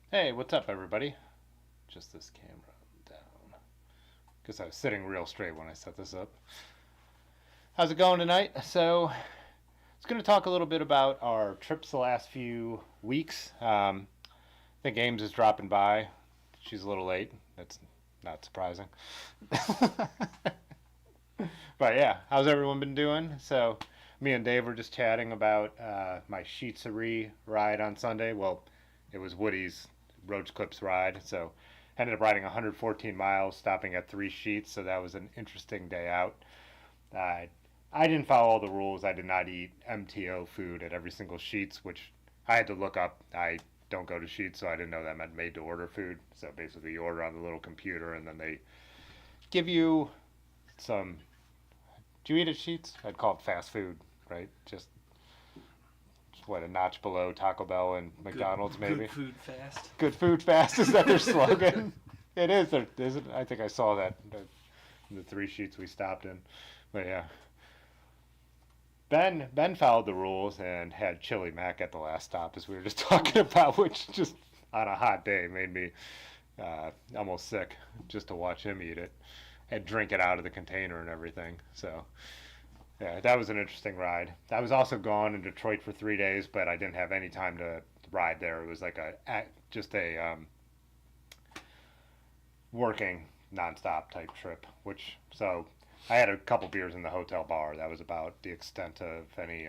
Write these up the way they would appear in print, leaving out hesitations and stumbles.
Hey, what's up, everybody? Just this camera down because I was sitting real straight when I set this up. How's it going tonight? So, I was going to talk a little bit about our trips the last few weeks. I think Ames is dropping by. She's a little late. That's not surprising. But yeah, how's everyone been doing? So, me and Dave were just chatting about my Sheetserie ride on Sunday. Well, it was Woody's Roach Clips ride, so ended up riding 114 miles, stopping at 3 sheets. So that was an interesting day out. I didn't follow all the rules. I did not eat MTO food at every single Sheets, which I had to look up. I don't go to Sheets, so I didn't know that meant made to order food. So basically, you order on the little computer, and then they give you some. Do you eat at Sheets? I'd call it fast food, right? Just what, a notch below Taco Bell and McDonald's, maybe. Good food fast. Good food fast, is that their slogan? It is. Isn't? I think I saw that in the 3 sheets we stopped in. But yeah, Ben followed the rules and had chili mac at the last stop, as we were just talking about, which just on a hot day made me almost sick just to watch him eat it and drink it out of the container and everything. So yeah, that was an interesting ride. I was also gone in Detroit for 3 days, but I didn't have any time to ride there. It was like just a working nonstop type trip, which so I had a couple beers in the hotel bar. That was about the extent of any.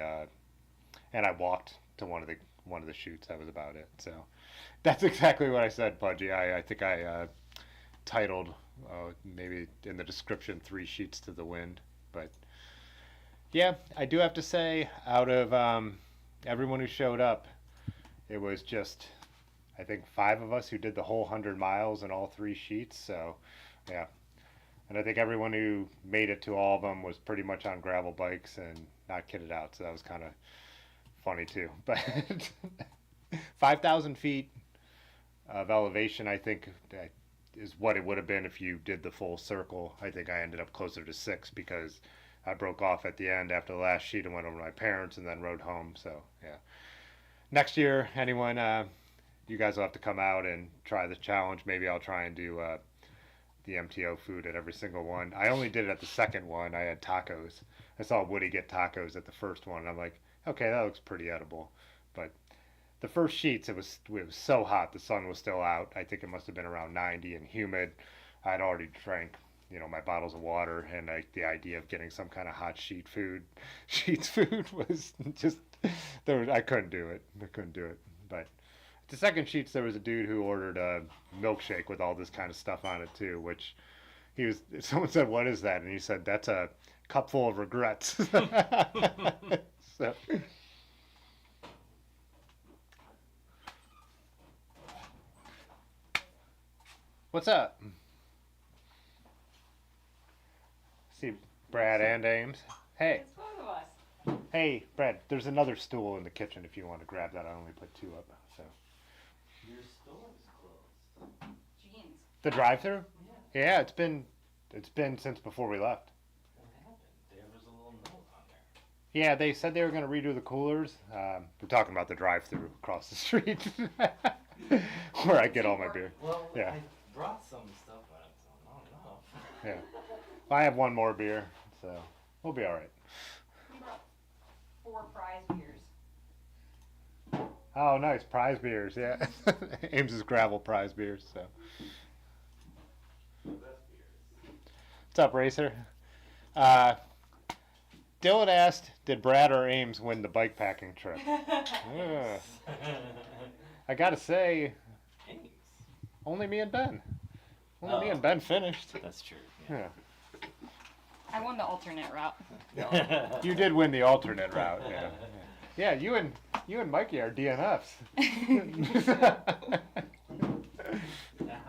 And I walked to one of the shoots. That was about it. So that's exactly what I said, Pudgy. I think I titled maybe in the description 3 sheets to the wind. But yeah, I do have to say, out of everyone who showed up, it was just I think 5 of us who did the whole 100 miles in all 3 sheets. So yeah, and I think everyone who made it to all of them was pretty much on gravel bikes and not kitted out. So that was kind of funny too. But 5,000 feet of elevation, I think, is what it would have been if you did the full circle. I think I ended up closer to 6 because I broke off at the end after the last sheet and went over to my parents and then rode home. So yeah, next year, anyone, you guys will have to come out and try the challenge. Maybe I'll try and do the MTO food at every single one. I only did it at the second one. I had tacos. I saw Woody get tacos at the first one, and I'm like, okay, that looks pretty edible. But the first sheets, it was so hot. The sun was still out. I think it must have been around 90 and humid. I'd already drank, my bottles of water, and the idea of getting some kind of hot sheets food was just I couldn't do it. But the second sheets, there was a dude who ordered a milkshake with all this kind of stuff on it too, which someone said, "What is that?" And he said, "That's a cup full of regrets." So. What's up? See Brad and Ames. Hey. It's both of us. Hey, Brad, there's another stool in the kitchen if you want to grab that. I only put 2 up. So. Your store is closed. Jeans. The drive-through? Yeah. Yeah, it's been since before we left. What happened? There was a little note on there. Yeah, they said they were going to redo the coolers. We're talking about the drive-through across the street where I get all my beer. Well, Yeah. I brought some stuff, but it's not enough. Yeah. I have one more beer, so we'll be all right. We brought 4 prize beers. Oh, nice. Prize beers, yeah. Ames's gravel prize beers, so. The best beers. What's up, Racer? Dylan asked, did Brad or Ames win the bike-packing trip? Yeah. I gotta say, Ames. only me and Ben. Only me and Ben finished. That's true. Yeah. I won the alternate route. You did win the alternate route, yeah. Yeah, you and Mikey are DNFs. How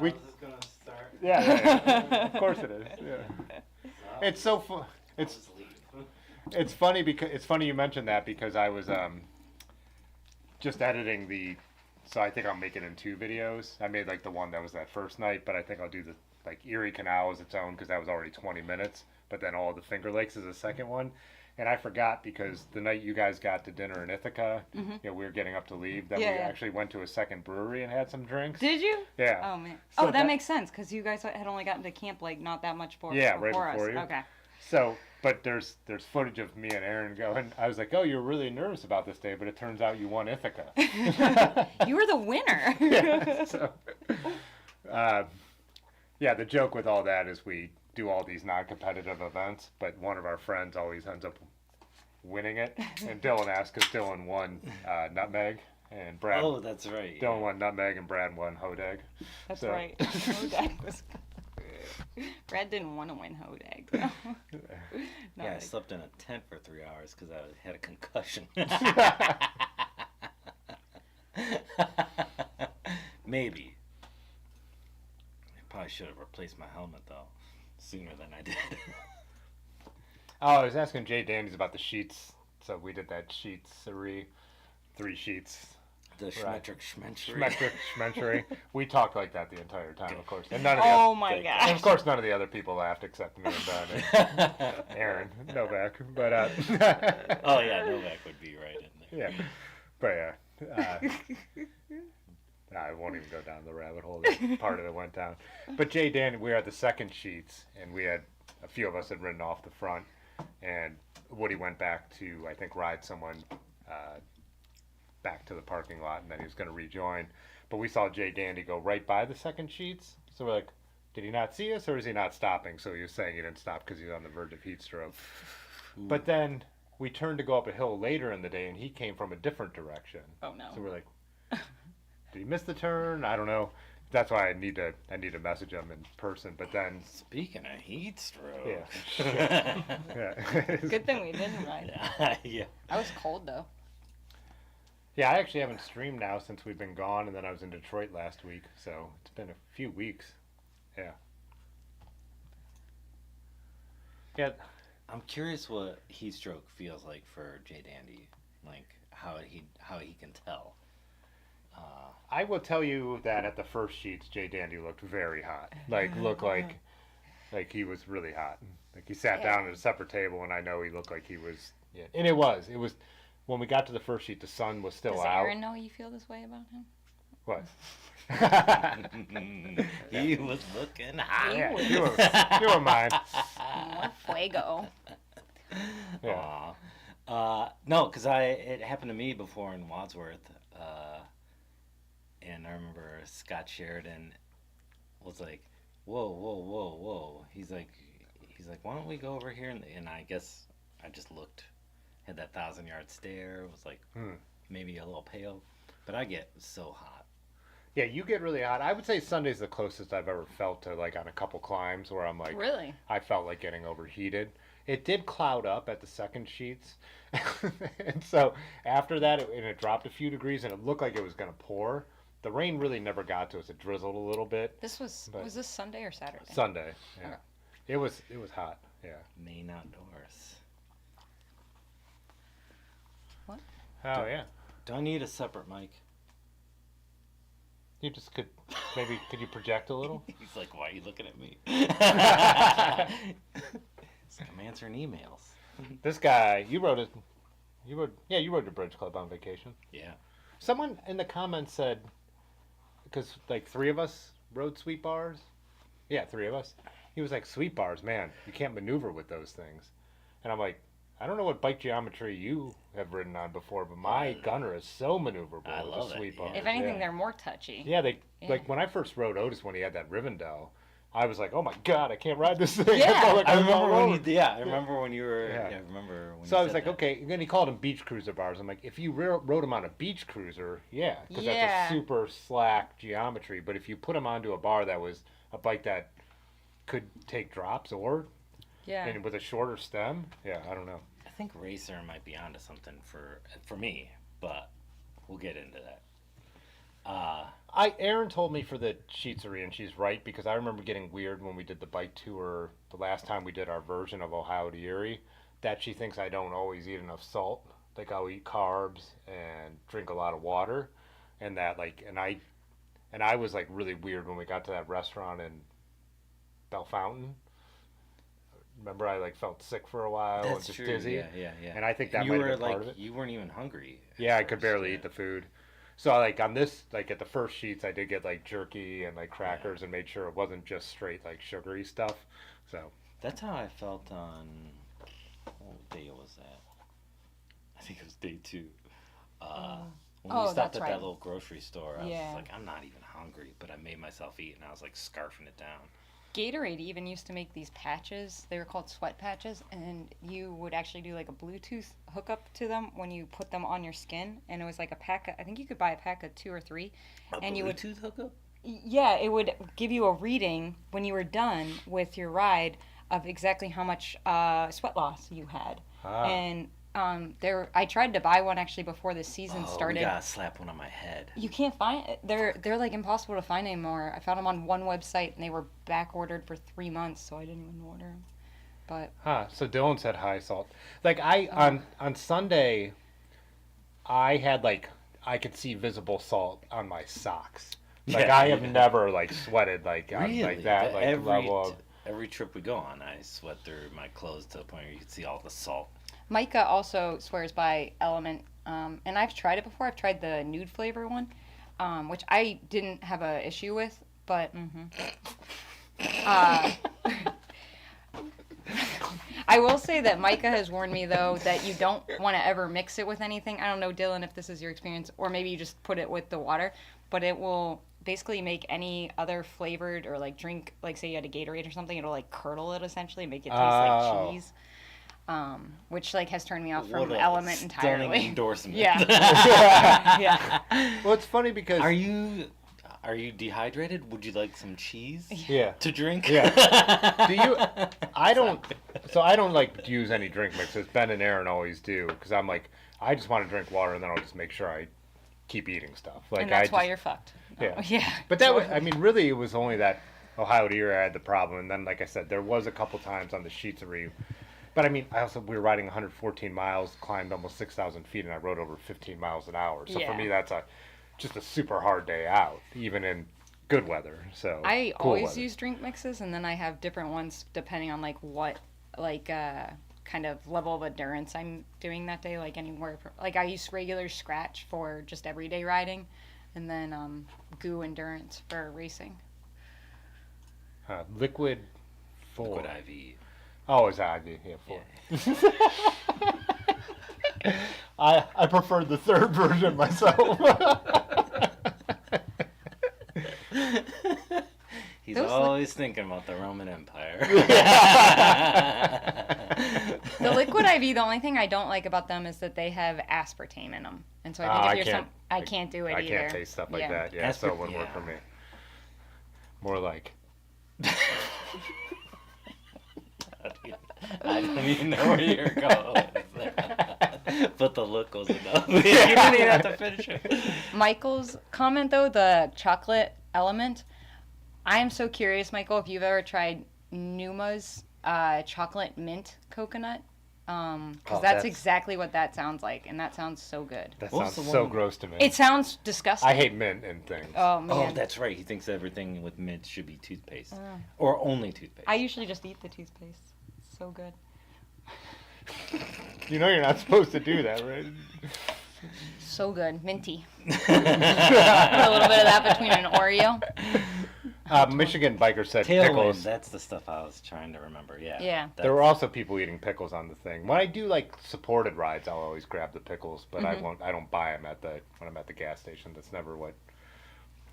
is this gonna start? Yeah, of course it is. Yeah. It's so fun. It's funny because it's funny you mentioned that because I was just editing so I think I'll make it in 2 videos. I made like the one that was that first night, but I think I'll do the Erie Canal as its own because that was already 20 minutes. But then all the Finger Lakes is the second one. And I forgot because the night you guys got to dinner in Ithaca, we were getting up to leave, that we actually went to a second brewery and had some drinks. Did you? Yeah. Oh, man. So that makes sense because you guys had only gotten to camp not that much before right before us. you. Okay. So, but there's footage of me and Aaron going. I was like, oh, you're really nervous about this day, but it turns out you won Ithaca. You were the winner. Yeah. So, the joke with all that is we do all these non-competitive events, but one of our friends always ends up winning it. And Dylan asked because Dylan won nutmeg and Brad. Oh, that's right. Dylan won nutmeg and Brad won hodag. That's So- right. Hodag was. Brad didn't want to win hodag. No, Yeah, I slept in a tent for 3 hours because I had a concussion. Maybe. I probably should have replaced my helmet though, sooner than I did. Oh, I was asking Jay Dandies about the sheets. So we did that sheets, 3 sheets. The Right. Schmetric. We talked like that the entire time, of course. And none of the Oh other, my and gosh. of course, none of the other people laughed except me and Ben and Aaron Novak. But Oh yeah, Novak would be right in there. yeah, but I won't even go down the rabbit hole that part of it went down. But Jay Dandy, we were at the second sheets, and we had a few of us had ridden off the front, and Woody went back to I think ride someone. Back to the parking lot, and then he was going to rejoin. But we saw Jay Dandy go right by the second sheets, so we're like, did he not see us, or is he not stopping? So he was saying he didn't stop because he was on the verge of heat stroke. But then we turned to go up a hill later in the day, and he came from a different direction. Oh no. So we're like, did he miss the turn? I don't know. That's why I need to message him in person. But then, Speaking of heat stroke. yeah, yeah. Good thing we didn't ride. Yeah. I was cold though. Yeah, I actually haven't streamed now since we've been gone, and then I was in Detroit last week, so it's been a few weeks. Yeah. Yeah. I'm curious what heat stroke feels like for Jay Dandy, like how he can tell. I will tell you that at the first sheets, Jay Dandy looked very hot. Looked like he was really hot. Like he sat down at a separate table, and I know he looked like he was. Yeah, and it was when we got to the first sheet, the sun was still Does out. Aaron know you feel this way about him? What? He was looking hot. Yeah, you were mine. More fuego. Yeah. No, because it happened to me before in Wadsworth, and I remember Scott Sheridan was like, "Whoa, whoa, whoa, whoa!" He's like, "Why don't we go over here?" And I guess I just looked, had that 1,000-yard stare, was like maybe a little pale, but I get so hot. Yeah, you get really hot. I would say Sunday's the closest I've ever felt to on a couple climbs where I'm like, Really? I felt like getting overheated. It did cloud up at the second sheets, and so after that, it dropped a few degrees, and it looked like it was going to pour. The rain really never got to us. It drizzled a little bit. Was this Sunday or Saturday? Sunday. Yeah, Okay. it was hot. Yeah. Maine outdoors. What? Oh yeah. Do I need a separare mic? You just could could you project a little? He's like, "Why are you looking at me?" It's like I'm answering emails. This guy, you rode your bridge club on vacation. Yeah. Someone in the comments said, because three of us rode sweep bars. Yeah, three of us. He was like, sweep bars, man, you can't maneuver with those things. And I'm like, I don't know what bike geometry you have ridden on before, but my gunner is so maneuverable I with love the sweep it, bars. yeah. If anything, yeah. they're more touchy. Yeah, when I first rode Otis when he had that Rivendell, I was like, oh my god, I can't ride this thing. Yeah. I felt like I was all remember when over. you. I remember when you were. Yeah. Yeah. I remember when. So you I was said like, that. okay. And then he called them beach cruiser bars. I'm like, if you rode them on a beach cruiser, yeah, because Yeah. that's a super slack geometry. But if you put them onto a bar that was a bike that could take drops and with a shorter stem, yeah, I don't know. I think Racer might be onto something for me, but we'll get into that. Erin told me for the Sheetsery, and she's right, because I remember getting weird when we did the bike tour the last time we did our version of Ohio to Erie, that she thinks I don't always eat enough salt. Like I'll eat carbs and drink a lot of water, and that and I was really weird when we got to that restaurant in Bell Fountain. Remember, I felt sick for a while and just true. dizzy. Yeah. And I think that you might were have been part of it. You weren't even hungry. Yeah, I could barely eat the food. So on this, at the first sheets, I did get jerky and crackers and made sure it wasn't just straight sugary stuff. So That's how I felt on. What day was that? I think it was day 2. When we stopped that's at right. that little grocery store, I was Yeah. just like, I'm not even hungry, but I made myself eat, and I was scarfing it down. Gatorade even used to make these patches. They were called sweat patches, and you would actually do a Bluetooth hookup to them when you put them on your skin. And it was a pack. I think you could buy a pack of 2 or 3, and you would. Bluetooth hookup? Yeah, it would give you a reading when you were done with your ride of exactly how much sweat loss you had. And I tried to buy one actually before the season started. We gotta slap one on my head. You can't find it. They're impossible to find anymore. I found them on one website and they were back ordered for 3 months, so I didn't even order them. But so Dylan said high salt. On Sunday, I had I could see visible salt on my socks. I have never sweated Really? like that level of. Every trip we go on, I sweat through my clothes to the point where you can see all the salt. Micah also swears by Element, and I've tried it before. I've tried the nude flavor one, which I didn't have a issue with, but I will say that Micah has warned me, though, that you don't want to ever mix it with anything. I don't know, Dylan, if this is your experience, or maybe you just put it with the water, but it will basically make any other flavored or drink, say you had a Gatorade or something, it'll curdle it essentially, make it taste like cheese. which like has turned me off What from a Element stunning entirely. endorsement. Yeah. Yeah. Well, it's funny because Are you dehydrated? Would you like some cheese yeah. to drink? Yeah. Do you? I don't. So I don't like use any drink mixes. Ben and Aaron always do because I'm like I just want to drink water and then I'll just make sure I keep eating stuff. Like And that's I why just, you're fucked. Yeah. Oh, yeah. But that was, I mean, really, it was only that Ohio to Erie I had the problem, and then, like I said, there was a couple times on the sheets of Erie. But I mean, we were riding 114 miles, climbed almost 6,000 feet, and I rode over 15 miles an hour. So for Yeah. me, that's just a super hard day out, even in good weather. So I cool always weather. use drink mixes, and then I have different ones depending on like what kind of level of endurance I'm doing that day. Like anywhere, like I use regular Scratch for just everyday riding, and then Goo Endurance for racing. Liquid 4. Liquid IV. Oh, it's IV. Yeah, 4. Yeah. I prefer the third version myself. He's Those always thinking about the Roman Empire. The Liquid IV, the only thing I don't like about them is that they have aspartame in them, and so I think if you're I can't do it I either. can't taste stuff like that. Yeah, so it wouldn't work for me. More like. I don't even know where you're going. But the look was enough. You didn't even have to finish it. Michael's comment though, the chocolate element. I am so curious, Michael, if you've ever tried Numa's chocolate mint coconut. Because that's exactly what that sounds like, and that sounds so good. That What was sounds the so one- gross to me. It sounds disgusting. I hate mint and things. Oh man. Oh, that's right. He thinks everything with mint should be toothpaste. Or only toothpaste. I usually just eat the toothpaste. It's so good. You know you're not supposed to do that, right? So good. Minty. Put a little bit of that between an Oreo. Michigan biker said Tailwind, pickles. that's the stuff I was trying to remember. Yeah. Yeah. There were also people eating pickles on the thing. When I do like supported rides, I'll always grab the pickles, but I don't buy them when I'm at the gas station. That's never what.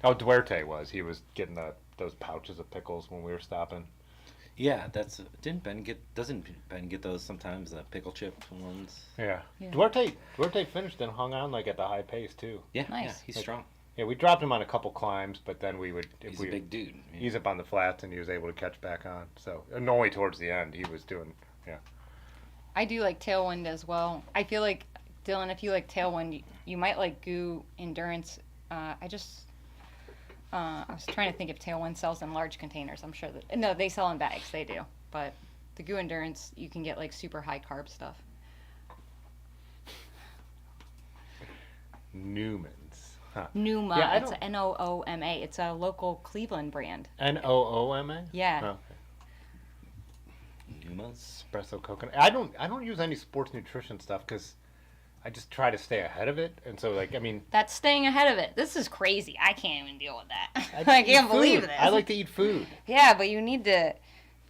Oh, Duarte was. He was getting those pouches of pickles when we were stopping. Yeah, doesn't Ben get those sometimes, the pickle chip ones? Yeah. Yeah. Duarte finished and hung on like at the high pace too. Yeah, Nice. yeah, he's Like- strong. Yeah, we dropped him on a couple climbs, but then we would He's a big dude. Yeah. ease up on the flats and he was able to catch back on. So and only towards the end he was doing. Yeah. I do like Tailwind as well. I feel like, Dylan, if you like Tailwind, you might like Goo Endurance. I was trying to think if Tailwind sells in large containers. I'm sure that... No, they sell in bags. They do. But the Goo Endurance, you can get like super high carb stuff. Newman's. Huh. Numa. Yeah, I It's don't- Nooma. It's a local Cleveland brand. Nooma. Yeah. Oh, Numas? espresso coconut. I don't use any sports nutrition stuff because I just try to stay ahead of it. And so like I mean, That's staying ahead of it. This is crazy. I can't even deal with that. just I eat can't believe food. this. I like to eat food. Yeah, but you need to,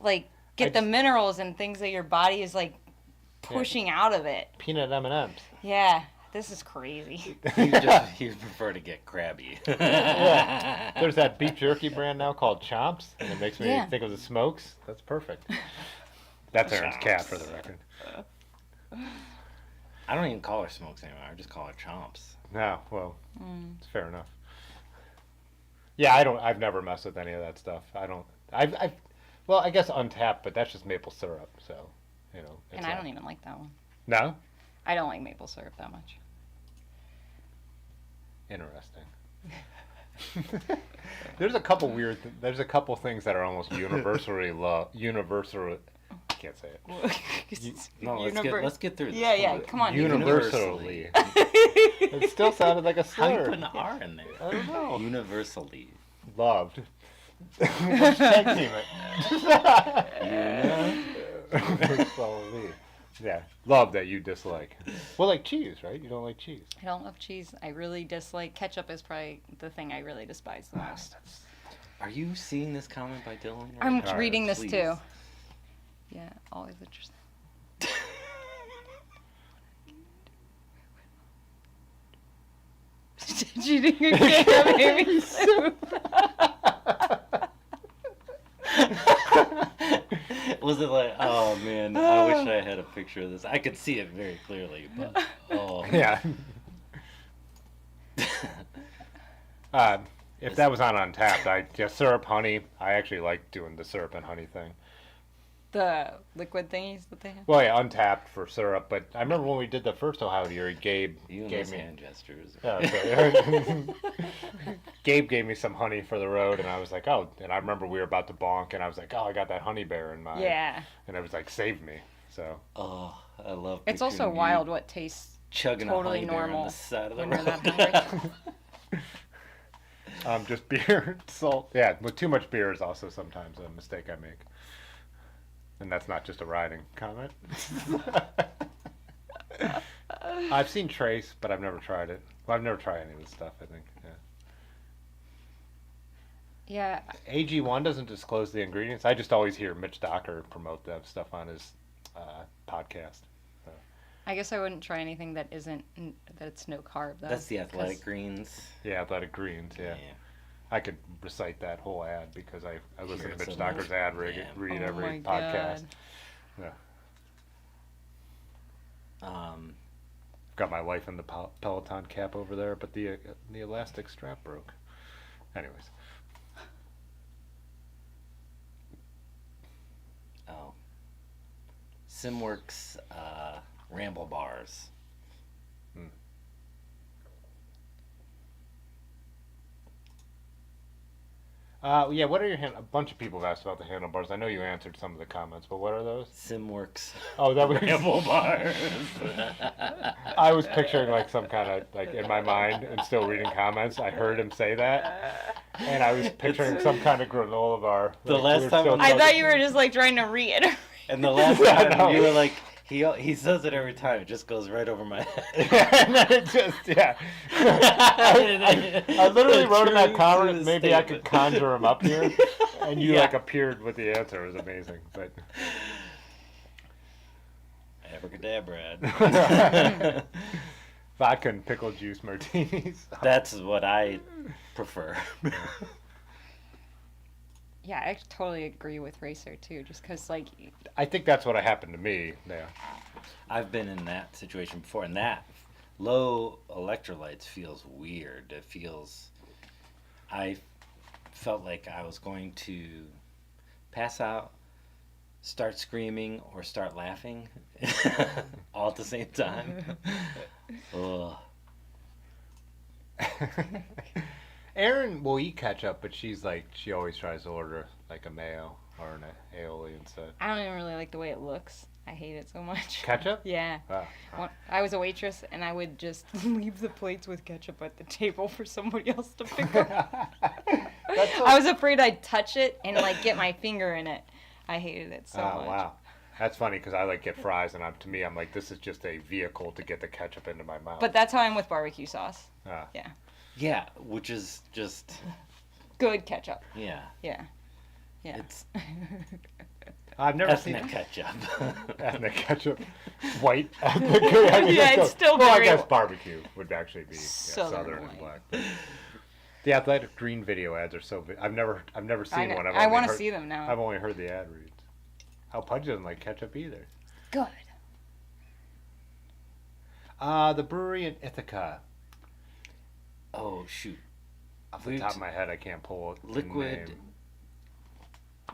like, get the just- minerals and things that your body is, like, pushing out of it. Peanut M&Ms. Yeah, this is crazy. You prefer to get crabby. Yeah. There's that beef jerky brand now called Chomps, and it makes me Yeah. think of the smokes. That's perfect. That's Aaron's cat, for the record. I don't even call her smokes anymore. I just call her chomps. No, well, it's fair enough. Yeah, I've never messed with any of that stuff. Well, I guess Untapped, but that's just maple syrup, so, you know. it's And I not- don't even like that one. No? I don't like maple syrup that much. Interesting. There's a couple things that are almost universally I can't say it. No, let's get through this. Yeah, yeah, come on. Universally. It still sounded like a How do you slur. put an R in there? I don't know. Universally. Loved. Let's tag team it. Universally. Yeah, love that you dislike. Well, like cheese, right? You don't like cheese. I don't love cheese. I really dislike ketchup. Is probably the thing I really despise the most. Are you seeing this comment by Dylan? I'm Alright, reading this please. too. Yeah, always interesting. Cheating again, baby soup. Was Was it like, oh man, I wish I had a picture of this. I could see it very clearly, but oh. Yeah. If that was on Untapped, syrup, honey. I actually like doing the syrup and honey thing. The liquid thingies that they have. Well, yeah, Untapped for syrup. But I remember when we did the first Ohio Erie, Gabe You and gave those me. hand gestures. Gabe gave me some honey for the road, and I was like, oh. And I remember we were about to bonk, and I was like, oh, I got that honey bear in mind. Yeah. And it was like, save me. So. Oh, I love. It's also picturing you wild what tastes chugging totally a honey bear on normal the side of the when you're road. that hungry. Just beer, salt. Yeah, with too much beer is also sometimes a mistake I make. And that's not just a riding comment. I've seen Trace, but I've never tried it. Well, I've never tried any of this stuff, I think. Yeah. AG1 doesn't disclose the ingredients. I just always hear Mitch Docker promote that stuff on his podcast. I guess I wouldn't try anything that it's no carb though. That's the athletic 'cause- greens. Yeah, Athletic Greens, yeah. I could recite that whole ad because I listen Hear to it Mitch so Docker's much. ad read Yeah. Oh every my podcast. God. Yeah. Got my wife in the Peloton cap over there, but the elastic strap broke. Anyways. Oh. Simworks Ramble Bars. Yeah, what are your a bunch of people have asked about the handlebars. I know you answered some of the comments, but what are those? Simworks Oh, that was Ramble Bars. I was picturing like some kind of like in my mind and still reading comments. I heard him say that, and I was picturing some kind of granola bar. The Like, last we were time still I talking- thought you were just like trying to reiterate. And the last Yeah, time no. you were like, he says it every time. It just goes right over my head. And then it just I literally A wrote in that true comment maybe I could statement. conjure him up here, and you Yeah. like appeared with the answer. It was amazing, but. Abracadabra. Vodka and pickle juice martinis. That's what I prefer. Yeah, I totally agree with Racer too. Just because like I think that's what happened to me. Yeah. I've been in that situation before, and that low electrolytes feels weird. I felt like I was going to pass out, start screaming, or start laughing all at the same time. Ugh. Erin will eat ketchup, but she always tries to order like a mayo or an aioli instead. I don't even really like the way it looks. I hate it so much. Ketchup? Yeah. Oh. I was a waitress and I would just leave the plates with ketchup at the table for somebody else to pick up. I was afraid I'd touch it and like get my finger in it. I hated it so much. Wow. That's funny because I like get fries, and to me, I'm like, this is just a vehicle to get the ketchup into my mouth. But that's how I'm with barbecue sauce. Ah. Yeah. Yeah, which is just Good ketchup. yeah. Yeah. Yeah. It's I've never seen ethnic ketchup. ethnic ketchup, white ethnic. I mean, Yeah, it's still well, very- I guess barbecue would actually be Southern southern and white. black. The Athletic Green video ads are so. I've never seen one. I want to see them now. I've only heard the ad reads. How Pudge doesn't like ketchup either. Good. The brewery in Ithaca. Oh shoot. Off the top of my head, I can't pull it. Liquid.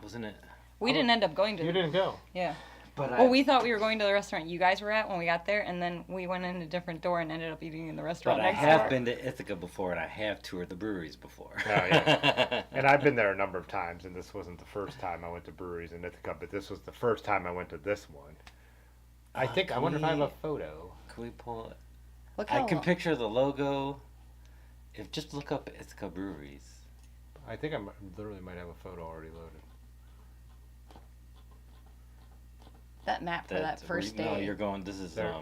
Wasn't it? We didn't end up going to You didn't go. Yeah. But Well, we thought we were going to the restaurant you guys were at when we got there, and then we went in a different door and ended up eating in the restaurant But I next have door. been to Ithaca before, and I have toured the breweries before. Oh, yeah. And I've been there a number of times, and this wasn't the first time I went to breweries in Ithaca, but this was the first time I went to this one. I wonder if I have a photo. Can we pull it? Look I how can long- picture the logo. Just look up Ithaca breweries. I think I literally might have a photo already loaded. that map for that first day. No, you're going. This is There.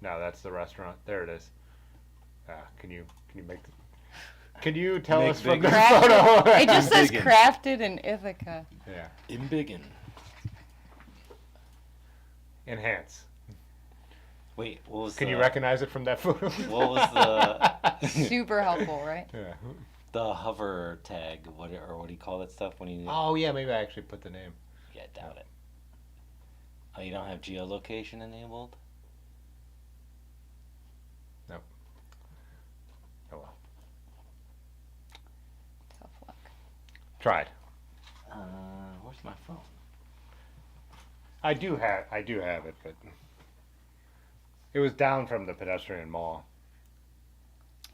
No, that's the restaurant. There it is. Can you make the? Can you tell Make us from bigger. the Crafted. photo? It just says Biggin. crafted in Ithaca. Yeah. Embiggen. Enhance. Wait, what was Can the, you recognize it from that photo? What was the Super helpful, right? Yeah. the hover tag? What do you call that stuff when you? Oh yeah, maybe I actually put the name. Yeah, doubt it. Oh, you don't have geolocation enabled? Nope. Oh well. Tough luck. Tried. Where's my phone? I do have it, but it was down from the pedestrian mall.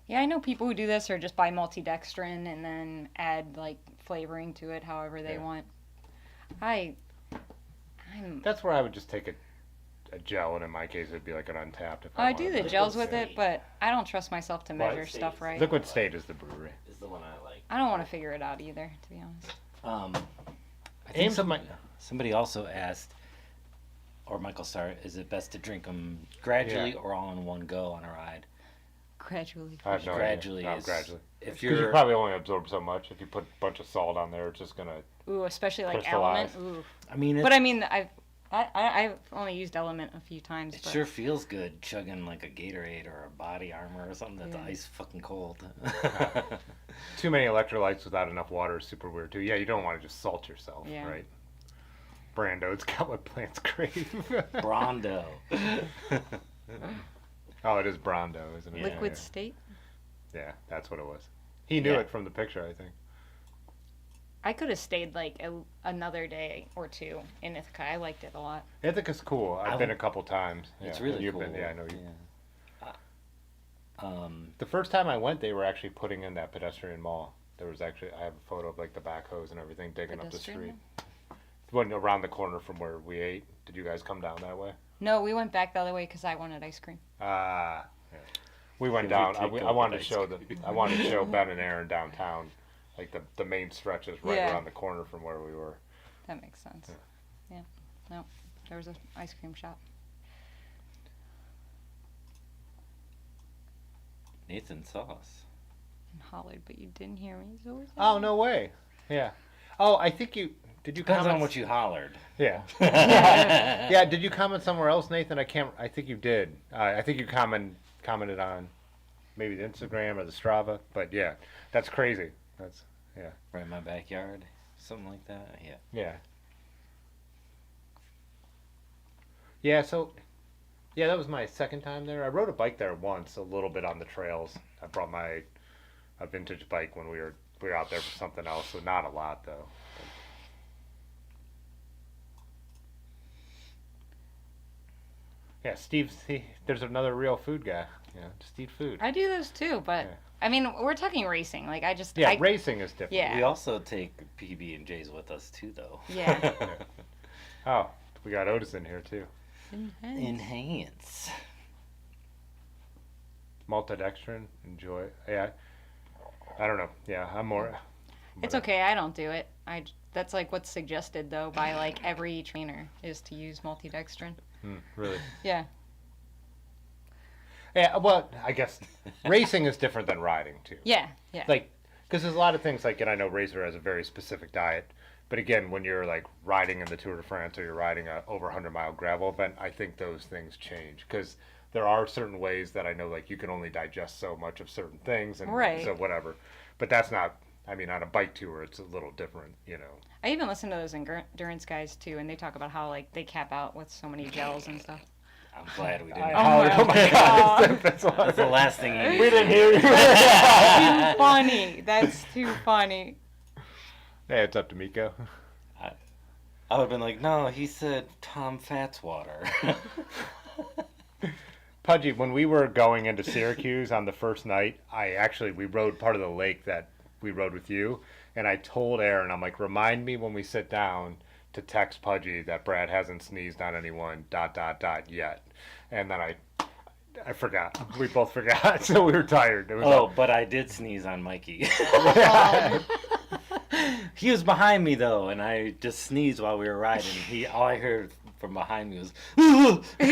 Yeah, I know people who do this or just buy multidextrin and then add like flavoring to it however they Yeah. want. I'm That's where I would just take a gel, and in my case, it'd be like an Untapped. If I I do wanted the to. gels with State. it, but I don't trust myself to measure State stuff is- right. Liquid State is the brewery. Is the one I like. I don't want to figure it out either, to be honest. I think Ames might. somebody also asked, or Michael started, is it best to drink them gradually Yeah. or all in one go on a ride? Gradually. I have no Gradually idea. No, is- gradually. If Because you you're probably only absorb so much. If you put a bunch of salt on there, it's just gonna. Ooh, especially like Crystallize. Element. Ooh. I mean, But I mean, I've only used Element a few times. it But sure feels good chugging like a Gatorade or a Body Armor or something that's Yeah. ice fucking cold. Too many electrolytes without enough water is super weird too. Yeah, you don't want to just salt yourself, Yeah. right? Brando's got what plants crave. Brondo. Oh, it is Brondo, isn't it? Liquid Yeah, State. yeah, that's what it was. He knew Yeah. it from the picture, I think. I could have stayed like another day or two in Ithaca. I liked it a lot. Ithaca's cool. I've I been would- a couple times. It's Yeah, really you've cool. Been, yeah, I know you. Yeah. The first time I went, they were actually putting in that pedestrian mall. There was actually, I have a photo of like the backhoes and everything digging up the street. Pedestrian Wasn't around the corner from where we ate. Did you guys come down that way? No, we went back the other way because I wanted ice cream. Ah, yeah. We went We down. did I go wanted get to show ice cream. I wanted to show Ben and Aaron downtown, like the main stretch is right Yeah. around the corner from where we were. That makes sense. Yeah. No, there was an ice cream shop. Nathan Sauce. And hollered, but you didn't hear me. So it's Oh no way! Yeah. Oh, I think you did. You Depends comment? on what you hollered. Yeah. Yeah. Did you comment somewhere else, Nathan? I can't. I think you did. I think you commented on maybe the Instagram or the Strava. But yeah, that's crazy. That's Right in my backyard. Something like that. Yeah. yeah. Yeah. So. Yeah, that was my second time there. I rode a bike there once, a little bit on the trails. I brought a vintage bike when we were out there for something else, so not a lot though. Yeah, there's another real food guy. Yeah, just eat food. I do those too, but Yeah. I mean, we're talking racing. Like Yeah, I, racing is different. Yeah. We also take PB and J's with us too, though. Yeah. Oh, we got Otis in here too. Enhance. Maltodextrin, enjoy. Yeah, I don't know. Yeah, I'm more. It's okay. I don't do it. That's like what's suggested though by like every trainer is to use multidextrin. Really? Yeah. Yeah. Well, I guess racing is different than riding too. Yeah. Yeah. Like, because there's a lot of things like, and I know Racer has a very specific diet, but again, when you're like riding in the Tour de France or you're riding a over 100-mile gravel event, I think those things change because there are certain ways that I know like you can only digest so much of certain things and Right. so whatever. But that's not. I mean, on a bike tour, it's a little different, you know. I even listen to those endurance guys too, and they talk about how like they cap out with so many gels and stuff. I'm glad we didn't. Oh my God! That's That's the last thing you We didn't hear you. Too funny. That's too funny. Hey, it's up to Miko. I would have been like, no, he said Tom Fatswater. Pudgy, when we were going into Syracuse on the first night, we rode part of the lake that we rode with you, and I told Aaron, I'm like, remind me when we sit down to text Pudgy that Brad hasn't sneezed on anyone, ... yet. And then I forgot. We both forgot, so we were tired. It was But I did sneeze on Mikey. He was behind me though, and I just sneezed while we were riding. All I heard from behind me was, it's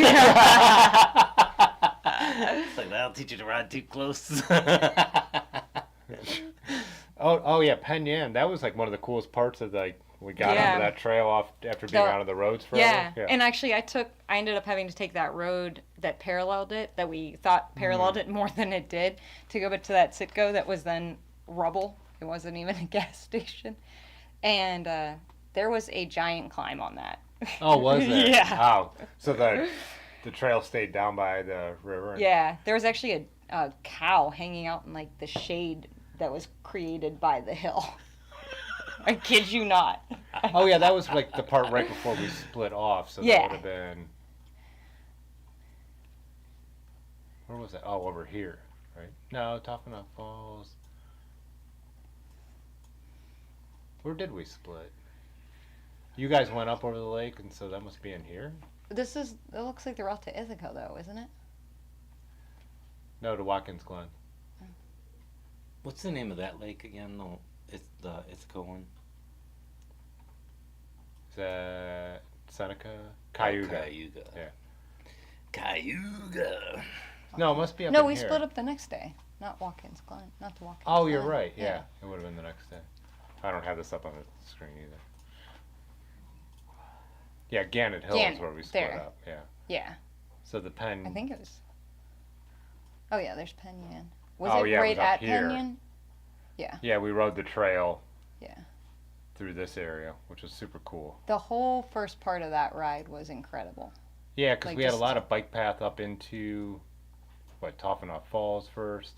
like, that'll teach you to ride too close. Oh yeah, Penn Yan. That was like one of the coolest parts of like we got Yeah. onto that trail off after being out on the roads forever. Yeah. And actually, I ended up having to take that road that paralleled it, that we thought paralleled it more than it did, to go back to that Citgo that was then rubble. It wasn't even a gas station. And there was a giant climb on that. Oh, was there? Yeah. Oh, so the trail stayed down by the river. Yeah, there was actually a cow hanging out in like the shade that was created by the hill. I kid you not. Oh yeah, that was like the part right before we split off. So Yeah. that would have been. Where was that? Oh, over here, right? No, Toffenot Falls. Where did we split? You guys went up over the lake, and so that must be in here. This is. It looks like the route to Ithaca, though, isn't it? No, to Watkins Glen. What's the name of that lake again? No, it's the Ithaca one. Is that Seneca? Cayuga. Cayuga. Yeah. Cayuga. No, it must be up No, in we here. split up the next day. Not Watkins Glen. Not the Watkins Oh, Glen. you're right. Yeah, it would have been the next day. I don't have this up on the screen either. Yeah, Gannett Hill Gannett, is where we split there. up. Yeah. Yeah, So the Penn. I think it was. Oh yeah, there's Penyon. Was Oh, it yeah, it right was up at here. Penyon? Yeah. Yeah, we rode the trail. Yeah. Through this area, which was super cool. The whole first part of that ride was incredible. Yeah, because Like we had a just- lot of bike path up into, Toffenot Falls first.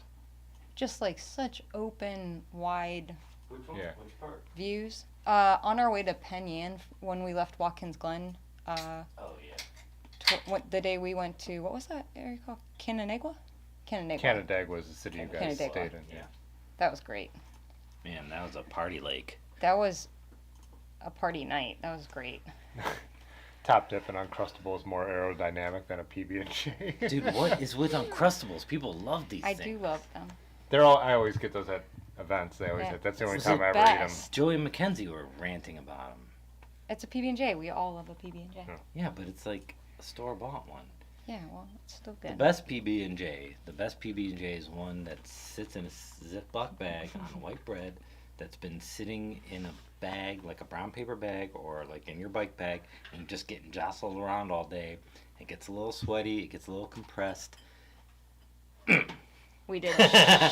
Just like such open, wide Which one? Yeah. Which part? views. On our way to Penyon, when we left Watkins Glen, Oh yeah. the day we went to, what was that area called? Canandaigua? Canandaigua. Canandaigua was the city you guys Canandaigua. stayed in. Yeah. That was great. Man, that was a party lake. That was a party night. That was great. Top Dip and Uncrustable is more aerodynamic than a PB&J. Dude, what is with Uncrustables? People love these I things. do love them. I always get those at events. They always Yeah. that's the only It's time the I ever eat them. best. Joey and Mackenzie were ranting about them. It's a PB&J. We all love a PB&J. Yeah. Yeah, but it's like a store-bought one. Yeah, well, it's still The good. best PB&J is one that sits in a Ziploc bag on white bread that's been sitting in a bag, like a brown paper bag or like in your bike bag, and you're just getting jostled around all day. It gets a little sweaty, it gets a little compressed. We did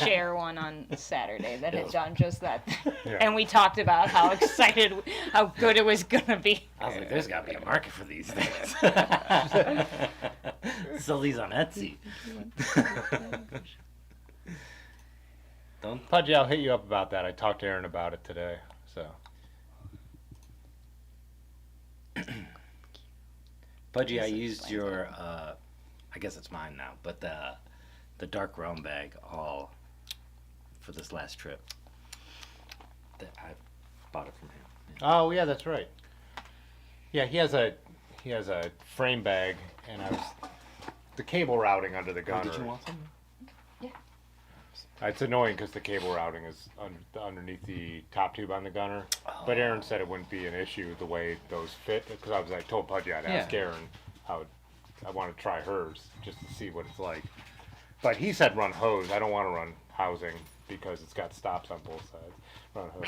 share one on Saturday that had was- done just that. Yeah. And we talked about how excited, how good it was going to be. I was like, there's got to be a market for these things. Sell these on Etsy. Don't. Pudgy, I'll hit you up about that. I talked to Aaron about it today. So Pudgy, I This used explains your, I guess it's mine now, but the dark realm bag all for this last trip. I bought it from him. oh yeah, that's right. Yeah, he has a frame bag, and I was the cable routing under the Oh, gunner. did you want some? It's annoying because the cable routing is underneath the top tube on the gunner. But Aaron said it wouldn't be an issue the way those fit. Because I told Pudgy I'd ask Yeah. Aaron how I want to try hers just to see what it's like. But he said run hose. I don't want to run housing because it's got stops on both sides. Run hose.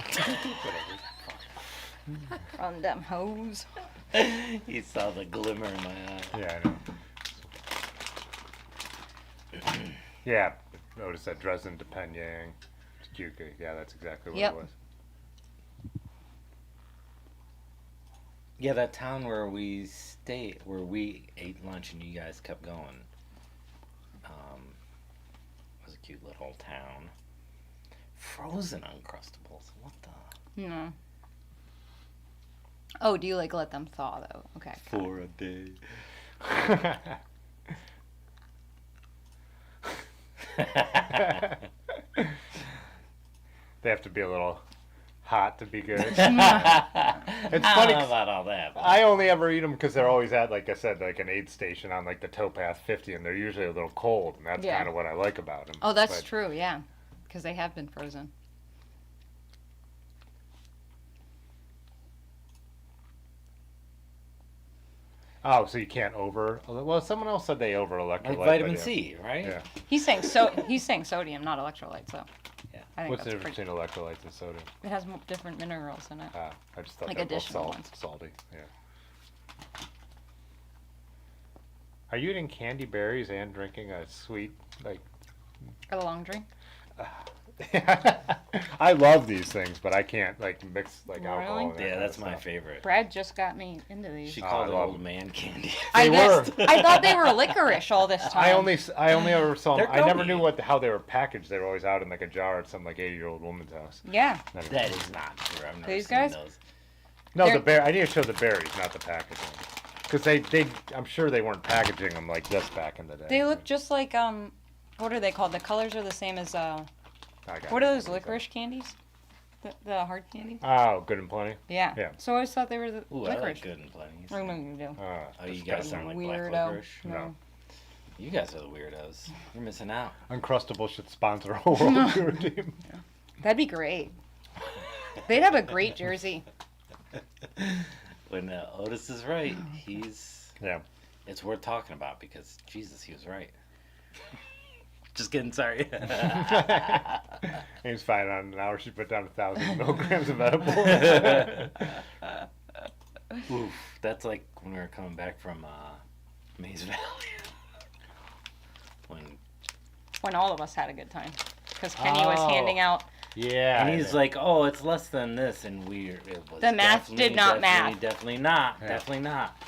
Whatever. From them hoes. He saw the glimmer in my eye. Yeah, I know. Yeah, notice that Dresden to Penyang. Juka. Yeah, that's exactly what Yep. it was. Yeah, that town where we ate lunch and you guys kept going. Was a cute little town. Frozen Uncrustables. What the? No. Oh, do you like let them thaw though? Okay. For a day. They have to be a little hot to be good. It's funny I don't 'cause know about all that. But I only ever eat them because they're always at, like I said, like an aid station on like the Towpath 50, and they're usually a little cold, and that's Yeah. kind of what I like about them. Oh, that's true. Yeah, because they have been frozen. Oh, so you can't over? Well, someone else said they over electrolyte. like but vitamin yeah. C, right? Yeah. He's saying sodium, not electrolytes. So Yeah. I think What's the that's difference pretty. between electrolytes and sodium? It has different minerals in it. I just thought Like they were both additional ones. salty. Yeah. Are you eating candy berries and drinking a sweet, like, A long drink. I love these things, but I can't like mix like Really? alcohol. And that Yeah, kind that's of my stuff. favorite. Brad just got me into these. She Oh, called I it love old them. man candy. I They guess were. I thought they were licorice all this time. I only ever saw them. They're I never gummy. knew how they were packaged. They were always out in like a jar at some like 80-year-old woman's house. Yeah. Never- That is not true. I've never These seen guys? those. No, They're- the bear. I need to show the berries, not the packaging. Because I'm sure they weren't packaging them like this back in the day. They look just like what are they called? The colors are the same as I got what it. are those licorice candies? The hard candy? Oh, good and plenty. Yeah. Yeah. So I always thought they were the Ooh, I licorice. like good and plenty. I know you do. Oh, you guys sound like black Weirdo. licorice. No. You guys are the weirdos. You're missing out. Uncrustable should sponsor a World Tour team. That'd be great. They'd have a great jersey. When Otis is right, Yeah. it's worth talking about because Jesus, he was right. Just kidding, sorry. Ames fine on an hour. She put down 1,000 milligrams of edible. Oof, that's like when we were coming back from Maze Valley. When all of us had a good time. Because Kenny was Oh. handing out. Yeah. And he's like, "Oh, it's less than this," and it was The math did not math. Definitely not. Yeah. Definitely not.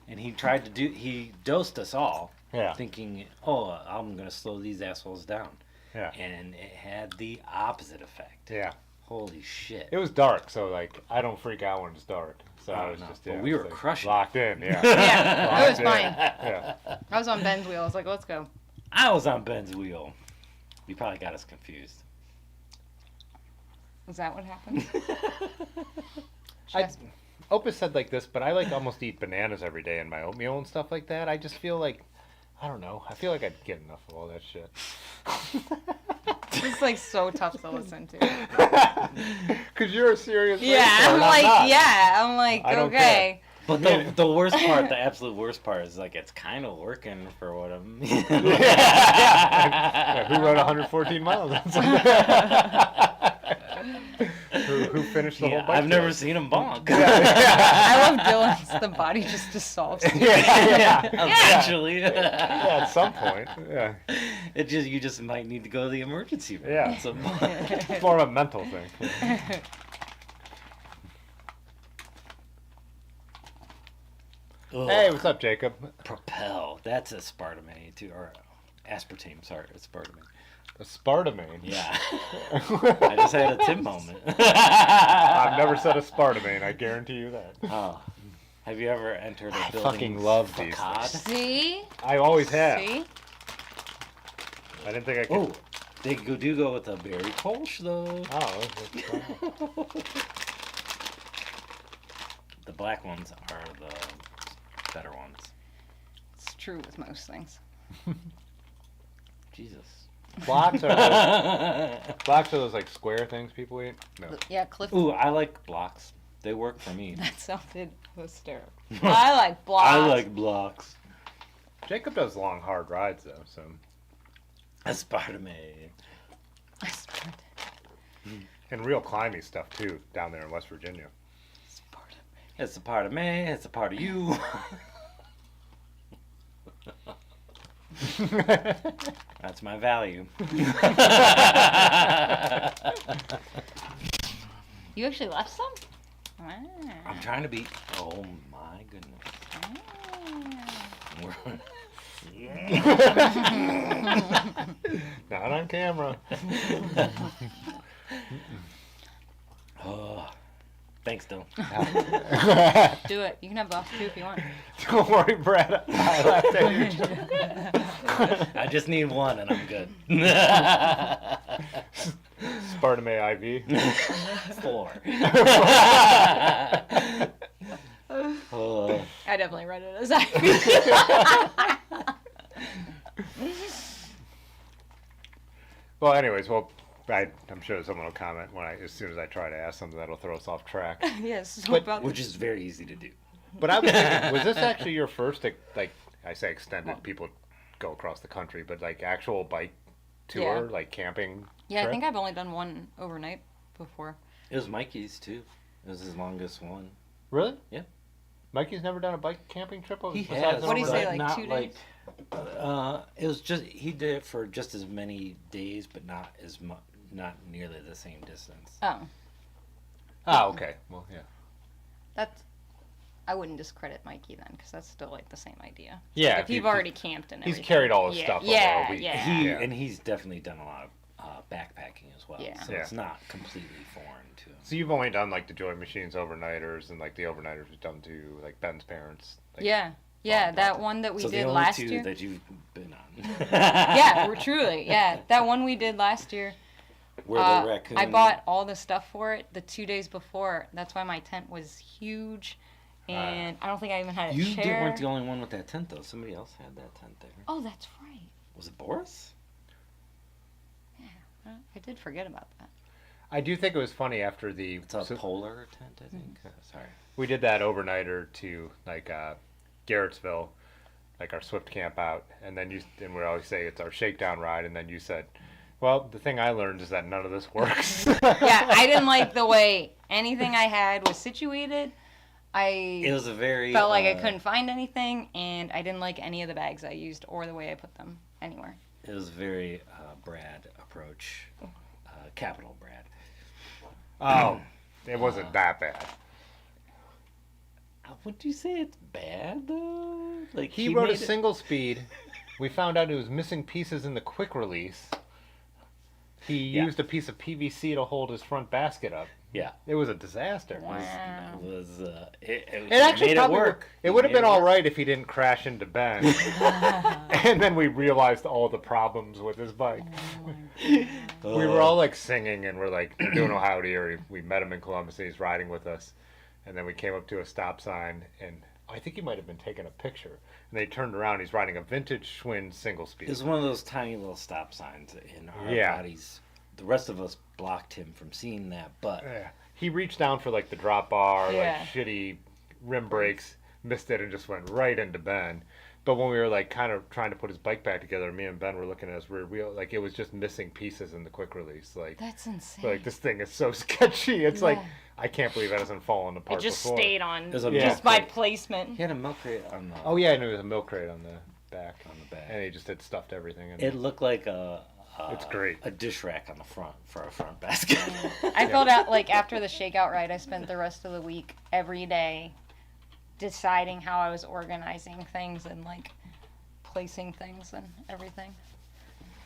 And he tried to he dosed us all, yeah. thinking, "Oh, I'm gonna slow these assholes down." Yeah. And it had the opposite effect. Yeah. Holy shit! It was dark, so like I don't freak out when it's dark. So I Oh, was no. just But yeah, we it were was, like, crushing it. locked in. Yeah. Yeah, it Locked was in. fine. Yeah. I was on Ben's wheel. I was like, let's go. I was on Ben's wheel. You probably got us confused. Is that what happened? I, Opus said like this, but I like almost eat bananas every day in my oatmeal and stuff like that. I just feel like, I don't know. I feel like I'd get enough of all that shit. It's like so tough to listen to. Cause you're a serious. Yeah, racer, I'm and like, not. yeah, I'm like, I don't okay. But the worst part, the absolute worst part is like it's kind of working for what I'm. Yeah, who rode 114 miles? who finished the whole bike? I've never ride? seen him bonk. I love Dylan's. The body just dissolves. yeah. Eventually. Yeah, at some point. Yeah. You just might need to go to the emergency room. Yeah. at some point. It's more of a mental thing. Ugh. Hey, what's up, Jacob? Propel. That's aspartame too, or aspartame. Sorry, aspartame. Aspartame. Yeah. I just had a Tim moment. I've never said aspartame, I guarantee you that. Oh. Have you ever entered a I building? fucking love these facade? See? I always have. See? I didn't think I could. Oh, they do go with a berry Kolsch though. Oh. The black ones are the better ones. It's true with most things. Jesus. Blocks are those like square things people eat? No. Yeah, Cliff. Ooh, I like blocks. They work for me. That sounded hysterical. I like blocks. I like blocks. Jacob does long, hard rides though, so. Aspartame. And real climby stuff too, down there in West Virginia. It's a part of me. It's a part of you. That's my value. You actually left some? Wow. I'm trying to be. Oh my goodness. Not on camera. Oh, thanks, Dylan. Do it. You can have the last two if you want. Don't worry, Brad. I laughed at you. I just need one and I'm good. Spartame IV. 4. I definitely read it as Well, anyways, I'm sure someone will comment as soon as I try to ask something that'll throw us off track. Yes. So But- about Which is very easy to do. But I was thinking, was this actually your first, like, I say extended, people go across the country, but like actual bike tour, like camping? Yeah, I trip? think I've only done one overnight before. It was Mikey's too. It was his longest one. Really? Yeah. Mikey's never done a bike camping trip? He besides has. an What do you say, overnight? like not 2 days? It was just he did it for just as many days, but not not nearly the same distance. Oh, Oh, okay. Well, yeah. that's. I wouldn't discredit Mikey then, because that's still like the same idea. Yeah. If you've already camped and everything. He's carried all his Yeah, stuff yeah, over a week. yeah. And he's definitely done a lot of backpacking as well. Yeah. So it's not completely foreign to him. So you've only done like the Joy Machines overnighters, and like the overnighters we've done to like Ben's parents. Like, Yeah, that one that we so did the only last two year. that you've been on. Yeah, we're truly. Yeah, that one we did last year. Where the raccoon. I bought all the stuff for it the 2 days before. That's why my tent was huge, and I don't think I even had a You chair. weren't the only one with that tent though. Somebody else had that tent there. Oh, that's right. Was it Boris? Yeah, I did forget about that. I do think it was funny after It's a polar tent, I think. Sorry. we did that overnighter to like Garrettsville, like our Swift camp out, and then we always say it's our shakedown ride, and then you said, well, the thing I learned is that none of this works. Yeah, I didn't like the way anything I had was situated. It was a very Felt like I couldn't find anything, and I didn't like any of the bags I used or the way I put them anywhere. It was very Brad approach, capital Brad. Oh, it wasn't that bad. Would you say it's bad though? Like He rode a made it- single speed. We found out it was missing pieces in the quick release. He used a piece of PVC to hold his front basket up. Yeah. It was a disaster. Wow. It Actually made it probably work. It would have been all right if he didn't crash into Ben. And then we realized all the problems with his bike. We were all like singing, and we're like doing Ohio to Erie. We met him in Columbus, and he's riding with us. And then we came up to a stop sign, and I think he might have been taking a picture. And they turned around. He's riding a vintage Schwinn single speed. It was one of those tiny little stop signs in our Yeah. bodies. The rest of us blocked him from seeing that, but Yeah. He reached down for like the drop bar, Yeah. like shitty rim brakes, missed it, and just went right into Ben. But when we were like kind of trying to put his bike back together, me and Ben were looking at his rear wheel, like it was just missing pieces in the quick release. Like, That's insane. like this thing is so sketchy. It's like Yeah. I can't believe it hasn't fallen apart it just before. stayed on There's a Yeah. just by milk crate. placement. He had a milk crate on the Oh yeah, and there was a milk crate on the back, back. and he just had stuffed everything in It there. looked like It's great. a dish rack on the front for a front basket. I felt out like after the shakeout ride, I spent the rest of the week every day deciding how I was organizing things and like placing things and everything.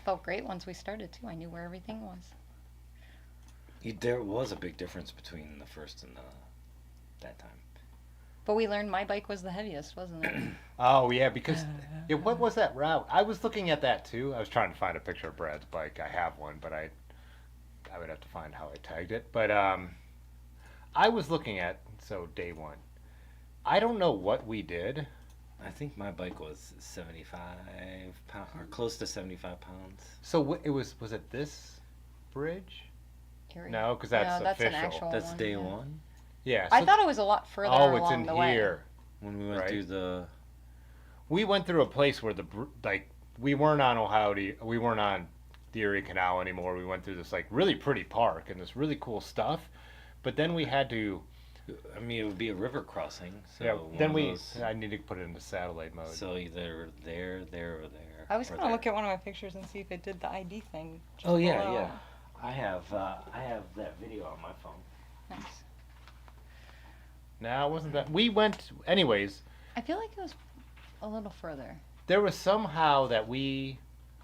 Felt great once we started too. I knew where everything was. There was a big difference between the first and that time. But we learned my bike was the heaviest, wasn't it? Oh yeah, because what was that route? I was looking at that too. I was trying to find a picture of Brad's bike. I have one, but I would have to find how I tagged it. But I was looking at day one. I don't know what we did. I think my bike was 75 pounds, or close to 75 pounds. So it was it this bridge? Erie. No, because that's No, that's an official. actual That's one, day yeah. one Yeah. I so- thought it was a lot further oh, it's along in the way. here. when we went Right. through the. We went through a place where we weren't on we weren't on the Erie Canal anymore. We went through this like really pretty park and this really cool stuff, but then we had to. I mean, it would be a river crossing. So Yeah. one Then of we. those- I need to put it into satellite mode. So either there, or there. I was or gonna there. look at one of my pictures and see if it did the ID thing. just Oh yeah, below. yeah. I have that video on my phone. Nice. No, it wasn't that. We went anyways. I feel like it was a little further. There was somehow that we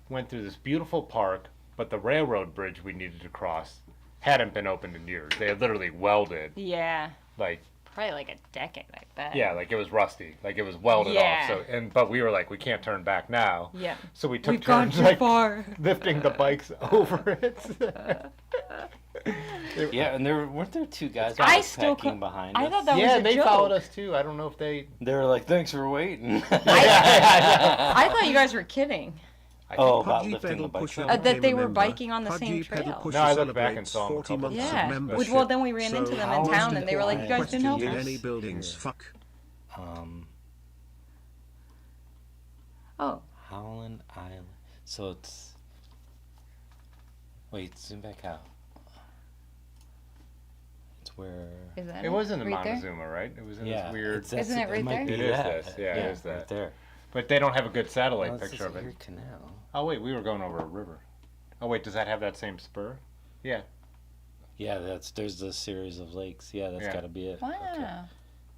went through this beautiful park, but the railroad bridge we needed to cross hadn't been opened in years. They had literally welded, Yeah. like, Probably like a decade, I bet. yeah, like it was rusty, like it was welded Yeah. off. So, but we were like, we can't turn back now. Yeah. So we took We've gone turns too like far. lifting the bikes over it. Yeah, and weren't there two guys I still packing cou- behind I us? thought that yeah, was a and they joke. followed us too. I don't know if they. They were like, "Thanks for waiting." I thought you guys were kidding. Oh, about Pudgy lifting the pedal bike. pusher up. That became they a were member. biking on the Pudgy same pedal trail. pusher No, I looked back and celebrates saw 'em a 40 couple months Yeah. of membership. Well, then we ran into them in how town often and they were like, "You guys didn't help question us." any buildings? Fuck. Oh, Howland Island. So it's. Wait, zoom back out. It's where. is that It wasn't in right there? Montezuma, right? It was in Yeah, this weird. Isn't it right might there? be It is that. this, yeah, it is that. Right there. But they don't have a good satellite Oh, it picture says of it. Erie Canal. Oh wait, we were going over a river. Oh wait, does that have that same spur? Yeah. Yeah, there's a series of lakes. Yeah, that's Yeah. got to be it. Wow. Okay.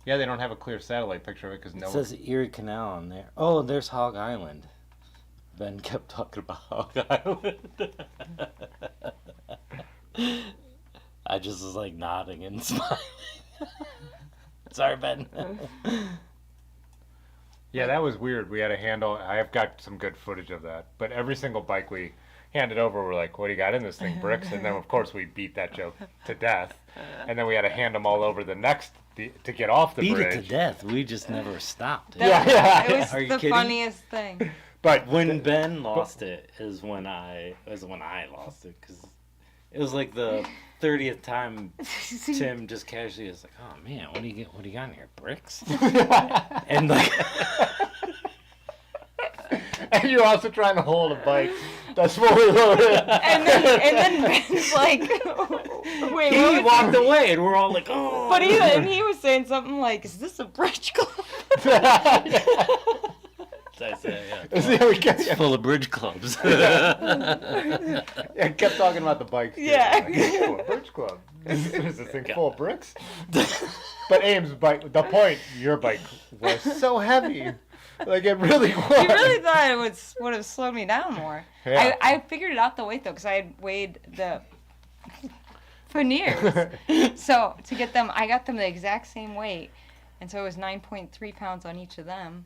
Yeah, they don't have a clear satellite picture of it because It no says Erie Canal on there. Oh, there's Hog Island. Ben kept talking about Hog Island. I just was like nodding and smiling. Sorry, Ben. Yeah, that was weird. We had a handle. I have got some good footage of that. But every single bike we handed over, we're like, "What do you got in this thing? Bricks?" And then of course we beat that joke to death. And then we had to hand them all over to get off the Beat bridge. it to death. We just never stopped. Yeah. It was Are you the kidding? funniest thing. But When Ben lost it is when I lost it, because it was like the 30th time Tim just casually was like, "Oh man, what do you got in here? Bricks?" And like, and you're also trying to hold a bike that's fully loaded. and then Ben's like, wait, he what was walked away, and we're all like, "Oh!" But he was saying something like, "Is this a bridge club?" I said, yeah, Yeah, we kept, it's full of bridge clubs. yeah, kept talking about the bikes. Too. Yeah. Like, "Oh, a bridge club. Is this thing full of bricks?" But Ames' bike, the point, your bike was so heavy. Like, it really was. You really thought it would have slowed me down more. Yeah. I figured it out the weight though, because I had weighed the panniers. So to get them, I got them the exact same weight, and so it was 9.3 pounds on each of them.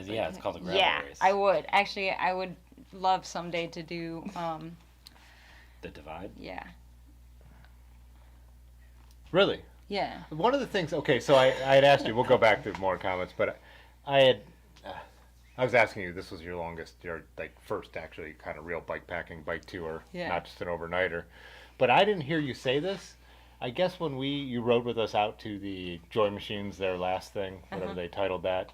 Yeah, it's called a gravel Yeah, race. I would actually. I would love someday to do. The divide. Yeah. Really? Yeah. One of the things, okay, so I had asked you, we'll go back to more comments, but I was asking you, this was your like first actually kind of real bike tour, Yeah. not just an overnighter. But I didn't hear you say this. I guess when you rode with us out to the Joy Machines, their last thing, whatever they titled that,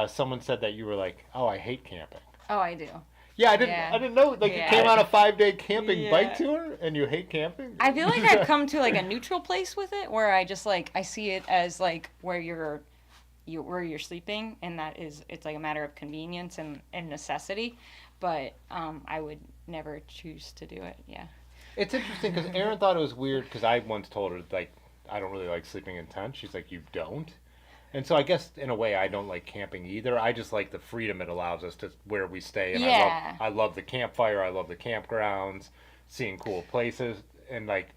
someone said that you were like, "Oh, I hate camping." Oh, I do. Yeah, I Yeah. didn't know. Like, Yeah. you came on a 5-day camping Yeah. bike tour, and you hate camping. I feel like I've come to like a neutral place with it, where I just like I see it as like where you're sleeping, and it's like a matter of convenience and necessity, but I would never choose to do it. Yeah. It's interesting because Erin thought it was weird because I once told her, like, I don't really like sleeping in tents. She's like, "You don't?" And so I guess in a way I don't like camping either. I just like the freedom it allows us to where we stay. And Yeah. I love the campfire. I love the campgrounds, seeing cool places. And like,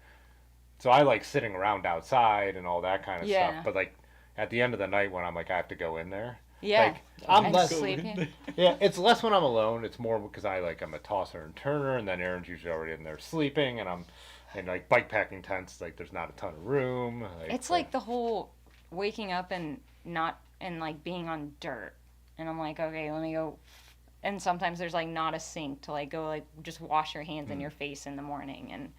so I like sitting around outside and all that kind of Yeah. stuff. But like at the end of the night when I'm like, I have to go in there. Yeah. Like, I'm And less, sleep here. yeah, it's less when I'm alone. It's more because I'm a tosser and turner, and then Erin's usually already in there sleeping, and I'm in like bike-packing tents. Like there's not a ton of room. It's like the whole waking up and like being on dirt, and I'm like, okay, let me go. And sometimes there's like not a sink to like go like just wash your hands and your face in the morning, and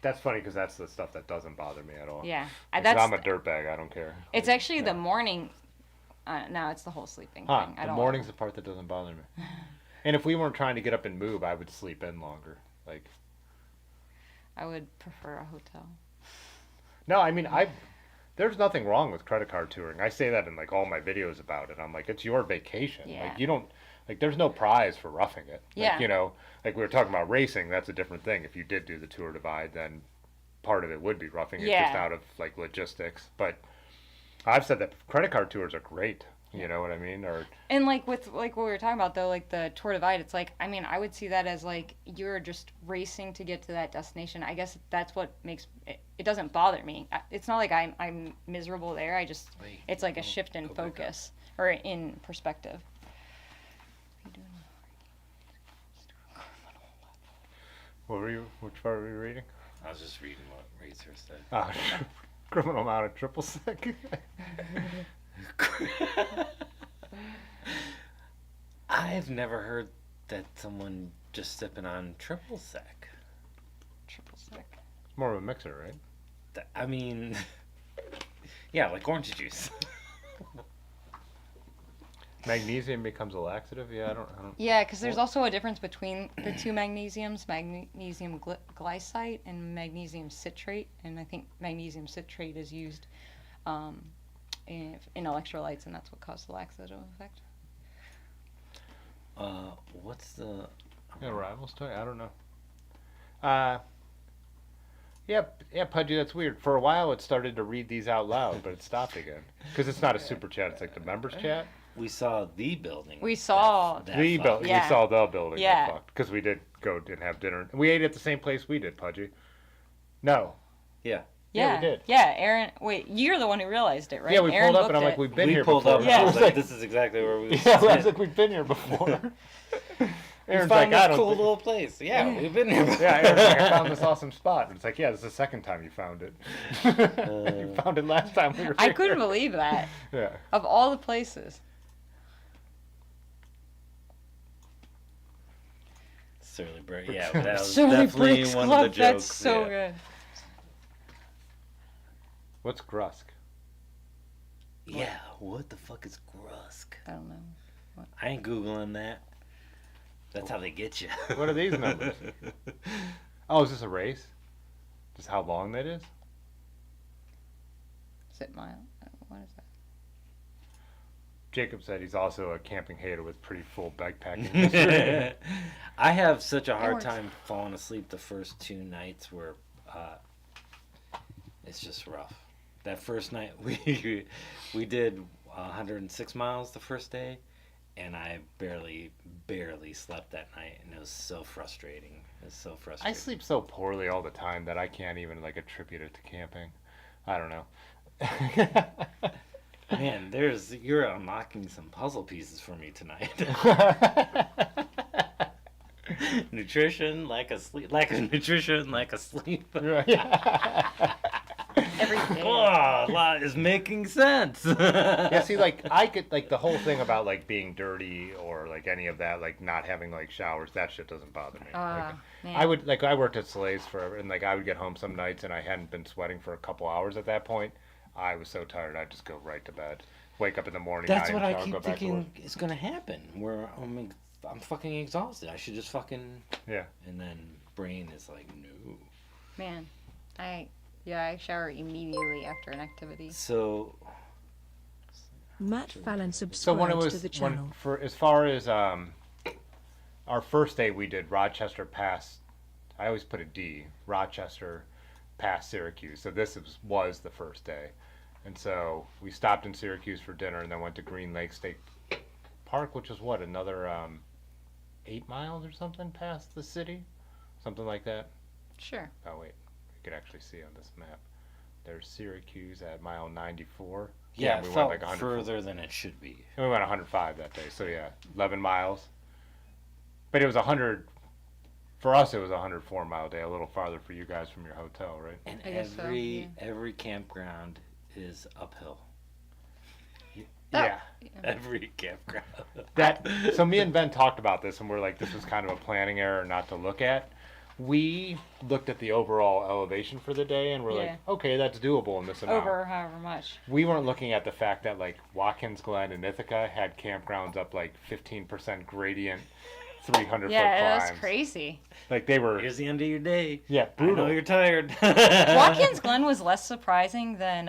that's funny because that's the stuff that doesn't bother me at all. yeah, Like, that's I'm a dirtbag. I don't care. it's Like, actually the morning. No, it's the whole sleeping Huh, thing. I the don't morning's the part that doesn't bother me. And if we weren't trying to get up and move, I would sleep in longer. Like, I would prefer a hotel. no, I mean, there's nothing wrong with credit card touring. I say that in like all my videos about it. I'm like, it's your vacation. Yeah. Like, you don't, like, there's no prize for roughing it. Like, Yeah. you know, like we were talking about racing, that's a different thing. If you did do the tour divide, then part of it would be roughing it just Yeah. out of like logistics. But I've said that credit card tours are great. You know what I mean? Or And like with like what we were talking about though, like the Tour Divide, it's like, I mean, I would see that as like you're just racing to get to that destination. I guess that's what makes it, it doesn't bother me. It's not like I'm miserable there. I just it's like a shift in go back up. focus or in perspective. which part were you reading? I was just reading what Racer said. Oh, criminal amount of triple sec. I've never heard that someone just sipping on triple sec. Triple sec. More of a mixer, right? I mean, yeah, like orange juice. Magnesium becomes a laxative. Yeah, I don't. Yeah, because there's also a difference between the two magnesiums, magnesium glycite and magnesium citrate, and I think magnesium citrate is used in electrolytes, and that's what caused the laxative effect. What's the Yeah, rival story. I don't know. Uh, yeah, yeah, Pudgy, that's weird. For a while, it started to read these out loud, but it stopped again. Because it's not a super chat, it's like the members chat. We saw the building. We saw that The fucked. building. Yeah. We saw the building Yeah. that fucked. Because we did go and have dinner. We ate at the same place we did, Pudgy. No. Yeah. Yeah, we did. Yeah, Aaron. Wait, you're the one who realized it, right? Yeah, we Aaron pulled up and I'm booked like, it. we've been we here pulled before. up. Yeah. I I was was like, like, this is exactly where we. yeah, I was like, we've been here before. we Aaron's found like, I this don't cool think- little place. Yeah, we've been here. Before. Yeah, Aaron's like, I found this awesome spot. And it's like, yeah, this is the second time you found it. You found it last time we were I here. couldn't believe that. Yeah. Of all the places. Surly Brick. Yeah, but that was Surly definitely Bricks one Club. of the jokes. That's so yeah. good. What's Grusk? Yeah, what the fuck is Grusk? I don't know. I ain't Googling that. That's how they get you. What are these numbers? Oh, is this a race? Just how long that is? Is it mile? What is that? Jacob said he's also a camping hater with pretty full bikepacking history. I have such a hard works. time falling asleep the first 2 nights where it's just rough. That first night we did 106 miles the first day, and I barely slept that night, and it was so frustrating. It was so I frustrating. sleep so poorly all the time that I can't even like attribute it to camping. I don't know. Man, you're unlocking some puzzle pieces for me tonight. Nutrition, lack of sleep, nutrition, lack of sleep. Every day. Oh, a lot is making sense. Yeah, see, like I could like the whole thing about like being dirty or like any of that, like not having like showers. That shit doesn't bother me. Like, Man. I would like I worked at Slay's forever, and like I would get home some nights and I hadn't been sweating for a couple hours at that point. I was so tired I'd just go right to bed. Wake up in the morning. That's not what even I shower, keep go back to work. thinking is gonna happen. Where I'm fucking exhausted. I should just fucking Yeah. And then brain is like no. Man, I shower immediately after an activity. So Matt Fallon So when it subscribed was to the channel. for as far as our first day we did Rochester past. I always put a D. Rochester past Syracuse. So this was the first day, and so we stopped in Syracuse for dinner and then went to Green Lake State Park, which was what, another 8 miles or something past the city, something like that. Sure. Oh wait, you could actually see on this map. There's Syracuse at mile 94. yeah, we it went felt like 100. further than it should be. And we went 105 that day, so yeah, 11 miles. But it was 100. For us, it was a 104-mile day, a little farther for you guys from your hotel, right? And I guess so, every campground is uphill. Yeah. Every campground. So me and Ben talked about this, and we're like, this was kind of a planning error not to look at. We looked at the overall elevation for the day, and we're Yeah. like, okay, that's doable in this amount. Over however much. We weren't looking at the fact that like Watkins Glen and Ithaca had campgrounds up like 15% gradient, 300 Yeah, foot it climbs. was crazy. Like they were, Here's the end of your day. yeah, I know brutal. you're tired. Watkins Glen was less surprising than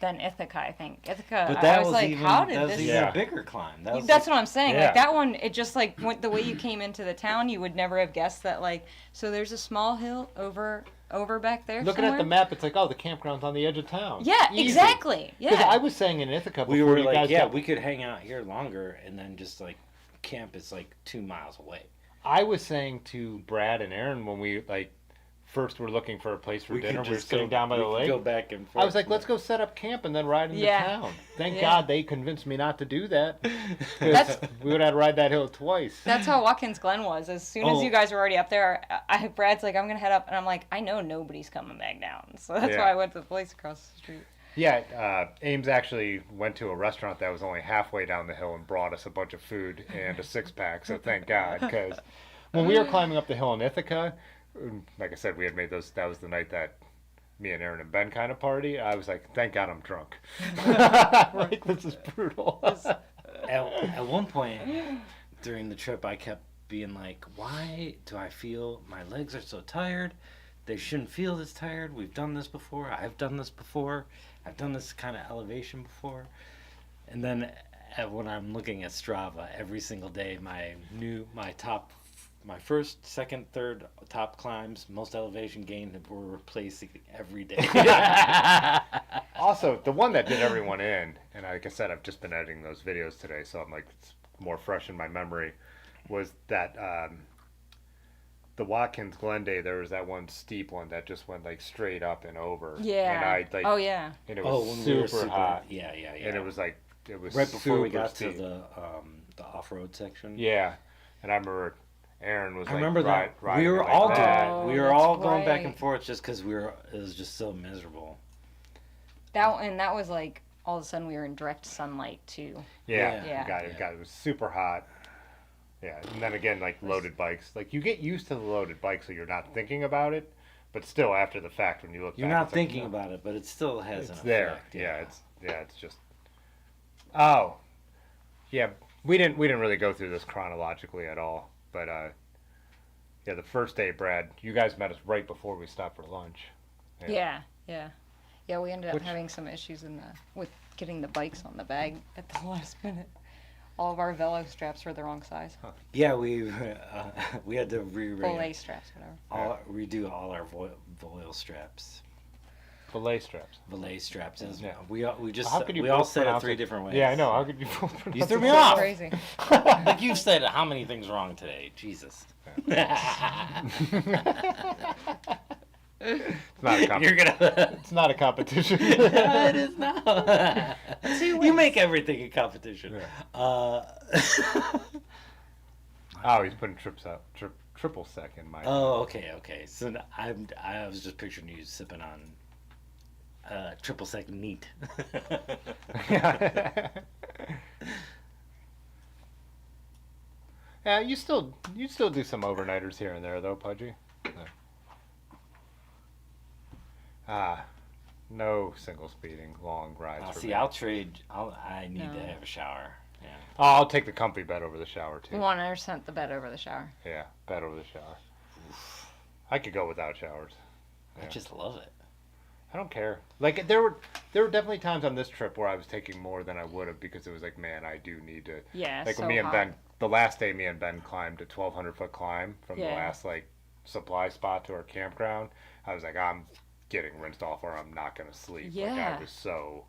Ithaca, I think. Ithaca, But I that was like, even, how did that was this? even Yeah. a bigger climb. That was That's like, what I'm saying. Yeah. Like that one, it just like went the way you came into the town. You would never have guessed that. Like, so there's a small hill over back there. Looking somewhere. at the map, it's like, oh, the campground's on the edge of town. Yeah, Easy. exactly. Because Yeah. I was saying in Ithaca before we were you like, guys yeah, got- we could hang out here longer and then just like camp is like 2 miles away. I was saying to Brad and Aaron when we like first were looking for a place for dinner, we were sitting down by the lake. Go back and forth. I was like, let's go set up camp and then ride into Yeah. town. Thank Yeah. God they convinced me not to do that. 'Cause That's- we would have to ride that hill twice. That's how Watkins Glen was. As soon as Oh. you guys were already up there, Brad's like, I'm gonna head up, and I'm like, I know nobody's coming back down, so that's Yeah. why I went to the place across the street. Yeah, Ames actually went to a restaurant that was only halfway down the hill and brought us a bunch of food and a 6-pack, so thank God. Because when we were climbing up the hill in Ithaca, like I said, we had made those, that was the night that me and Aaron and Ben kind of party. I was like, thank God I'm drunk. Like, this is brutal. At one point during the trip, I kept being like, why do I feel my legs are so tired? They shouldn't feel this tired. We've done this before. I've done this before. I've done this kind of elevation before. And then when I'm looking at Strava every single day, my my first, second, third top climbs, most elevation gain were replacing every day. Also, the one that did everyone in, and like I said, I've just been editing those videos today, so I'm like, it's more fresh in my memory, was that the Watkins Glen day. There was that one steep one that just went like straight up and over. Yeah. And I like. Oh yeah. And it was when we super, were super hot. Yeah. And it was like it was right before we super got steep. to the off-road section. Yeah, and I remember Aaron was. I like, remember that riding we were it like all that. Oh, we were that's all going back and right. forth just because it was just so miserable. That was like all of a sudden we were in direct sunlight too. Yeah, Yeah. it was super hot. Yeah, and then again, like loaded bikes, like you get used to the loaded bike, so you're not thinking about it, but still after the fact, when you look, You're back, not it's like, thinking no, about it, but it still has it's an there. effect. It's just. Oh, yeah, we didn't really go through this chronologically at all, but yeah, the first day, Brad, you guys met us right before we stopped for lunch. Yeah. Yeah, we ended up Which- having some issues with getting the bikes on the bag at the last minute. All of our velo straps were the wrong size. Yeah, we had to Full A straps, whatever. redo all our voil straps, Belay straps. belay straps. It was- Yeah. We just How could you we all both said it pronounce 3 different ways. Yeah, I know. How could you both You pronounce threw it me so- off. Crazy. Like you've said how many things wrong today? Jesus. It's not a You're gonna. It's not a competition. No, it is not. You make everything a competition. Oh, he's putting triple sec in my. Oh, okay. So I was just picturing you sipping on triple sec neat. Yeah, you still do some overnighters here and there though, Pudgy. No single speeding long rides. For See, me. I need to No. have a shower. Yeah. Oh, I'll take the comfy bed over the shower too. 100% the bed over the shower. Yeah, bed over the shower. I could go without showers. I Yeah. just love it. I don't care. Like there were definitely times on this trip where I was taking more than I would have because it was like, man, I do need to. Yeah, Like so when me and hot. Ben, the last day me and Ben climbed a 1,200-foot climb from the Yeah. last like supply spot to our campground. I was like, I'm getting rinsed off or I'm not gonna sleep. Like Yeah. I was so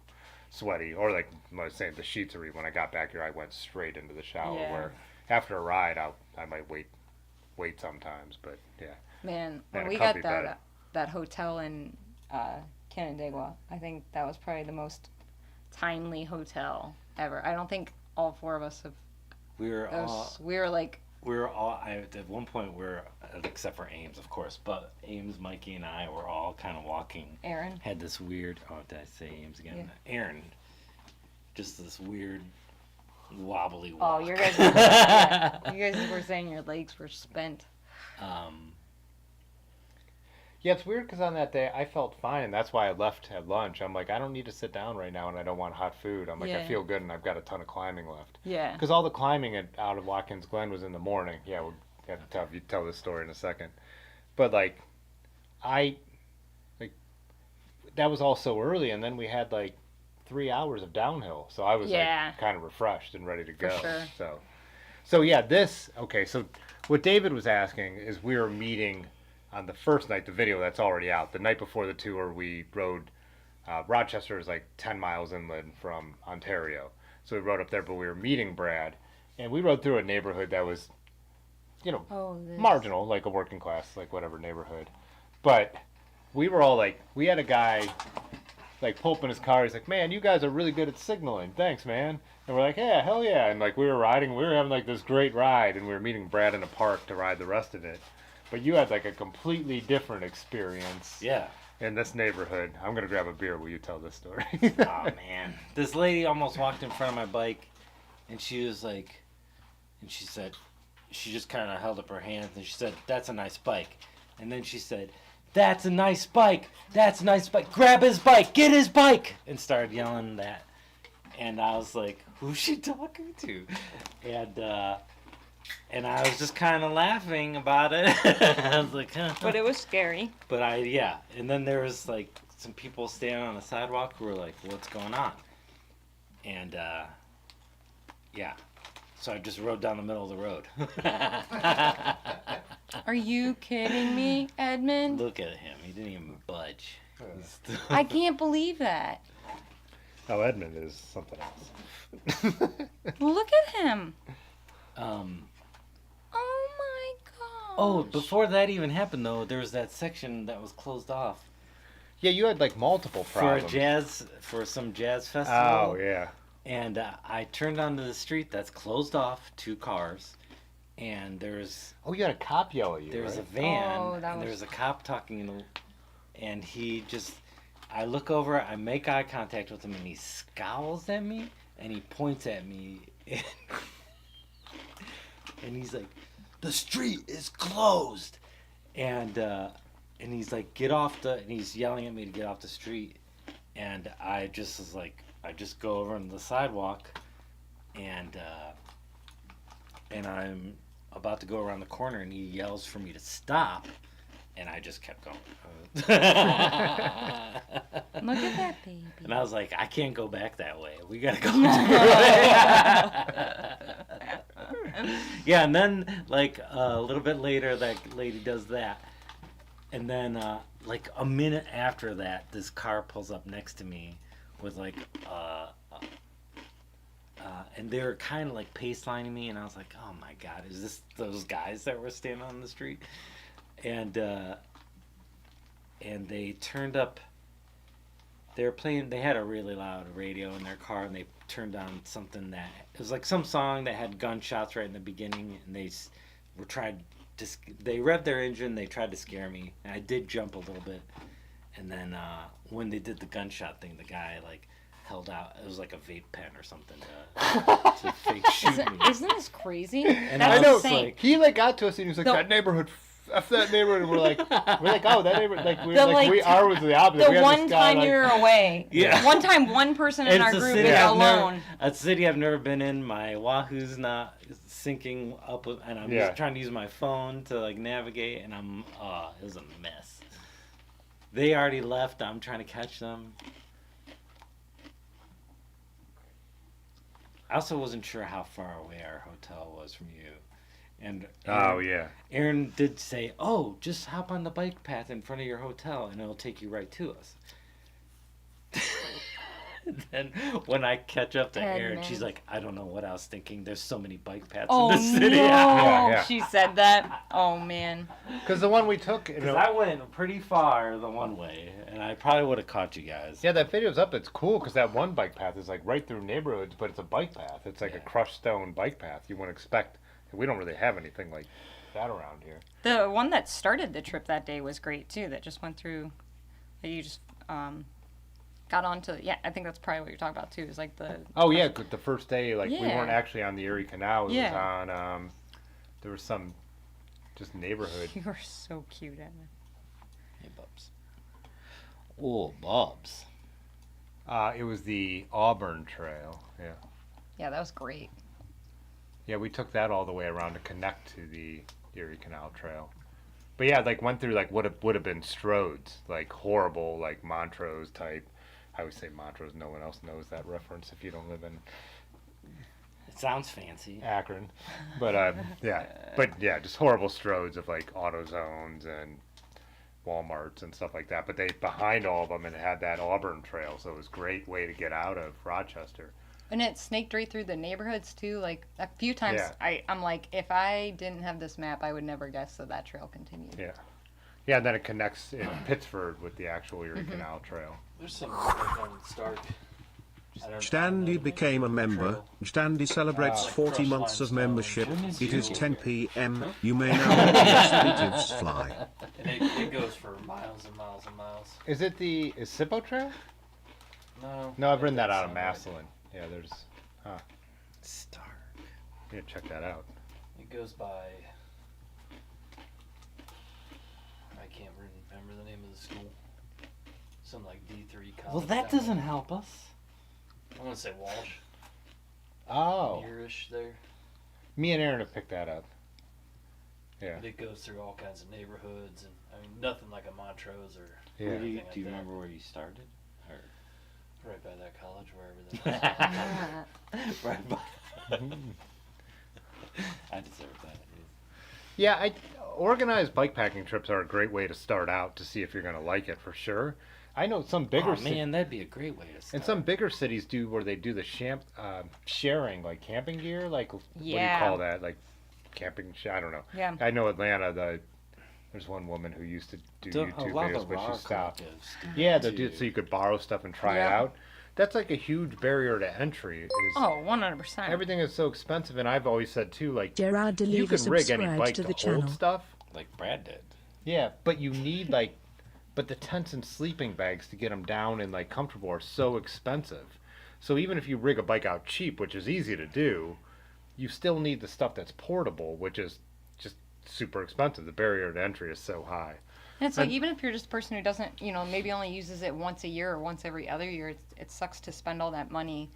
sweaty. Or like I was saying, the sheetsery. When I got back here, I went straight into the shower. Yeah. Where after a ride, I might wait sometimes, but yeah. Man, when And a we got comfy bed. that hotel in Canandaigua, I think that was probably the most timely hotel ever. I don't think all 4 of us have. We were all. We were like, At one point, except for Ames, of course, but Ames, Mikey, and I were all kind of walking. Aaron. Had this weird. Oh, did I say Ames again? Aaron. Just this weird, wobbly walk. Oh, you guys. Yeah, you guys were saying your legs were spent. Yeah, it's weird because on that day I felt fine, and that's why I left at lunch. I'm like, I don't need to sit down right now, and I don't want hot food. I'm like, I Yeah. feel good, and I've got a ton of climbing left. Yeah. Because all the climbing out of Watkins Glen was in the morning. Yeah, we'll have to tell this story in a second. But like, that was all so early, and then we had like 3 hours of downhill, so I was Yeah. like kind of refreshed and ready to For go. sure. So yeah, so what David was asking is we were meeting on the first night, the video that's already out. The night before the tour, we rode. Rochester is like 10 miles inland from Ontario, so we rode up there. But we were meeting Brad, and we rode through a neighborhood that was, marginal, like a working class, like whatever neighborhood. But we were all like, we had a guy like pull up in his car. He's like, "Man, you guys are really good at signaling. Thanks, man." And we're like, "Yeah, hell yeah!" And like we were having like this great ride, and we were meeting Brad in a park to ride the rest of it. But you had like a completely different experience Yeah. in this neighborhood. I'm gonna grab a beer. Will you tell this story? Oh man, this lady almost walked in front of my bike, and she was like, and she said, she just kind of held up her hands and she said, "That's a nice bike," and then she said, "That's a nice bike. That's a nice bike. Grab his bike. Get his bike," and started yelling that, and I was like, "Who's she talking to?" And I was just kind of laughing about it. I was like, huh. But it was scary. But and then there was like some people standing on the sidewalk who were like, "What's going on?" And so I just rode down the middle of the road. Are you kidding me, Edmund? Look at him. He didn't even budge. He's still... I can't believe that. Oh, Edmund is something else. Look at him. Um. Oh my gosh. Oh, before that even happened, though, there was that section that was closed off Yeah, you had like multiple problems. for some jazz festival. Oh, yeah. And I turned onto the street that's closed off, 2 cars, and there's Oh, you had a cop yell at you, a right? van, Oh, that and was- there's a cop talking, and he just, I look over, I make eye contact with him, and he scowls at me, and he points at me, and he's like, "The street is closed," and he's like, "Get off the," and he's yelling at me to get off the street, and I just was like, I just go over on the sidewalk, and I'm about to go around the corner, and he yells for me to stop, and I just kept going. Look at that baby. And I was like, I can't go back that way. We gotta go. Yeah, and then like a little bit later, that lady does that, and then like a minute after that, this car pulls up next to me with like and they were kind of like pace lining me, and I was like, oh my god, is this those guys that were standing on the street? And they turned up. They were playing. They had a really loud radio in their car, and they turned on something that it was like some song that had gunshots right in the beginning, and they were tried to. They revved their engine. They tried to scare me, and I did jump a little bit. And then when they did the gunshot thing, the guy like held out. It was like a vape pen or something to fake shoot me. Isn't this crazy? And That's I know. insane. He like got to us and he was like, The- "That neighborhood, f that neighborhood." And we're like, "Oh, that neighborhood." Like we The, like like, we ours was the opposite. The We had one this guy, time like, you're away. Yeah. One time one person in our It's a group city is I've alone. a city I've never been in. My Wahoo's not syncing up with, and I'm Yeah. just trying to use my phone to like navigate, and it was a mess. They already left. I'm trying to catch them. I also wasn't sure how far away our hotel was from you. And Oh yeah. Aaron did say, "Oh, just hop on the bike path in front of your hotel, and it'll take you right to us." Then when I catch up to Aaron, she's like, "I don't know what I was thinking. There's so many bike paths Oh in the city." no! Yeah. She said that. Oh man. Because the one we took, Because I went pretty far the one way, and I probably would have caught you guys. yeah, that video's up. It's cool because that one bike path is like right through neighborhoods, but it's a bike path. It's like a crushed stone bike path. You wouldn't expect. We don't really have anything like that around here. The one that started the trip that day was great too. That just went through. That you just got onto. Yeah, I think that's probably what you're talking about too. Is like the. Oh yeah, the first day, like we Yeah. weren't actually on the Erie Canal. It Yeah. was on. There was some, just neighborhood. You were so cute, Edmund. Hey, Bubs. Oh, Bubs. It was the Auburn Trail. Yeah. Yeah, that was great. Yeah, we took that all the way around to connect to the Erie Canal Trail. But yeah, like went through like would have been Strode's, like horrible, like Montrose type. I always say Montrose. No one else knows that reference if you don't live in It sounds fancy. Akron. But yeah, just horrible Strode's of like AutoZones and Walmarts and stuff like that. But they behind all of them and had that Auburn Trail, so it was a great way to get out of Rochester. And it snaked right through the neighborhoods too. Like a few times, Yeah. I'm like, if I didn't have this map, I would never guess that trail continued. Yeah. Yeah, and then it connects in Pittsford with the actual Erie Canal Trail. There's some on Stark. Standy became a member. Standy celebrates Like 40 crushed months of limestone. membership. Goodness It is you. 10 p.m. You may now let the expletives fly. And it goes for miles and miles and miles. Is it the Sippo Trail? No. No, I've ridden that out of Sound right. Massillon. Yeah, there's. Stark. Yeah, check that out. It goes by. I can't remember the name of the school. Something like D3 college. Well, that down doesn't there. help us. I'm gonna say Walsh. Oh, Nearish there. me and Aaron have picked that up. Yeah. But it goes through all kinds of neighborhoods, and I mean nothing like a Montrose or Yeah. Where do you, anything like do you that. remember where you started? Right by that college, wherever that is. Right by. I deserve that. Yeah, organized bikepacking trips are a great way to start out to see if you're going to like it for sure. I know some bigger Oh man, that'd be a great way to start. and some bigger cities do where they do the sharing, like camping gear, like what do you Yeah. call that? Like camping. I don't know. Yeah. I know Atlanta. There's one woman who used to do YouTube videos, but she stopped. Yeah, they do so you could borrow stuff and try it Yeah. out. That's like a huge barrier to entry. Is Oh, 100%. everything is so expensive, and I've always said too, like Gerard you Deliver can rig any subscribed bike to to the hold channel. stuff. Like Brad did. Yeah, but you need but the tents and sleeping bags to get them down and like comfortable are so expensive. So even if you rig a bike out cheap, which is easy to do, you still need the stuff that's portable, which is just super expensive. The barrier to entry is so high. And it's like, And- even if you're just a person who doesn't, maybe only uses it once a year or once every other year, it sucks to spend all that money.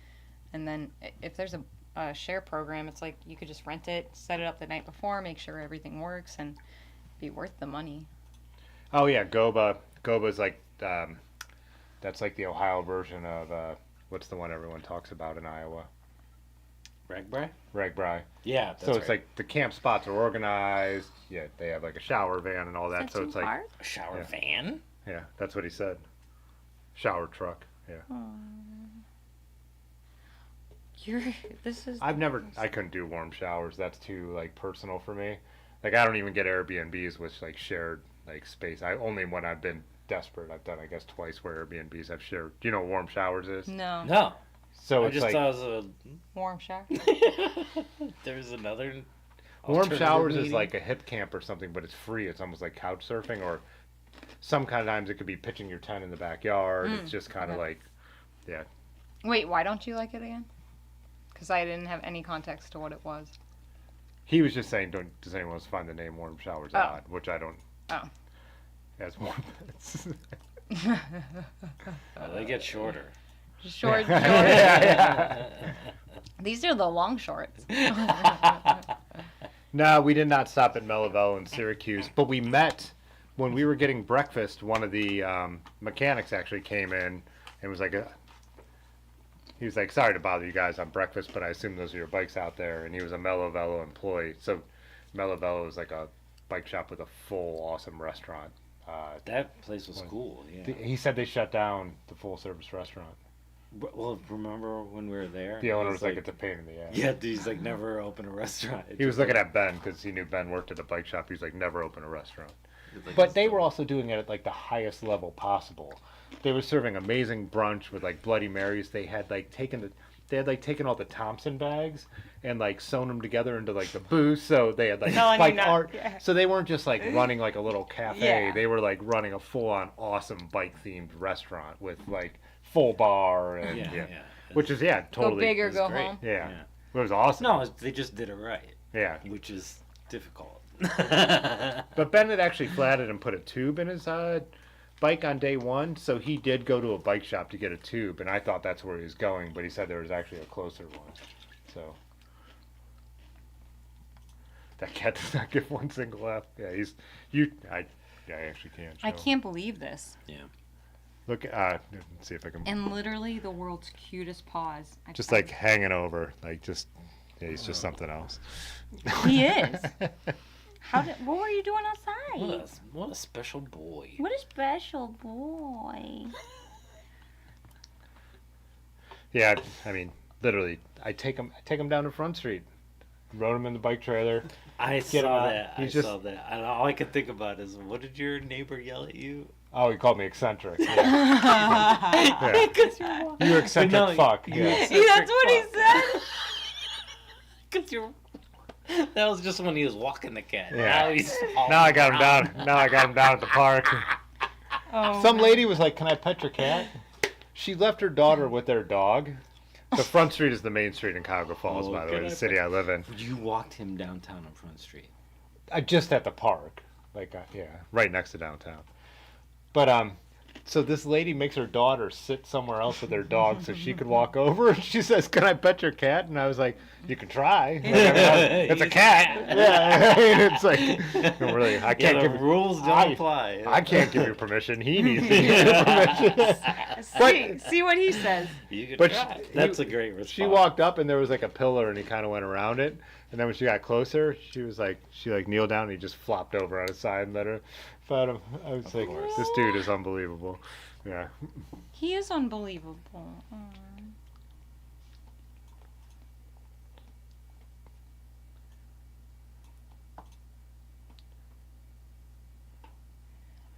And then if there's a share program, it's like you could just rent it, set it up the night before, make sure everything works, and be worth the money. Oh yeah, Goba. Goba's like that's like the Ohio version of what's the one everyone talks about in Iowa? Ragbri? Ragbri. Yeah, that's So it's right. like the camp spots are organized. Yeah, they have like a shower van and all that. Is So too it's like hard? A shower Yeah. van? yeah, that's what he said. Shower truck. Yeah. I couldn't do warm showers. That's too like personal for me. Like I don't even get Airbnbs with like shared like space. I only when I've been desperate. I've done I guess twice where Airbnbs I've shared. Do you know what warm showers is? No. No. So I it's just like thought it Warm shower? was there's another warm alternative showers is meaning? like a hip camp or something, but it's free. It's almost like couch surfing, or some kind of times it could be pitching your tent in the backyard. It's just kind of okay. like Wait, why don't you like it again? Because I didn't have any context to what it was. he was just saying. Does anyone else find the name warm showers Oh. odd? Which I don't. Oh. As warm. Oh, they get shorter. Short. yeah. These are the long shorts. No, we did not stop at Melville in Syracuse, but we met when we were getting breakfast. One of the mechanics actually came in and was like, he was like, sorry to bother you guys on breakfast, but I assume those are your bikes out there. And he was a Melville employee. So Melville is like a bike shop with a full awesome restaurant. That place was cool, yeah. He said they shut down the full service restaurant. Well, remember when we were there? The owner It was like, it's a pain in the ass. yeah, he's like, never open a restaurant. He was looking at Ben because he knew Ben worked at a bike shop. He was like, never open a restaurant. like, But they were also doing it at like the highest level possible. They were serving amazing brunch with like Bloody Marys. They had like taken all the Thompson bags and like sewn them together into like the booth. So they had like Telling you bike not- art. yeah. So they weren't just like running like a little cafe. Yeah. They were like running a full on awesome bike themed restaurant with like full bar and yeah. which is Go totally it big or was go great. home. yeah. It was awesome. No, they just did it right, Yeah. which is difficult. But Ben had actually flatted and put a tube in his bike on day one, so he did go to a bike shop to get a tube, and I thought that's where he was going, but he said there was actually a closer one. So that cat does not give one single F. Yeah, I actually can't. I show. can't believe this. Look. Let's see if I can. And literally the world's cutest paws. Just like hanging over, like just. Yeah, he's just something else. He is. What were you doing outside? What a special boy. What a special boy. Yeah, I mean, literally, I take him down to Front Street, rode him in the bike trailer. I Get saw out. that. He's I saw that. And all I could think about is, what did your neighbor yell at you? Oh, he called me eccentric. Yeah. Yeah. You eccentric No, fuck. you Yeah. eccentric That's what he fuck. said. 'Cause you're... That was just when he was walking the cat. Yeah. Now he's Now I got him down. Now I got him down at the park. Oh, Some lady was like, "Can I pet your cat?" She left her daughter with their dog. The Front Street is the main street in Cuyahoga Falls, Oh, by the can way, I the city I live in. You walked him downtown on Front Street. Just at the park, like yeah, right next to downtown. But so this lady makes her daughter sit somewhere else with her dog so she could walk over. And she says, "Can I pet your cat?" And I was like, "You can try. Like, it's a cat." Yeah, it's like really, I can't the give rules don't apply. I can't give you permission. He needs to give you permission. see what he says. You could But try. she- That's a great response. She walked up and there was like a pillar and he kind of went around it. And then when she got closer, she kneeled down and he just flopped over on his side and let her fight him. I was like, course. this dude is unbelievable. Yeah. He is unbelievable. Aw.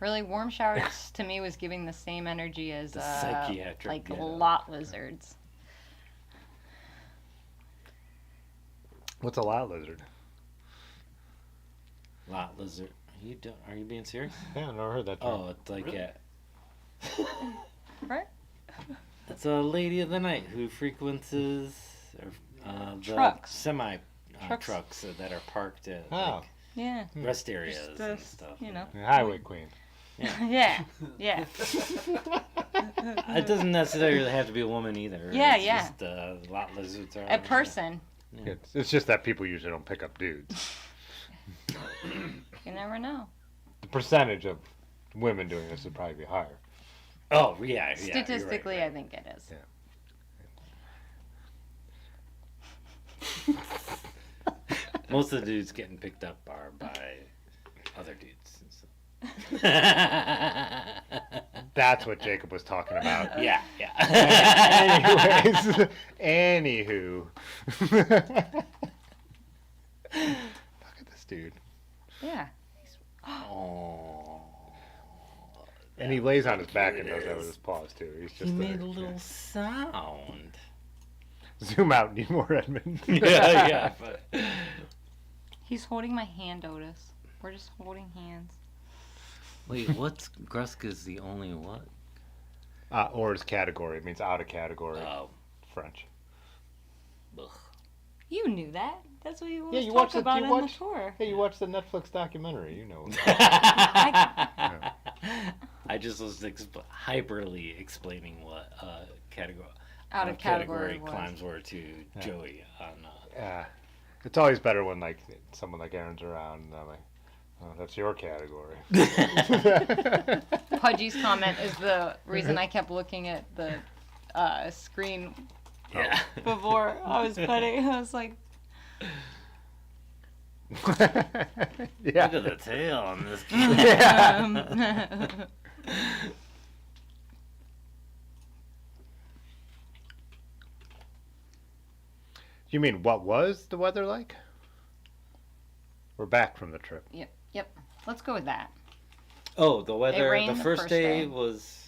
Really, warm showers to me was giving the same energy as The psychiatric like get-up. lot lizards. What's a lot lizard? Lot lizard. Are you being serious? Yeah, I've never heard that term. Oh, it's like Really? Right? it's a lady of the night who frequents the Trucks. semi Trucks. trucks that are parked at Oh. Yeah. rest areas Just, and stuff. you know. Highway queen. Yeah. Yeah. It doesn't necessarily have to be a woman either. Yeah, It's yeah. Just, lot lizards are A person. Yeah. It's just that people usually don't pick up dudes. You never know. The percentage of women doing this would probably be higher. Oh yeah, yeah. you're right, Statistically, right. I think it is. Yeah. Most of the dudes getting picked up are by other dudes. and stuff. That's what Jacob was talking about. Yeah, yeah. Anyways, anywho. Look at this dude. Yeah. Oh. And he lays on his back and does that with his paws too. He's just He made there. a little sound. Zoom out, need more Edmund. yeah, yeah. But He's holding my hand, Otis. We're just holding hands. wait, what's Gruska's the only what? Or his category. It means out of category. Oh, French. ugh. You knew that. That's what you Yeah, always you talk watched about you in watched- the tour. Hey, you watched the Netflix documentary. You know. I just was hyperly explaining what category Out of category was. climbs were to Joey on. Yeah. It's always better when like someone like Aaron's around. And I'm like, oh, that's your category. Pudgy's comment is the reason I kept looking at the screen Yeah. before I was putting. I was like, Yeah. Look at the tail on this. You mean what was the weather like? We're back from the trip. Yep. Let's go with that. Oh, the weather. rained The the first first day day. was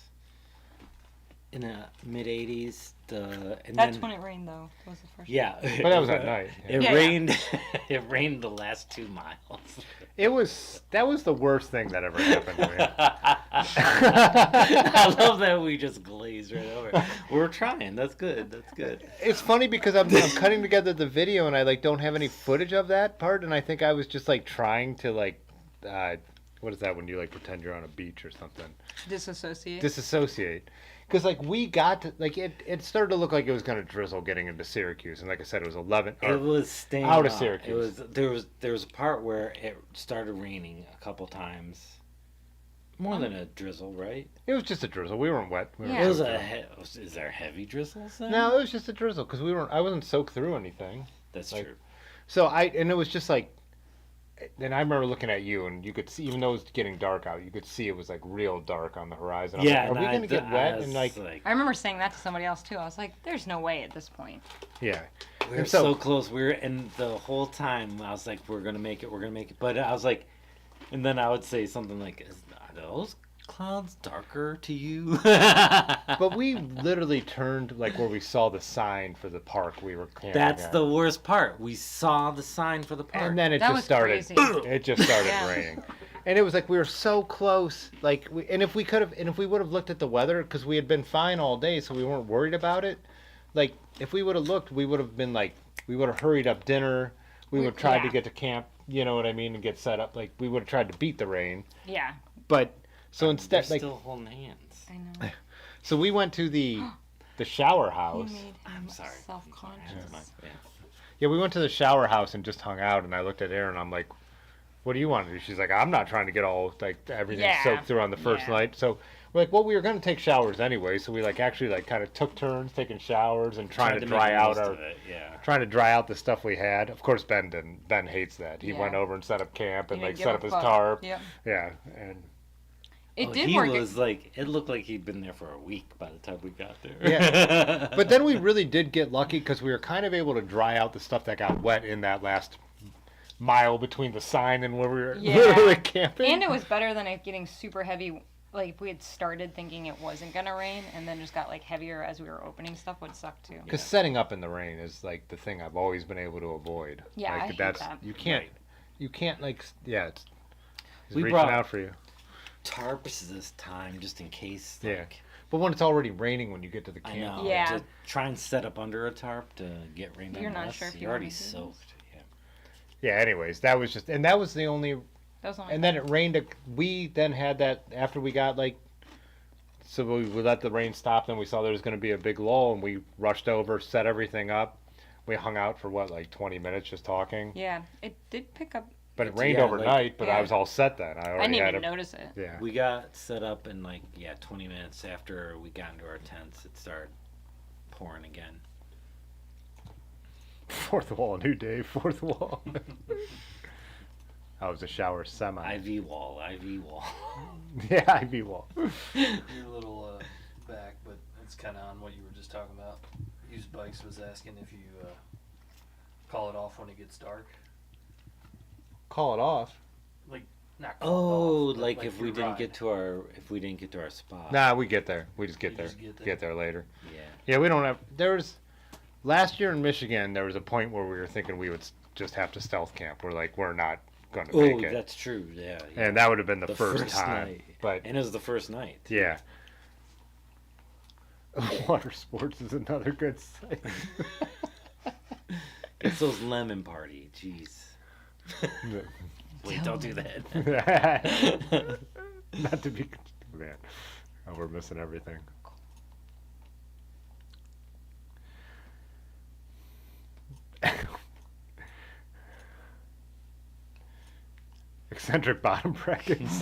in the mid 80s. And That's then, when it rained, though. Was the first. Yeah, But that was at night. It Yeah, yeah. rained. It rained the last 2 miles. That was the worst thing that ever happened to me. I love that we just glazed right over. We're trying. That's good. That's good. It's funny because I'm cutting together the video and I like don't have any footage of that part, and I think I was just like trying to like what is that when you like pretend you're on a beach or something? Disassociate. Because like we got to, like it started to look like it was gonna drizzle getting into Syracuse, and like I said, it was 11. It was staying out of off. Syracuse. There was a part where it started raining a couple times. More than a drizzle, right? It was just a drizzle. We weren't wet. We Yeah. It was soaked is there heavy drizzles then? No, it was just a drizzle because I wasn't soaked through anything. That's like, true. So and it was just like, and I remember looking at you, and you could see, even though it was getting dark out, you could see it was like real dark on the horizon. I'm Yeah, like, are we and gonna get wet? And like, I remember saying that to somebody else too. I was like, "There's no way at this point." yeah, we were and so close. And the whole time I was like, we're gonna make it. But I was like, and then I would say something like, are those clouds darker to you? But we literally turned like where we saw the sign for the park we were camping That's at. the worst part. We saw the sign for the park. And then it That just was started. crazy. It just started Yeah. raining, and it was like we were so close. Like, if we would have looked at the weather, because we had been fine all day, so we weren't worried about it. Like, if we would have looked, we would have been like, we would have hurried up dinner. We would have tried to Yeah. get to camp. You know what I mean, and get set up. Like, we would have tried to beat the rain. Yeah, But so They're instead, like, still holding hands. I know. so we went to the shower house. You made him I'm sorry. self-conscious. Yeah. Yeah, we went to the shower house and just hung out. And I looked at Erin. I'm like, "What do you want to do?" She's like, "I'm not trying to get all like everything Yeah. soaked through on the first Yeah. night." So we're like, well, we were going to take showers anyway, so we like actually like kind of took turns taking showers and trying to make dry the out most our of it, yeah. trying to dry out the stuff we had. Of course, Ben didn't. Ben hates that. He Yeah. went over and set up camp and You like didn't set give up a his fuck. tarp. Yep. Yeah, and It did He work. was like, it looked like he'd been there for a week by the time we got there. Yeah. But then we really did get lucky because we were kind of able to dry out the stuff that got wet in that last mile between the sign and where we were Yeah. literally camping. And it was better than it getting super heavy. Like we had started thinking it wasn't gonna rain, and then just got like heavier as we were opening stuff. Would suck too. Because setting up in the rain is like the thing I've always been able to avoid. Yeah, like, I hate that's that. you can't Right. you can't like yeah. It's We reaching brought- out for you. Tarps this time just in case. Yeah. Like, But when it's already raining when you get to the I camp, know. Yeah. To try and set up under a tarp to get rained on. You're not less, sure if you you're already wanna do this. soaked. Yeah. yeah. Anyways, that was just and that was the only. That was only And then it rained. We then had that after we got like. So we let the rain stop. Then we saw there was going to be a big lull, and we rushed over, set everything up. We hung out for what, like 20 minutes, just talking. Yeah, it did pick up. But it It's- rained yeah, overnight. like- but Yeah. I was all set then. I I already didn't had even a notice it. yeah. We got set up in like 20 minutes after we got into our tents. It started pouring again. Fourth wall, new day. Fourth wall. I was a shower semi. IV wall. Yeah, IV wall. You're a little back, but it's kind of on what you were just talking about. Used Bikes was asking if you call it off when it gets dark. Call it off. Not call it Oh, off, but like if we your didn't ride. get to our spot. Nah, we get there. We just get You there. just get there. Get there later. Yeah. Yeah, we don't have. Last year in Michigan, there was a point where we were thinking we would just have to stealth camp. We're like, we're not going to Oh, make it. that's true. Yeah. yeah. And that would have been the, The first first time. night. But And it was the first night. yeah. Water sports is another good site. It's those lemon party. Jeez. Wait, don't do that. Not to be. Man. Oh, we're missing everything. Eccentric bottom brackets.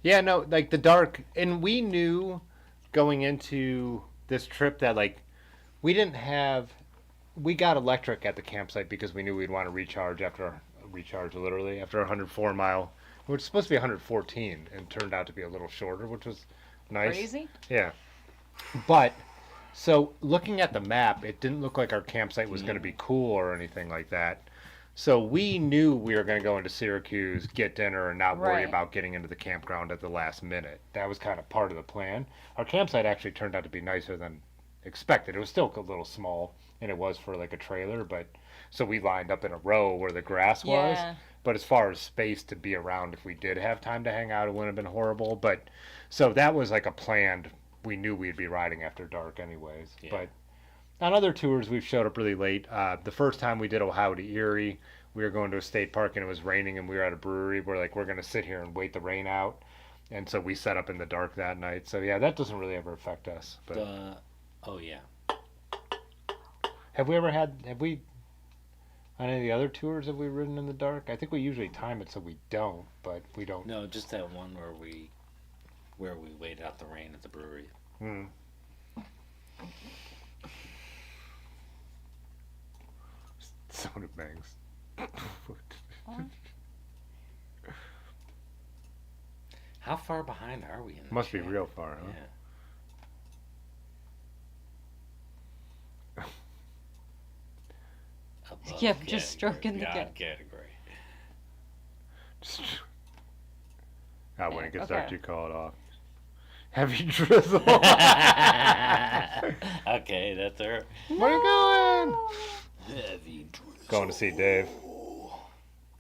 Yeah, no, like the dark, and we knew going into this trip that like we got electric at the campsite because we knew we'd want to recharge literally after a 104 mile, which was supposed to be 114 and turned out to be a little shorter, which was nice. Crazy. Yeah. But so looking at the map, it didn't look like our campsite was going to be cool or anything like that. So we knew we were going to go into Syracuse, get dinner, and not worry Right. about getting into the campground at the last minute. That was kind of part of the plan. Our campsite actually turned out to be nicer than expected. It was still a little small, and it was for like a trailer, but so we lined up in a row where the grass was. Yeah. But as far as space to be around, if we did have time to hang out, it wouldn't have been horrible. But so that was like a planned. We knew we'd be riding after dark anyways. Yeah. But on other tours, we've showed up really late. The first time we did Ohio to Erie, we were going to a state park and it was raining and we were at a brewery. We're like, we're going to sit here and wait the rain out. And so we set up in the dark that night. So yeah, that doesn't really ever affect us. But Oh yeah. have we, on any of the other tours, have we ridden in the dark? I think we usually time it so we don't, but we don't. No, just that one where we waited out the rain at the brewery. Hmm. Sound of bangs. How far behind are we in the Must be chat? real far, huh? Yeah. Above Yeah, just category, stroking the beyond gut. category. When it gets Okay. dark, you call it off. Heavy drizzle. Okay, that's her. Where you going? Heavy drizzle. Going to see Dave.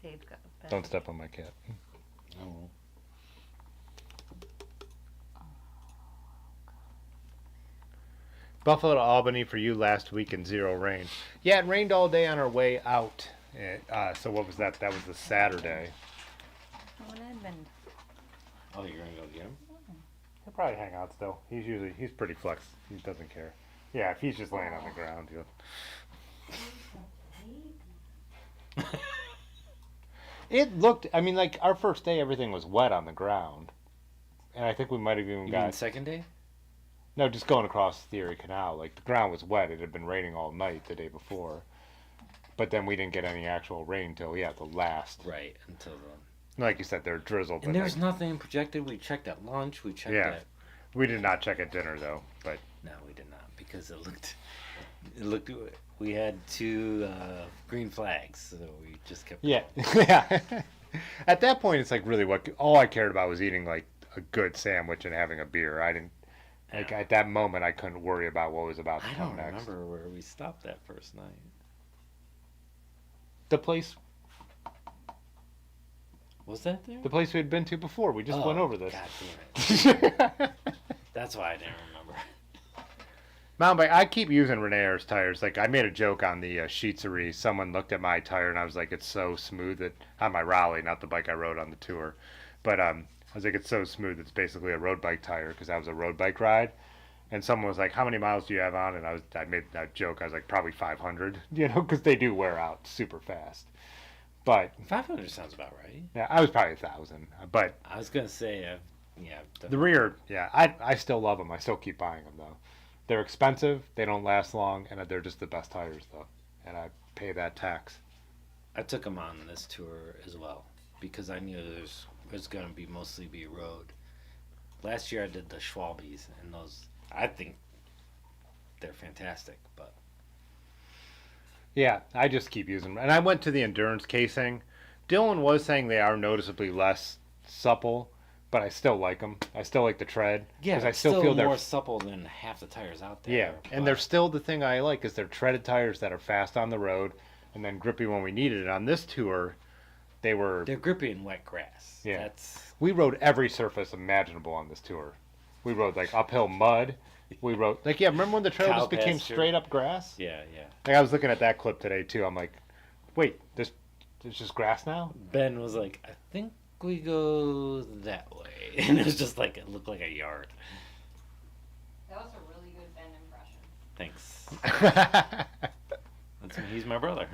Dave's got a Don't step on my cat. Oh. Buffalo to Albany for you last week in 0 rain. Yeah, it rained all day on our way out. So what was that? That was the Saturday. Oh, in Edmond. Oh, you're gonna go get him? He'll probably hang out still. He's pretty flex. He doesn't care. Yeah, if he's just laying on the ground, he'll. It looked. I mean, like our first day, everything was wet on the ground, and I think we might have even You got mean second day? no, just going across the Erie Canal. Like the ground was wet. It had been raining all night the day before, but then we didn't get any actual rain till the last. Right, until then. Like you said, there drizzled. And there was nothing projected. We checked at lunch. We checked at. We did not check at dinner though, but No, we did not because it looked. We had 2 green flags, so we just kept. yeah, going. yeah. At that point, it's like really all I cared about was eating like a good sandwich and having a beer. I didn't like at that moment. I couldn't worry about what was about to I come don't next. remember where we stopped that first night. The place Was that there? we had been to before. We just went over this. God damn it! That's why I didn't remember. Mountain bike. I keep using Renair's tires. Like I made a joke on the Sheetsery. Someone looked at my tire and I was like, "It's so smooth." That on my Raleigh, not the bike I rode on the tour, but I was like, "It's so smooth. It's basically a road bike tire," because that was a road bike ride. And someone was like, "How many miles do you have on?" And I made that joke. I was like, "Probably 500," because they do wear out super fast. But 500 sounds about right. yeah, I was probably 1,000. But I was gonna say, the rear, I still love them. I still keep buying them though. They're expensive. They don't last long, and they're just the best tires though. And I pay that tax. I took them on this tour as well because I knew there's gonna be mostly road. Last year I did the Schwalbes, and those I think they're fantastic. But Yeah, I just keep using them. And I went to the endurance casing. Dylan was saying they are noticeably less supple, but I still like them. I still like the tread. yeah, 'cause I I still feel more they're supple than half the tires out there. yeah, and but they're still the thing I like is they're treaded tires that are fast on the road and then grippy when we needed it. On this tour, they're grippy in wet grass. Yeah. That's we rode every surface imaginable on this tour. We rode like uphill mud. We rode like remember when the trail Cow just became pasture. straight up grass? yeah. Like I was looking at that clip today too. I'm like, wait, there's just grass now? Ben was like, I think we go that way, and it was just like it looked like a yard. That was a really good Ben impression. Thanks. He's my brother.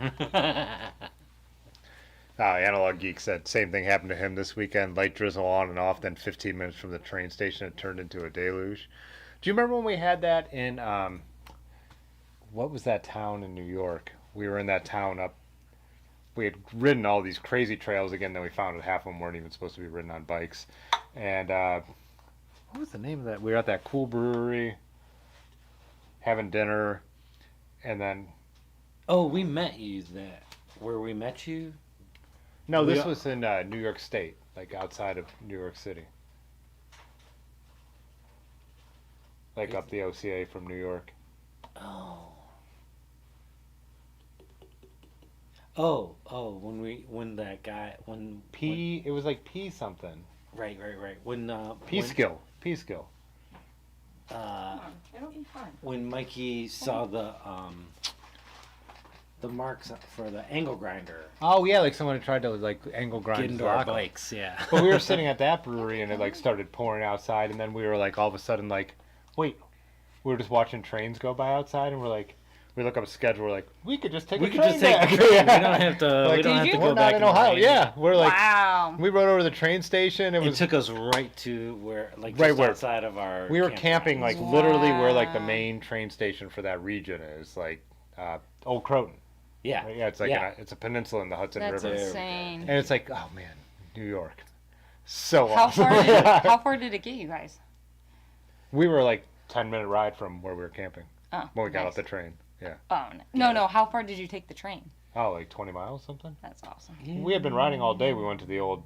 Analog Geek said same thing happened to him this weekend. Light drizzle on and off, then 15 minutes from the train station it turned into a deluge. Do you remember when we had that in what was that town in New York? We were in that town up. We had ridden all these crazy trails again. Then we found that half of them weren't even supposed to be ridden on bikes. And what was the name of that? We were at that cool brewery, having dinner, and then Oh, we met you where we met you. no, We this are- was in New York State, like outside of New York City, like up the OCA from New York. When that guy It was like P something. right when P skill. uh It'll be fun. when Mikey saw the marks for the angle grinder Oh yeah, like someone had tried to like angle grind get his into our lock. bikes, yeah. But we were sitting at that brewery and it like started pouring outside, and then we were like all of a sudden like, wait, we were just watching trains go by outside, and we're like, we look up a schedule, we're like, we could just take We a could train just take back. the train. Yeah. We don't have to. Like, we don't have to you? go we're back not in Ohio. rain. Yeah, we're like, Wow. we rode over to the train station. It It was took us right to where, like, Right just where- outside of our. we were camping like literally where like the Wow. main train station for that region is, like Old Croton. Yeah. Right? Yeah, it's like Yeah. it's a peninsula in the Hudson That's River, insane. and it's like, oh man, New York, so How awesome. how far did it get you guys? We were like 10-minute ride from where we were camping Oh, when we got nice. off the train. Yeah. Oh no. How far did you take the train? Oh, like 20 miles something. That's awesome. We had been riding all day. We went to the old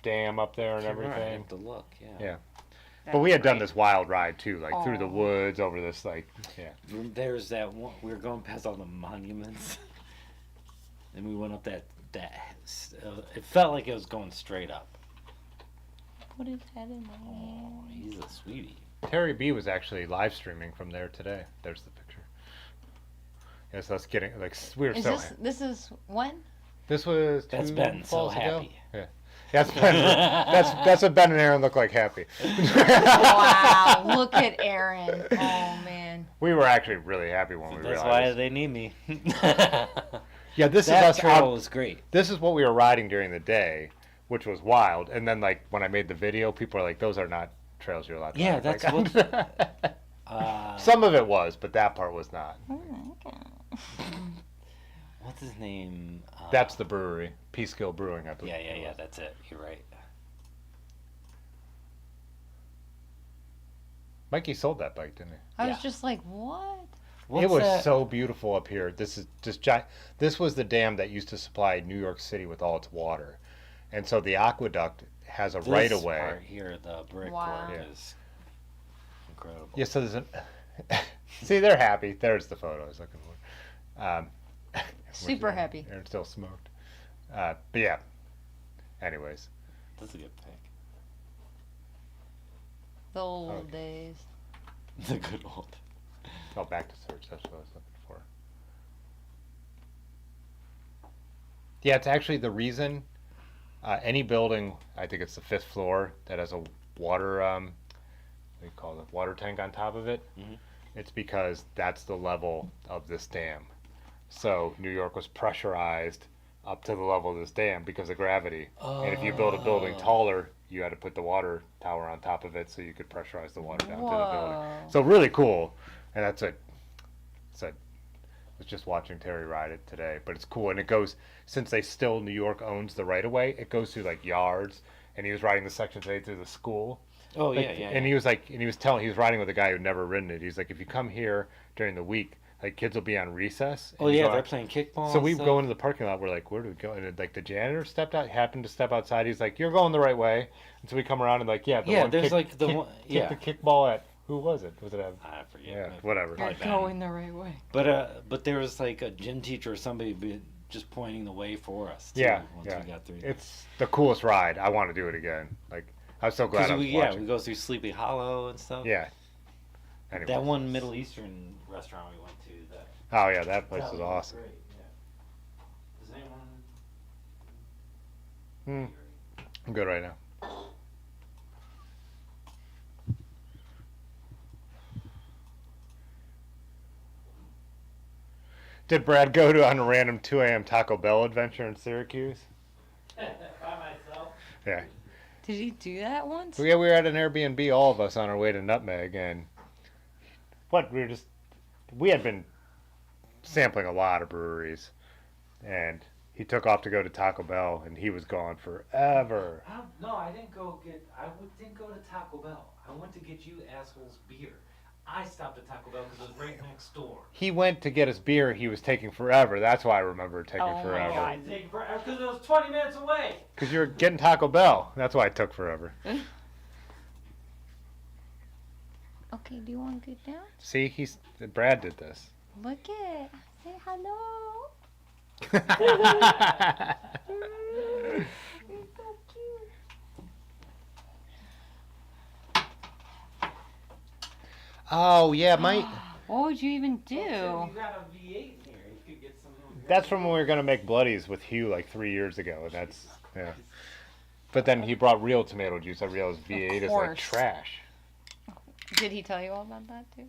dam up there and You're right, I everything. have to look. Yeah. Yeah. But we had done That's this wild ride too, like through the Aw. woods, over this like, yeah. There's that one. We were going past all the monuments, and we went up that. It felt like it was going straight up. Put his head in there. Oh, he's a sweetie. Terry B was actually live streaming from there today. There's the picture. Yes, that's getting like we were Is so. this is when? This was That's two Ben, so falls ago? happy. Yeah. That's Ben. that's what Ben and Aaron look like happy. Wow, look at Aaron. Oh man. We were actually really happy when we That's realized. why they need me. Yeah, this that is us trail out. was great. This is what we were riding during the day, which was wild. And then like when I made the video, people are like, "Those are not trails you're allowed to Yeah, ride." that's Like, what. Some of it was, but that part was not. What's his name? That's the brewery, Peacekill Brewing, I believe. Yeah. That's it. You're right. Mikey sold that bike, didn't he? I was Yeah. just like, what? It was that? so beautiful up here. This is just this was the dam that used to supply New York City with all its water, and so the aqueduct has a right of way. Part here, the brick Wow. work Yeah. is incredible. Yeah, so there's an. See, they're happy. There's the photo I was looking for. Super happy. They're still smoked. But yeah. Anyways, That's a good pick. The old Okay. days. The good old. oh, back to search. That's what I was looking for. Yeah, it's actually the reason. Any building, I think it's the 5th floor, that has a water, what do you call it, water tank on top of it. Mhm. It's because that's the level of this dam. So New York was pressurized up to the level of this dam because of gravity. And if you build a building taller, you had to put the water tower on top of it so you could pressurize the water down to the building. Whoa. So really cool. And that's it. I was just watching Terry ride it today, but it's cool. And it goes, since New York owns the right of way, it goes through like yards. And he was riding the section today through the school. Oh, Like, yeah. And he was like, he was riding with a guy who'd never ridden it. He's like, if you come here during the week, like kids will be on recess. Oh, and you yeah, go they're out- playing kickball. So and we stuff. go into the parking lot. We're like, where do we go? And like the janitor happened to step outside. He's like, you're going the right way. And so we come around and like, yeah, Yeah, there's like the one. Yeah. the kickball at, who was it? Was it at, I forget. yeah, but- whatever. You're Probably bad. going the right way. But there was like a gym teacher or somebody just pointing the way for us. Too, Yeah, once yeah. we got through. It's the coolest ride. I want to do it again. Like, I was so glad I Because was we watching. go through Sleepy Hollow and stuff. Yeah. Anyway. That one Middle Eastern restaurant we went to. Oh yeah, that place that was awesome. Great, yeah. Does anyone? I'm good right now. Did Brad go on a random 2 a.m. Taco Bell adventure in Syracuse? By myself. Yeah. Did he do that once? Yeah, we were at an Airbnb, all of us, on our way to Nutmeg, and we had been sampling a lot of breweries, and he took off to go to Taco Bell, and he was gone forever. No, I didn't go didn't go to Taco Bell. I went to get you assholes beer. I stopped at Taco Bell because it was right next door. He went to get his beer. He was taking forever. That's why I remember it taking Oh my forever. God. Because it was 20 minutes away. Because you were getting Taco Bell. That's why it took forever. Okay, do you want to get down? See, Brad did this. Look it. Say hello. You're so cute. Oh yeah, What would you even do? You got a V8 here. You could get some. that's from when we were gonna make bloodies with Hugh like 3 years ago. And that's yeah. But then he brought real tomato juice. I realized V8 is like course. trash. Did he tell you all about that too?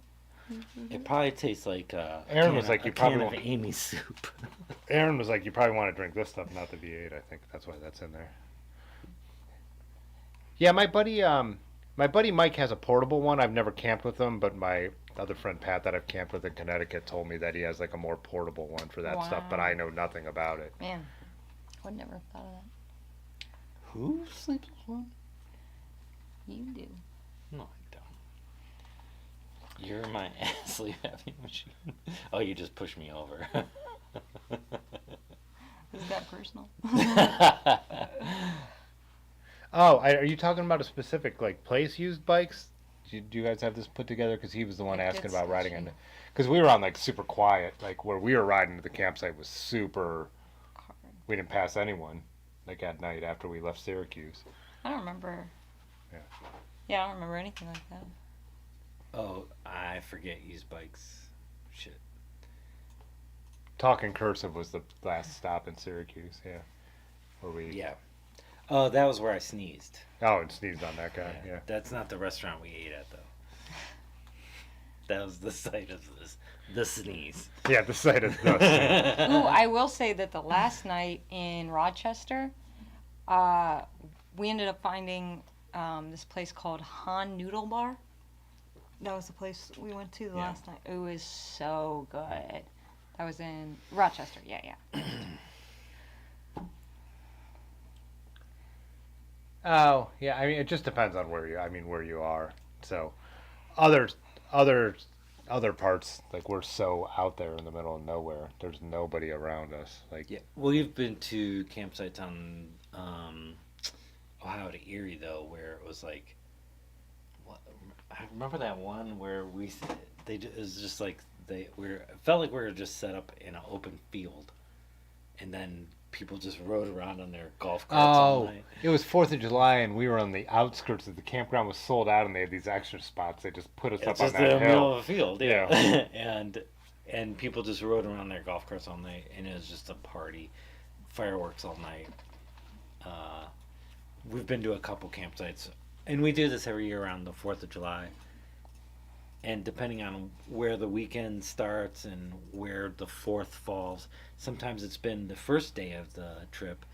It probably tastes like. Aaron was like, you probably of won't- Amy's soup. Aaron was like, you probably want to drink this stuff, not the V8. I think that's why that's in there. Yeah, my buddy Mike has a portable one. I've never camped with him, but my other friend Pat that I've camped with in Connecticut told me that he has like a more portable one for that stuff, but Wow. I know nothing about it. Man, I would never have thought of that. Who sleeps alone? You do. No, I don't. You're my sleep happy machine. Oh, you just pushed me over. Is that personal? Oh, are you talking about a specific like place used bikes? Do you guys have this put together? Because he was the one It asking gets about riding sketchy. on. Because we were on like super quiet, like where we were riding to the campsite was super. Hard. We didn't pass anyone, like at night after we left Syracuse. I don't remember. Yeah. Yeah, I don't remember anything like that. Oh, I forget used bikes. Shit. Talking Cursive was the last stop in Syracuse. Yeah, where we. Yeah. Oh, that was where I sneezed. Oh, and sneezed on that guy. Yeah. That's not the restaurant we ate at, though. That was the site of the sneeze. Yeah, the site of the Ooh, I will say that the last night in Rochester, we ended up finding this place called Han Noodle Bar. That was the place we went to the last night. It was so good. That was in Rochester. Yeah. Oh, yeah. I mean, it just depends on where you are. So, other parts, like we're so out there in the middle of nowhere. There's nobody around us. Like, Yeah, we've been to campsites on Ohio to Erie though, where it was like, what, I remember that one where it was just like it felt like we were just set up in an open field, and then people just rode around on their golf carts all night. It was 4th of July, and we were on the outskirts of the campground. Was sold out, and they had these extra spots. They just put us up on Just that in the hill. middle of a field, Yeah. and people just rode around their golf carts all night, and it was just a party, fireworks all night. We've been to a couple campsites, and we do this every year around the 4th of July. And depending on where the weekend starts and where the 4th falls, sometimes it's been the first day of the trip,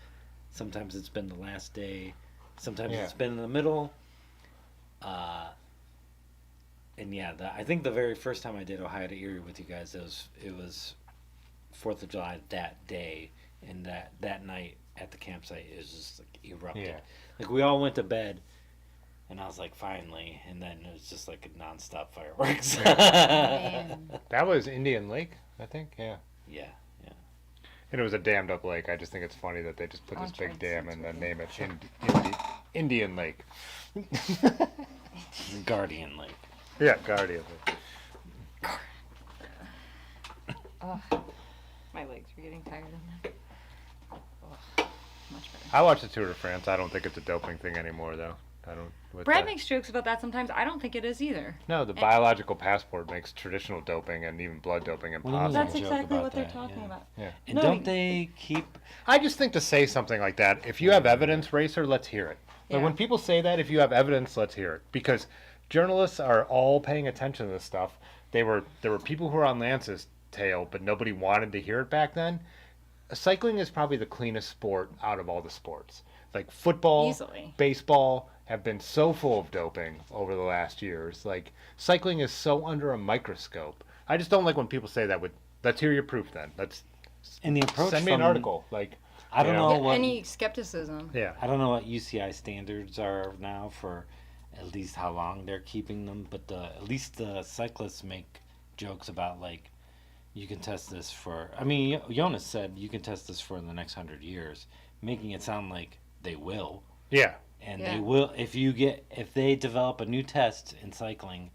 sometimes it's been the last day, sometimes it's been in the middle. And yeah, I think the very first time I did Ohio to Erie with you guys, it was 4th of July that day, and that night at the campsite it was just like erupted. Yeah. Like we all went to bed. And I was like, finally. And then it was just like a nonstop fireworks. Man. That was Indian Lake, I think. Yeah. Yeah. And it was a dammed up lake. I just think it's funny that they just put this big dam and then name it Indian Lake. Guardian Lake. Yeah, Guardian Lake. Oh, my legs were getting tired of that. Oh, much better. I watched the Tour de France. I don't think it's a doping thing anymore, though. I don't. Brad makes jokes about that sometimes. I don't think it is either. No, the biological passport makes traditional doping and even blood doping impossible. That's joke exactly about what they're that, talking yeah. about. Yeah. And No, don't they keep... I just think to say something like that, if you have evidence, racer, let's hear it. Like Yeah. when people say that, if you have evidence, let's hear it. Because journalists are all paying attention to this stuff. There were people who were on Lance's tail, but nobody wanted to hear it back then. Cycling is probably the cleanest sport out of all the sports. Like football, Easily. baseball have been so full of doping over the last years. Like cycling is so under a microscope. I just don't like when people say that. Let's hear your proof then. And the approach Send me an from- article. Like I don't know Yeah, what... any skepticism. yeah. I don't know what UCI standards are now for at least how long they're keeping them, but at least the cyclists make jokes about like, you can test this for... I mean, Jonas said you can test this for the next 100 years, making it sound like they will. Yeah. And Yeah. they will, if they develop a new test in cycling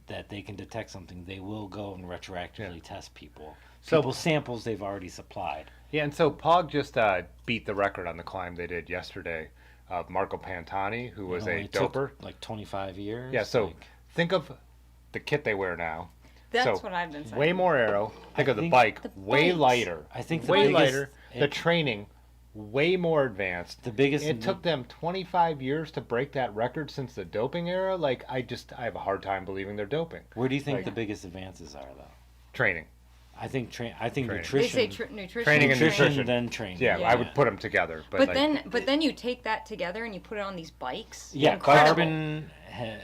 that they can detect something, they will go and retroactively test people. So- People's samples they've already supplied. Yeah, and so Pog just beat the record on the climb they did yesterday of Marco Pantani, who was It a only took, doper. like 25 years. Yeah, so like- think of the kit they wear now. That's So, what I've been saying. Way more aero. Think I of the think bike, the way bikes. lighter. I think the way biggest- lighter. The training, way more advanced. the biggest... It took them 25 years to break that record since the doping era. Like, I have a hard time believing they're doping. Where do you think like- the biggest advances are, though? Training. I think Training. They nutrition. say nutrition. Training and nutrition. then training. Yeah, Yeah. I would put them together. But, But like, then you take that together and you put it on these bikes. Yeah, Incredible. carbon.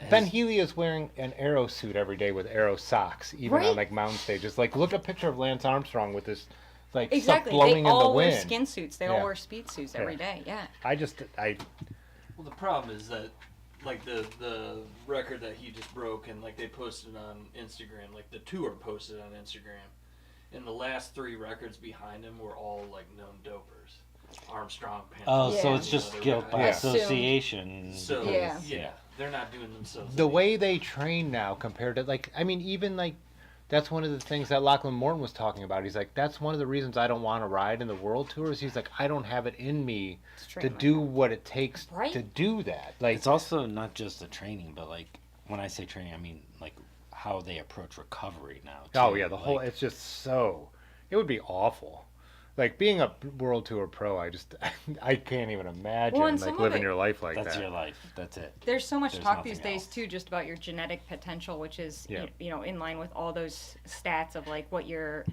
Ben Healy is wearing an aero suit every day with aero socks, even on Right. like mountain stages. Like, look at a picture of Lance Armstrong with this, like, Exactly. stuff blowing They in the all wear wind. skin suits. They Yeah. all wear speed suits every day. Yeah. Well, the problem is that, like, the record that he just broke, and like they posted on Instagram, like the tour posted on Instagram, and the last 3 records behind him were all like known dopers. Armstrong, Pantani. Oh, so Yeah. it's just guilt by Yeah. association. So Yeah. yeah, they're not doing themselves. The any- way they train now compared to, like, I mean, even like, that's one of the things that Lachlan Morton was talking about. He's like, that's one of the reasons I don't want to ride in the world tours. He's like, I don't have it in me To train to like do that. what it takes Right. to do that. Like, It's also not just the training, but like when I say training, I mean like how they approach recovery now. oh too. yeah, the whole, Like, it's just so, it would be awful. like being a World Tour pro, I can't even imagine Well, and some like of living it- your life like That's that. your life. That's it. There's so much There's talk these nothing days else. too, just about your genetic potential, which is Yeah. in line with all those stats of like what your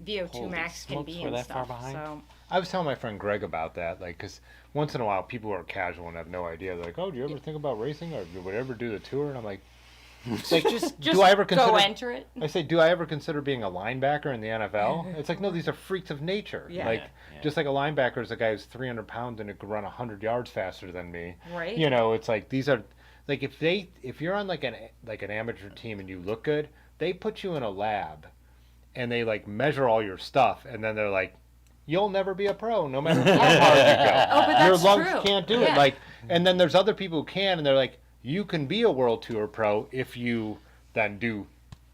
VO2 Holy max can smokes, be we're and that far stuff. behind? So I was telling my friend Greg about that, like, because once in a while people are casual and have no idea. They're like, "Oh, do you ever think about racing, or would you ever do the tour?" And I'm like, just do I ever consider? go enter it. I say, do I ever consider being a linebacker in the NFL? It's like, no, these are freaks of nature. Yeah. Like, Yeah. just like a linebacker is a guy who's 300 pounds and it could run 100 yards faster than me. Right. You know, it's like these are, like if you're on like an amateur team and you look good, they put you in a lab, and they like measure all your stuff, and then they're like, you'll never be a pro, no matter how hard you go. Oh, but Your that's lungs true. can't do Yeah. it. Like, and then there's other people who can, and they're like, you can be a World Tour pro if you then do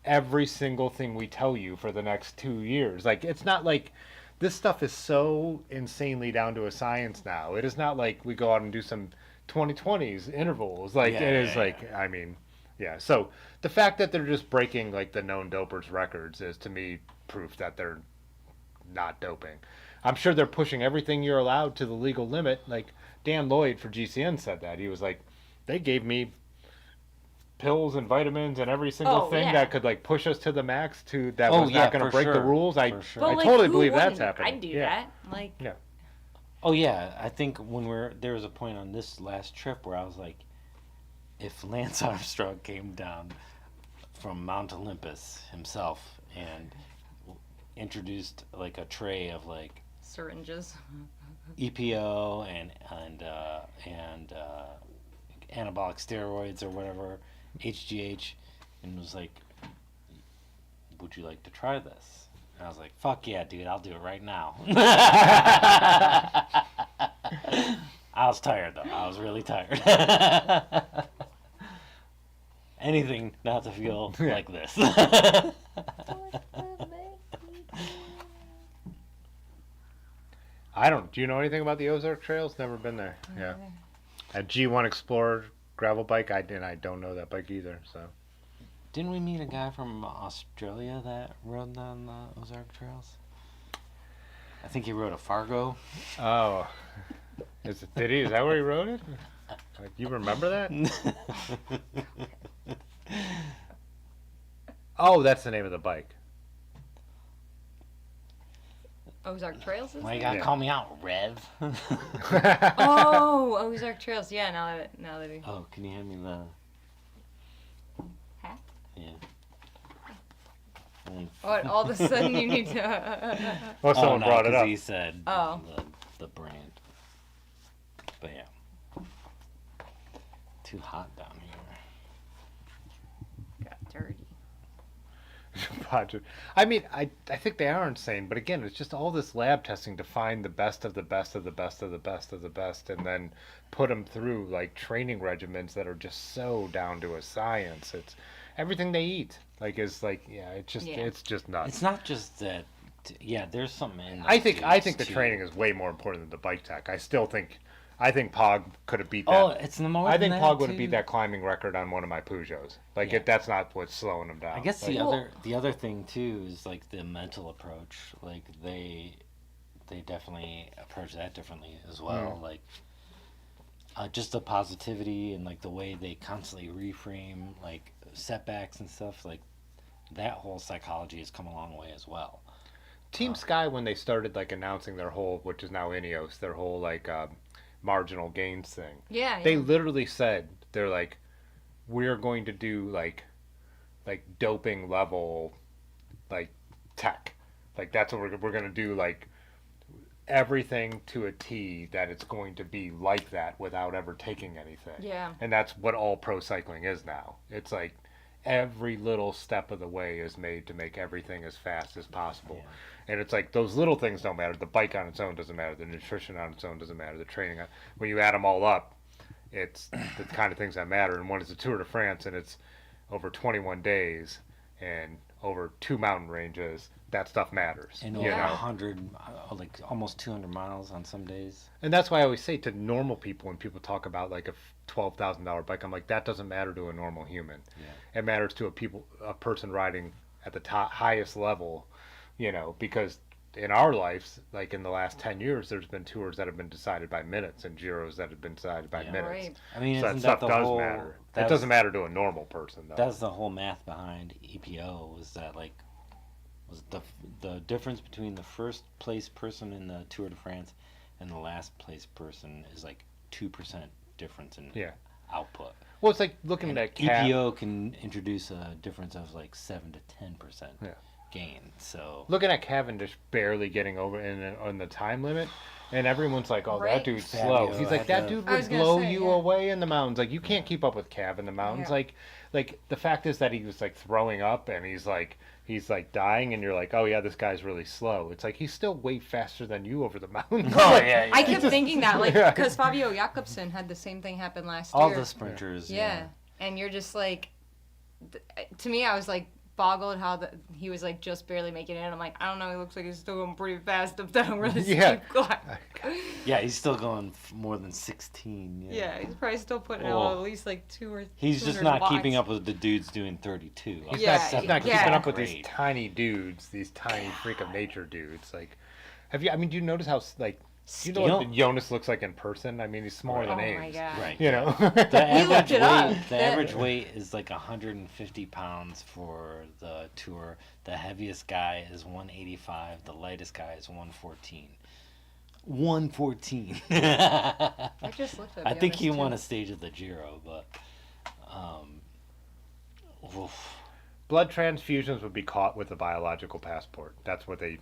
every single thing we tell you for the next 2 years. Like, it's not like this stuff is so insanely down to a science now. It is not like we go out and do some 2020s intervals. Like, Yeah, it is yeah, like, I mean, yeah. So the fact that they're just breaking like the known dopers records is to me proof that they're not doping. I'm sure they're pushing everything you're allowed to the legal limit. Like Dan Lloyd for GCN said that. He was like, they gave me pills and vitamins and every single Oh, thing yeah. that could like push us to the max to that Oh, was yeah, not going to for break the sure. rules. I For sure. But, I like, totally who believe that's wouldn't? happening. I'd do yeah. that. Like, Yeah. Oh yeah, I think there was a point on this last trip where I was like, if Lance Armstrong came down from Mount Olympus himself and introduced like a tray of like syringes. EPO and anabolic steroids or whatever, HGH, and was like, would you like to try this? And I was like, fuck yeah, dude, I'll do it right now. I was tired though. I was really tired. Anything not to feel like this. I don't. Do you know anything about the Ozark Trails? Never been there. Yeah. A G1 Explorer gravel bike. I don't know that bike either. So. Didn't we meet a guy from Australia that rode on the Ozark Trails? I think he rode a Fargo. Oh. Did he? Is that where he rode it? Like, you remember that? Oh, that's the name of the bike. Ozark Trails is Why you it? gotta Yeah. call me out, Rev? Oh, Ozark Trails. Yeah, now that he... Oh, can you hand me the Hat? Yeah. What, all of a sudden you need to... Well, someone no, brought it 'cause up. He said Oh. the brand. But yeah. Too hot down here. Got dirty. Project. I mean, I think they are insane, but again, it's just all this lab testing to find the best of the best of the best of the best of the best, and then put them through like training regimens that are just so down to a science. It's everything they eat. Like is like it's just nuts. It's not just that. Yeah, there's something in. I think those the too. training is way more important than the bike tech. I think Pog could have beat that. Oh, it's the more. I think than Pog that, would have too. beat that climbing record on one of my Peugeots. Like Yeah. that's not what's slowing him down. I guess Like, the other thing too is like the mental approach. Like they definitely approach that differently as well. Like just the positivity and like the way they constantly reframe like setbacks and stuff. Like that whole psychology has come a long way as well. Team Sky, when they started like announcing their whole, which is now Ineos, their whole like marginal gains thing, Yeah, they yeah. literally said they're like, we're going to do like doping level like tech, like that's what we're going to do, like everything to a T that it's going to be like that without ever taking anything. Yeah. And that's what all pro cycling is now. It's like every little step of the way is made to make everything as fast as possible. Yeah. And it's like those little things don't matter. The bike on its own doesn't matter. The nutrition on its own doesn't matter. The training, when you add them all up, it's the kind of things that matter. And one is the Tour de France, and it's over 21 days and over 2 mountain ranges. That stuff matters. And you over know? 100, like almost 200 miles on some days. And that's why I always say to normal people, when people talk about like a $12,000 bike, I'm like, that doesn't matter to a normal human. Yeah. It matters to a person riding at the highest level, you know, because in our lives, like in the last 10 years, there's been tours that have been decided by minutes and Giros that have been decided by Yeah. minutes. Right. I mean, So that isn't stuff that the does whole? matter. It That's, doesn't matter to a normal person, though. That's the whole math behind EPO. Was that like was the difference between the first place person in the Tour de France and the last place person is like 2% difference in Yeah. output. Well, it's like looking And at Cav. EPO can introduce a difference of like 7 to 10% Yeah. gain. So Looking at Cavendish barely getting over on the time limit, and everyone's like, "Oh, Right. that dude's Fabio slow." He's like, had "That to- dude I would was gonna blow say, you yeah. away in the mountains. Like, you can't keep up with Cav in the mountains." Yeah. Like the fact is that he was like throwing up, and he's like dying, and you're like, "Oh yeah, this guy's really slow." It's like he's still way faster than you over the mountains. Oh yeah, I kept thinking that, like, Yeah. because Fabio Jakobsen had the same thing happen last all year. the sprinters. Yeah. And you're just like, to me, I was like boggled how he was like just barely making it. And I'm like, I don't know, he looks like he's still going pretty fast up that really Yeah. steep climb. Yeah, he's still going more than 16. Yeah, he's probably still putting Oh. out at least like 2 or He's just 200 not watts. keeping up with the dudes doing 32. He's Yeah, not, he's not yeah. keeping up with these Great. tiny dudes, these tiny freak of nature dudes. Like, do you notice how like? Do you know what Jonas looks like in person? I mean, he's smaller Oh than my Ames. god. Right. You know. The We average looked it weight, up. the That- average weight is like 150 pounds for the tour. The heaviest guy is 185. The lightest guy is 114. 114. I just looked at I think Jonas, he too. won a stage at the Giro, but oof. Blood transfusions would be caught with a biological passport. That's what they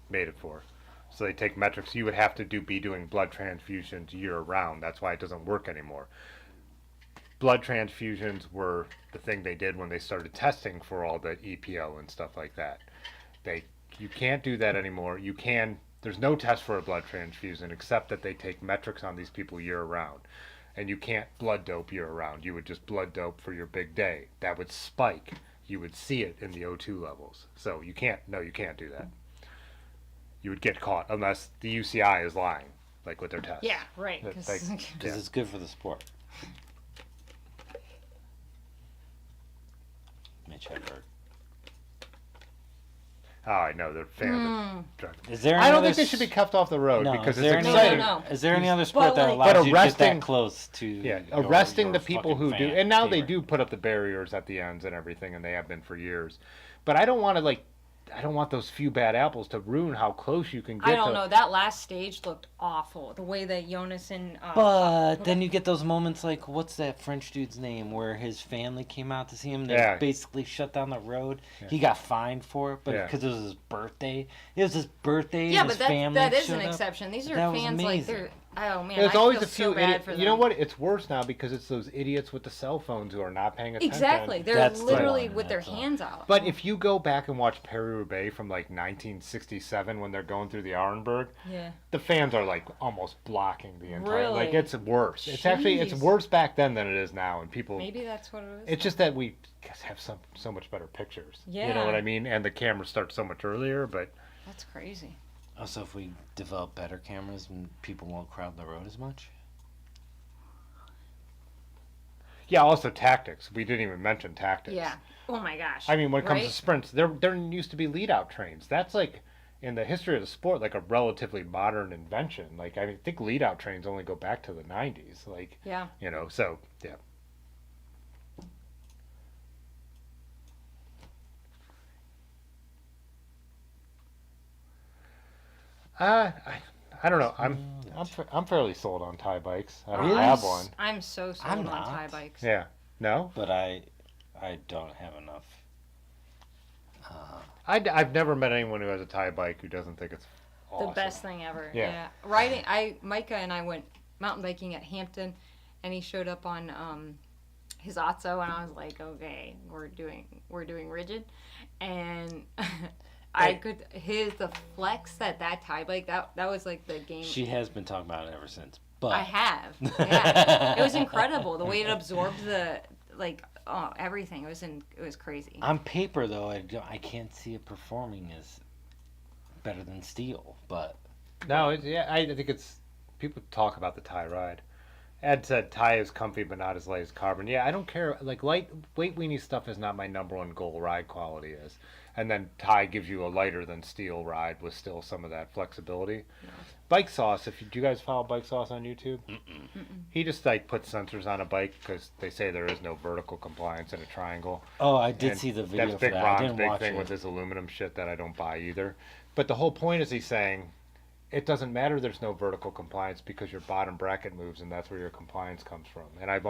made it for. So they take metrics. You would have to be doing blood transfusions year round. That's why it doesn't work anymore. Blood transfusions were the thing they did when they started testing for all the EPO and stuff like that. You can't do that anymore. You can. There's no test for a blood transfusion except that they take metrics on these people year round. And you can't blood dope year round. You would just blood dope for your big day. That would spike. You would see it in the O2 levels. So you can't do that. You would get caught unless the UCI is lying, like with their tests. Yeah, right. That- 'cause- like- Because Yeah. it's good for the sport. Mitch Hedberg. Oh, I know they're fans. Is there? I any don't other think they should be cuffed off the road No, because is it's there any exciting. No. Is there any other sport But, that like- allows But you to get arresting- that close to? Yeah, your- arresting your the people fucking who do, fan and now they favorite? do put up the barriers at the ends and everything, and they have been for years. But I don't want to I don't want those few bad apples to ruin how close you can get. I don't to, know. That last stage looked awful. The way that Jonas and But then you get those moments like, what's that French dude's name, where his family came out to see him? They Yeah. basically shut down the road. He got fined for it, but Yeah. because it was his birthday. It was his birthday. yeah, and but his family that is showed an up. exception. These are That was fans like amazing. they're. Oh man, There's I always feel a few so bad idiots. for them. You know what? It's worse now because it's those idiots with the cell phones who are not paying attention. Exactly. They're That's the literally one, with their that's all. hands out. But if you go back and watch Paris-Roubaix from like 1967 when they're going through the Arenberg, yeah. the fans are like almost blocking the entire. Like Really? it's worse. It's actually Jeez. worse back then than it is now, and people. Maybe that's what it is. It's just that we have so much better pictures. You know Yeah. what I mean? And the cameras start so much earlier, but That's crazy. Also, if we develop better cameras, people won't crowd the road as much. yeah. Also tactics. We didn't even mention tactics. Yeah. Oh my gosh. I mean, when it comes to Right? sprints, there used to be lead out trains. That's like in the history of the sport, like a relatively modern invention. Like I think lead out trains only go back to the 90s. Like Yeah. so yeah. I don't know. I'm fairly sold on Thai bikes. I don't Really? have one. I'm so sold I'm on not. Thai bikes. Yeah. No. But I don't have enough. I've never met anyone who has a Thai bike who doesn't think it's awesome. The best thing ever. Yeah. Yeah. Riding. Micah and I went mountain biking at Hampton, and he showed up on his Otso, and I was like, okay, we're doing rigid, and the flex that Thai bike that was like the game. She has been talking about it ever since. But I have. Yeah. It was incredible the way it absorbed everything. It was crazy. On paper, though, I can't see it performing as better than steel. But No, I think it's people talk about the Thai ride. Ed said Thai is comfy but not as light as carbon. Yeah, I don't care. Like lightweight weenie stuff is not my number one goal. Ride quality is. and then Ty gives you a lighter than steel ride with still some of that flexibility. Bike Sauce, do you guys follow Bike Sauce on YouTube? He just like puts sensors on a bike because they say there is no vertical compliance in a triangle. Oh, I did And see the video that's for Big that. I Ron's didn't big watch thing it. with his aluminum shit that I don't buy either. But the whole point is he's saying it doesn't matter there's no vertical compliance because your bottom bracket moves and that's where your compliance comes from. And I've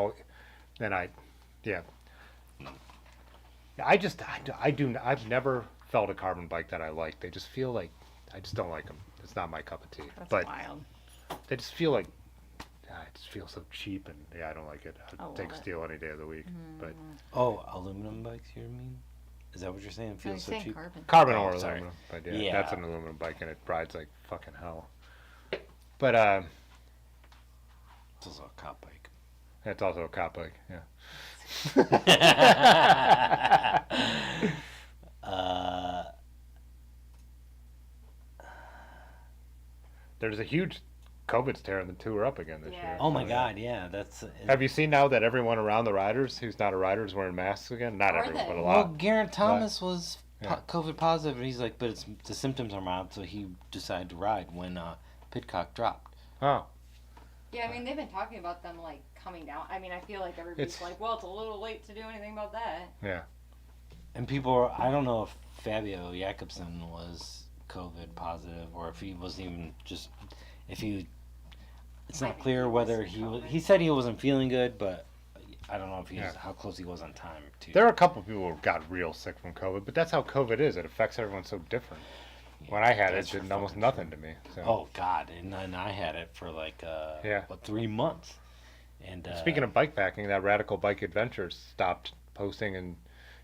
never felt a carbon bike that I like. They just feel like, I just don't like them. It's not my cup of tea. That's But wild. they just feel like, it just feels so cheap and I don't like it. I I'd take love it. steel any day of the week. But Oh, aluminum bikes, you mean? Is that what you're saying? It No, feels he's so saying cheap. carbon. carbon Oh, or sorry. aluminum. But Yeah. that's an aluminum bike and it rides like fucking hell. But It's also a cop bike. it's also a cop bike, yeah. There's a huge COVID's tearing the tour up again this Yeah. year. Oh my god, yeah, that's. Have you seen now that everyone around the riders who's not a rider is wearing masks again? Not Are everyone, they? but a Well, lot. Geraint Thomas was Yeah. COVID positive, and he's like, but the symptoms are mild, so he decided to ride when Pidcock dropped. Oh, Yeah, I mean, they've been talking about them, like, coming down. I mean, I feel like everybody's It's- like, well, it's a little late to do anything about that. yeah. And people are, I don't know if Fabio Jakobsen was COVID positive or if he wasn't even just, if he, it's I not think clear he whether was he was, COVID. he said he wasn't feeling good, but I don't know if Yeah. how close he was on time to. There are a couple people who got real sick from COVID, but that's how COVID is. It affects everyone so different. When I had it, That's it did for almost fucking nothing to me. So. Oh God, and then I had it for like, Yeah. 3 months. And Speaking of bikepacking, that Radical Bike Adventures stopped posting, and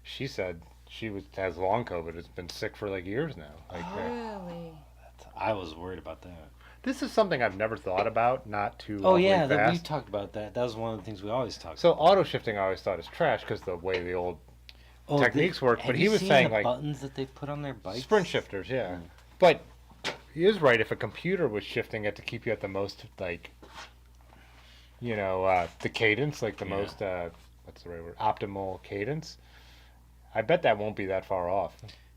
she said she has long COVID. Has been sick for like years now. Like, Really? I was worried about that. this is something I've never thought about. Not too. Oh awfully yeah, we fast. talked about that. That was one of the things we always talked So about. auto shifting, I always thought is trash because the way the old techniques work. Have But you he was seen saying the like buttons that they put on their bikes. sprint shifters, yeah. But he is right. If a computer was shifting it to keep you at the most like, the cadence, like the Yeah. most what's the right word? Optimal cadence. I bet that won't be that far off.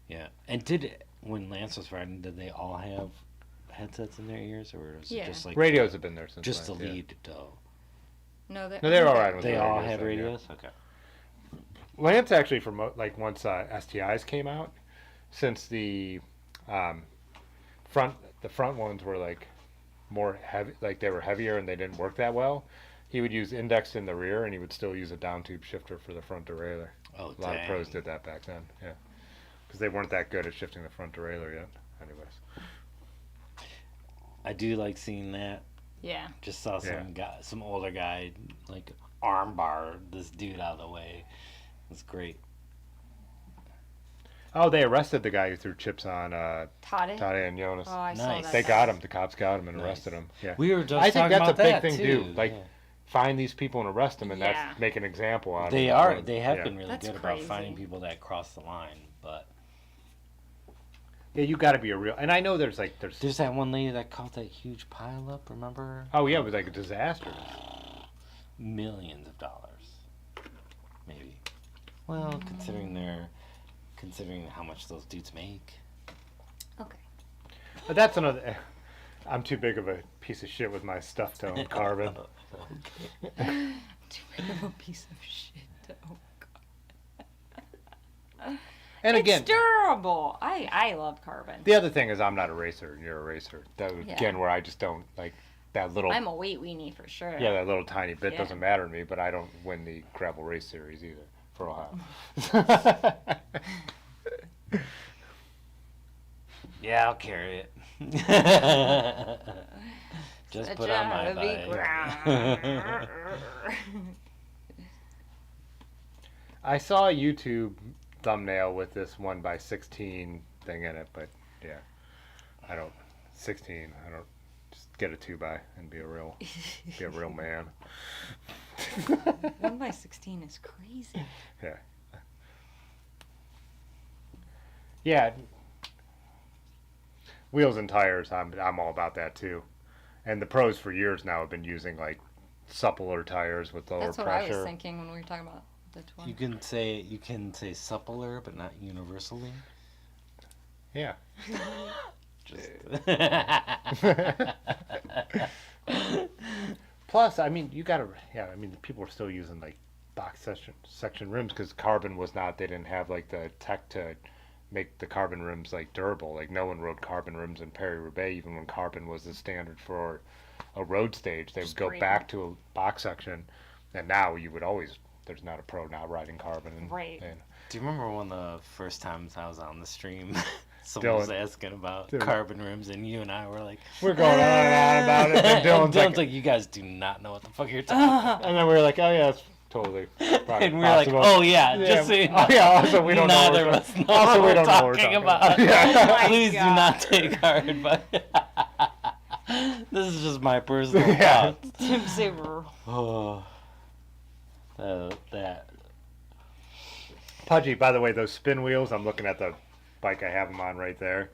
Yeah, and when Lance was riding, did they all have headsets in their ears, or was Yeah. it just like Radios have been there since. just the Lance, yeah. lead though? No, No, they're all right with They the all radios had then, yeah. radios. Okay. Lance actually, like once STIs came out, since the front ones were like more heavy, like they were heavier and they didn't work that well. He would use index in the rear, and he would still use a down tube shifter for the front derailleur. Oh, A lot of pros dang. did that back then, yeah, because they weren't that good at shifting the front derailleur yet. Anyways, I do like seeing that. Yeah. Just saw Yeah. some older guy like arm bar this dude out of the way. It's great. oh, they arrested the guy who threw chips on Tade? Tade and Jonas. Oh, I saw Nice. that. They got him. The cops got him and Nice. arrested him. Yeah. We were just I think talking that's about a big that thing too. too. Like, Yeah. find these people and arrest them, and Yeah. that's make an example out of They them. are. They have Yeah. been really That's good about crazy. finding people that cross the line. But Yeah, you got to be a real. And I know there's. there's that one lady that caught that huge pile up. Remember? Oh yeah, it was like a disaster. Millions of dollars, maybe. Well, considering how much those dudes make. Okay. But that's another. I'm too big of a piece of shit with my stuff to own carbon. Too big of a piece of shit. Oh, God. And again, It's durable. I love carbon. the other thing is I'm not a racer, and you're a racer. That was Yeah. again where I just don't like that little. I'm a weight weenie for sure. Yeah, that little tiny bit Yeah. doesn't matter to me, but I don't win the gravel race series either for Ohio. Yeah, I'll carry it. Just Such put a on my heavy bike. ground. I saw a YouTube thumbnail with this 1x16 thing in it, but yeah, I don't 16. I don't just get a 2x and be a real man. 1x16 is crazy. Yeah. Yeah. Wheels and tires, I'm all about that too. And the pros for years now have been using like suppler tires with lower That's what pressure. I was thinking when we were talking about the 20. You can say suppler, but not universally. Yeah. Plus, I mean, I mean, people are still using like box section rims because carbon was not. They didn't have like the tech to make the carbon rims like durable. Like no one rode carbon rims in Paris-Roubaix, even when carbon was the standard for a road stage. They would go back to a box section, and now you would always. There's not a pro now riding carbon. Right. Do you remember one of the first times I was on the stream? Someone was asking about carbon rims, and you and I were like, we're going on and on about it. And Dylan's like, you guys do not know what the fuck you're talking about. And then we were like, oh yeah, it's totally. And we were like, oh yeah, just so you know. Oh yeah, also we don't Neither know. of us know what we're talking about. Yeah. Please do not take our advice. This is just my personal thoughts. Tim Saber. Oh, that. Pudgy, by the way, those spin wheels, I'm looking at the bike I have them on right there.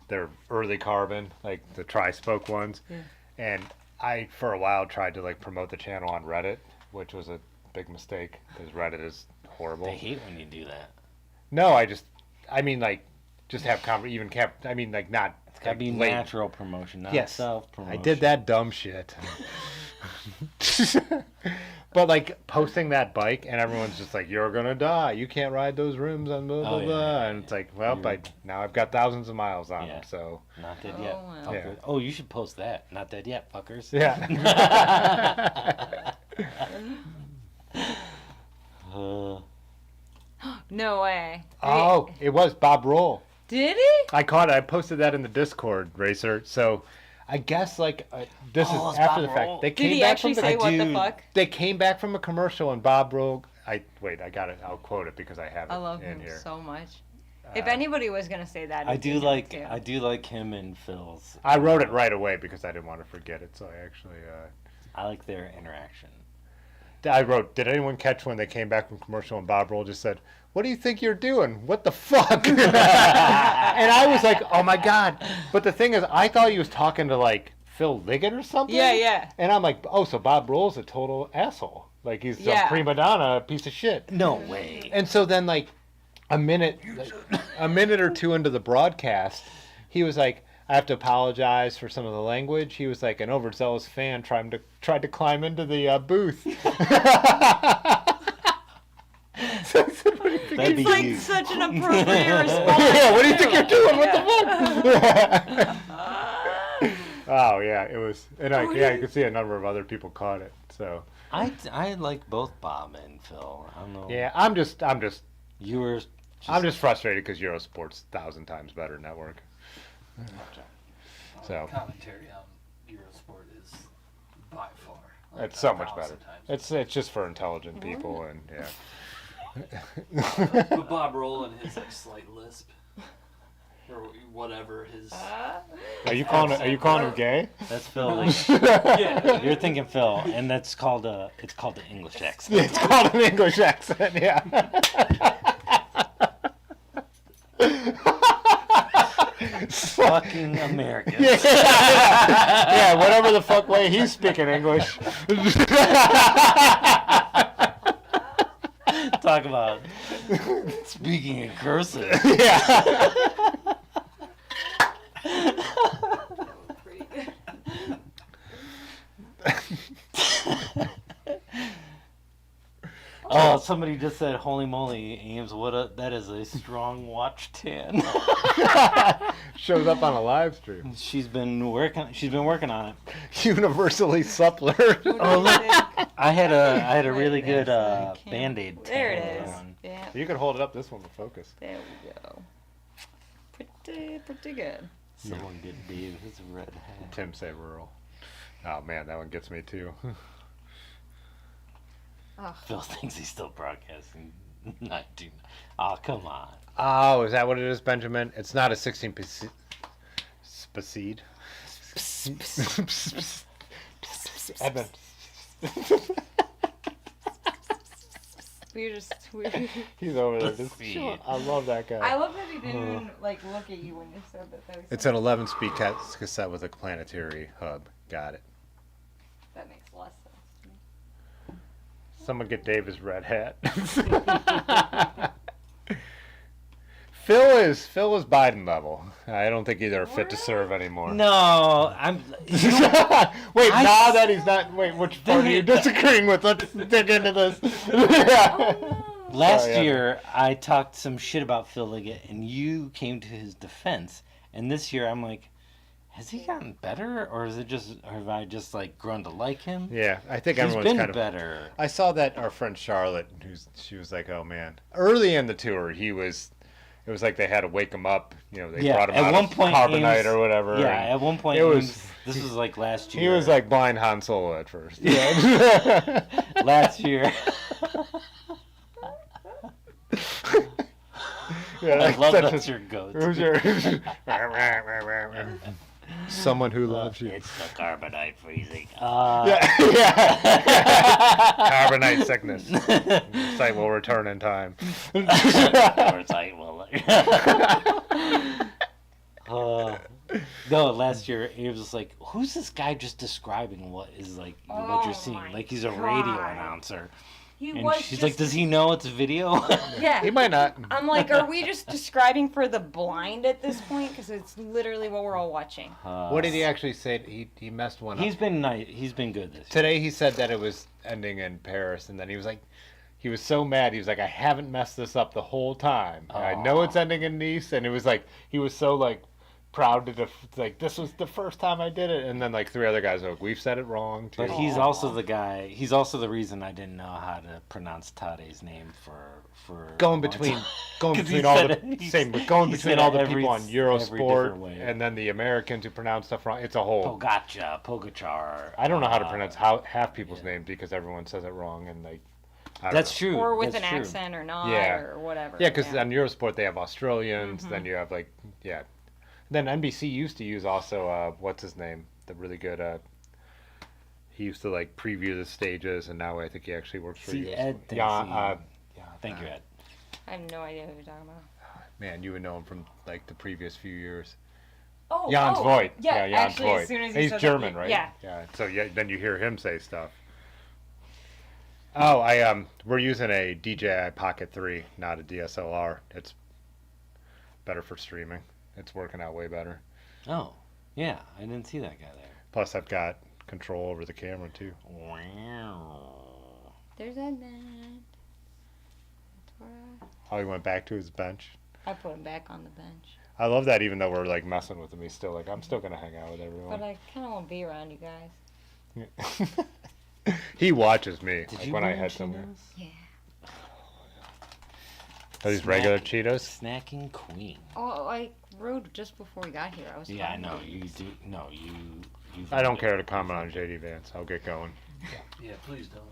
They're early carbon, like the tri-spoke ones. Yeah. And I, for a while, tried to like promote the channel on Reddit, which was a big mistake because Reddit is horrible. They hate when you do that. No, I mean, like, just have I mean, like, not. It's gotta be late. natural promotion, not self-promotion. I did that dumb shit. But like posting that bike and everyone's just like, you're gonna die, you can't ride those rims on blah blah blah, and it's like, well, now I've got thousands of miles on them, so not dead yet. Wow. Yeah. Oh, you should post that. Not dead yet, fuckers. Yeah. No way. Oh, it was Bob Roll. Did he? I caught it. I posted that in the Discord, Racer. So I guess like this is after the fact. They came Did he back actually from say what the fuck? They came back from a commercial and Bob Roll. I got it. I'll quote it because I have it I love in him here. so much. If anybody was gonna say that, I do like him and Phil's. I wrote it right away because I didn't want to forget it. So I actually. I like their interaction. I wrote, did anyone catch when they came back from commercial and Bob Roll just said, what do you think you're doing? What the fuck? And I was like, oh my God. But the thing is, I thought he was talking to like Phil Liggett or something. Yeah, yeah. And I'm like, oh, so Bob Roll's a total asshole. Like he's a prima donna, a piece of shit. No way. And so then like a minute or two into the broadcast, he was like, I have to apologize for some of the language. He was like an overzealous fan tried to climb into the booth. So I said, what do you think It's like you. such an appropriate response. Yeah, what do you think you're doing? What the fuck? Oh yeah, it was, and you could see a number of other people caught it. So I like both Bob and Phil. I don't know. yeah, I'm just You were. I'm just frustrated because Eurosport's 1,000 times better network. So Commentary on Eurosport is by far. it's so much 1,000 better. times. It's just for intelligent people, and yeah. But Bob Roll and his like slight lisp, or whatever his. Are you calling him gay? That's Phil. Yeah. You're thinking Phil, and that's called it's called the English accent. It's called an English accent. Yeah. Fucking Americans. Yeah, whatever the fuck way he's speaking English. Talk about speaking in cursive. Yeah. Pretty good. Oh, somebody just said, "Holy moly, Ames! That is a strong watch 10." Shows up on a live stream. She's been working on it. Universally suppler. Oh look, I had a really good Band-Aid. There it tan is. on. Yeah. You can hold it up. This one will focus. There we go. Pretty good. Someone get Dave his red hat. Tim say rural. Oh man, that one gets me too. Phil thinks he's still broadcasting. I do. Oh come on. Oh, is that what it is, Benjamin? It's not a 16 speed. Evan. We're He's over there. Just Speed. chilling. I love that guy. I love that he didn't even like look at you when you said that. That was It's so- an 11-speed cassette with a planetary hub. Got it. That makes less sense to me. Someone get Dave his red hat. Phil is Biden level. I don't think either are fit to serve anymore. No, I'm. Wait, now that he's not. Wait, which part are you disagreeing with? Let's dig into this. Last Sorry, Evan. year, I talked some shit about Phil Liggett, and you came to his defense. And this year, I'm like, has he gotten better, or is it just, or have I just like grown to like him? Yeah, I think He's everyone's been kind of better. I saw that our friend Charlotte, she was like, "Oh man!" Early in the tour, it was like they had to wake him up. You know, they brought him at out one of point, carbonite Ames- or whatever. Yeah, and at one point, it was- Ames- this was like last year. he was like blind Han Solo at first. Yeah. Last year. Yeah, I love such that's a- your goat. Who's your someone who loves you? It's the carbonite freezing. Yeah. Carbonite sickness. Site will return in time. Site will. No, last year it was like, who's this guy just describing what is like what you're seeing? Like he's a radio announcer. He And was she's just, like, does he know it's a video? yeah. He might not. I'm like, are we just describing for the blind at this point? Because it's literally what we're all watching. What did he actually say? He messed one up. He's been nice. He's been good this year. Today he said that it was ending in Paris, and then he was like, he was so mad. He was like, I haven't messed this up the whole time. I know it's ending in Nice, and it was like he was so like proud to like this was the first time I did it, and then like three other guys were like, we've said it wrong too. But he's also the guy. He's also the reason I didn't know how to pronounce Tade's name for going a long between time. going 'Cause he between all said the it- he same, but said- going he between said all the every- people on every Eurosport different way. and then the Americans who pronounce stuff wrong. It's a whole. Pogachar. I don't know how to pronounce half people's names because everyone says it wrong, and like. I don't That's know. true. Or with that's an true. accent or not, Yeah. or whatever. Yeah, because on Eurosport they have Australians. Mm-hmm. Then you have like Then NBC used to use also what's his name, the really good. He used to like preview the stages, and now I think he actually works for See, Eurosport. Ed thinks Yeah, Thank you, Ed. I have no idea who you're talking about. man, you would know him from like the previous few years. Oh, Jans Voigt. Yeah, Jans actually, Voigt. as soon as you He's said German, that, right? Yeah. Yeah. So then you hear him say stuff. Oh, we're using a DJI Pocket 3, not a DSLR. It's better for streaming. It's working out way better. Oh, yeah. I didn't see that guy there. Plus, I've got control over the camera too. Wow. There's a net. Oh, he went back to his bench. I put him back on the bench. I love that, even though we're like messing with him, he's still like, I'm still gonna hang out with But everyone. I kind of want to be around you guys. He watches me. Did Like you when I bring head somewhere. Cheetos? Yeah. Are these regular Cheetos? Snacking queen. Oh, I rode just before we got here. I was. Yeah, I talking know. about it. You do. No, you. I don't care to comment on JD Vance. I'll get going. Yeah, please don't.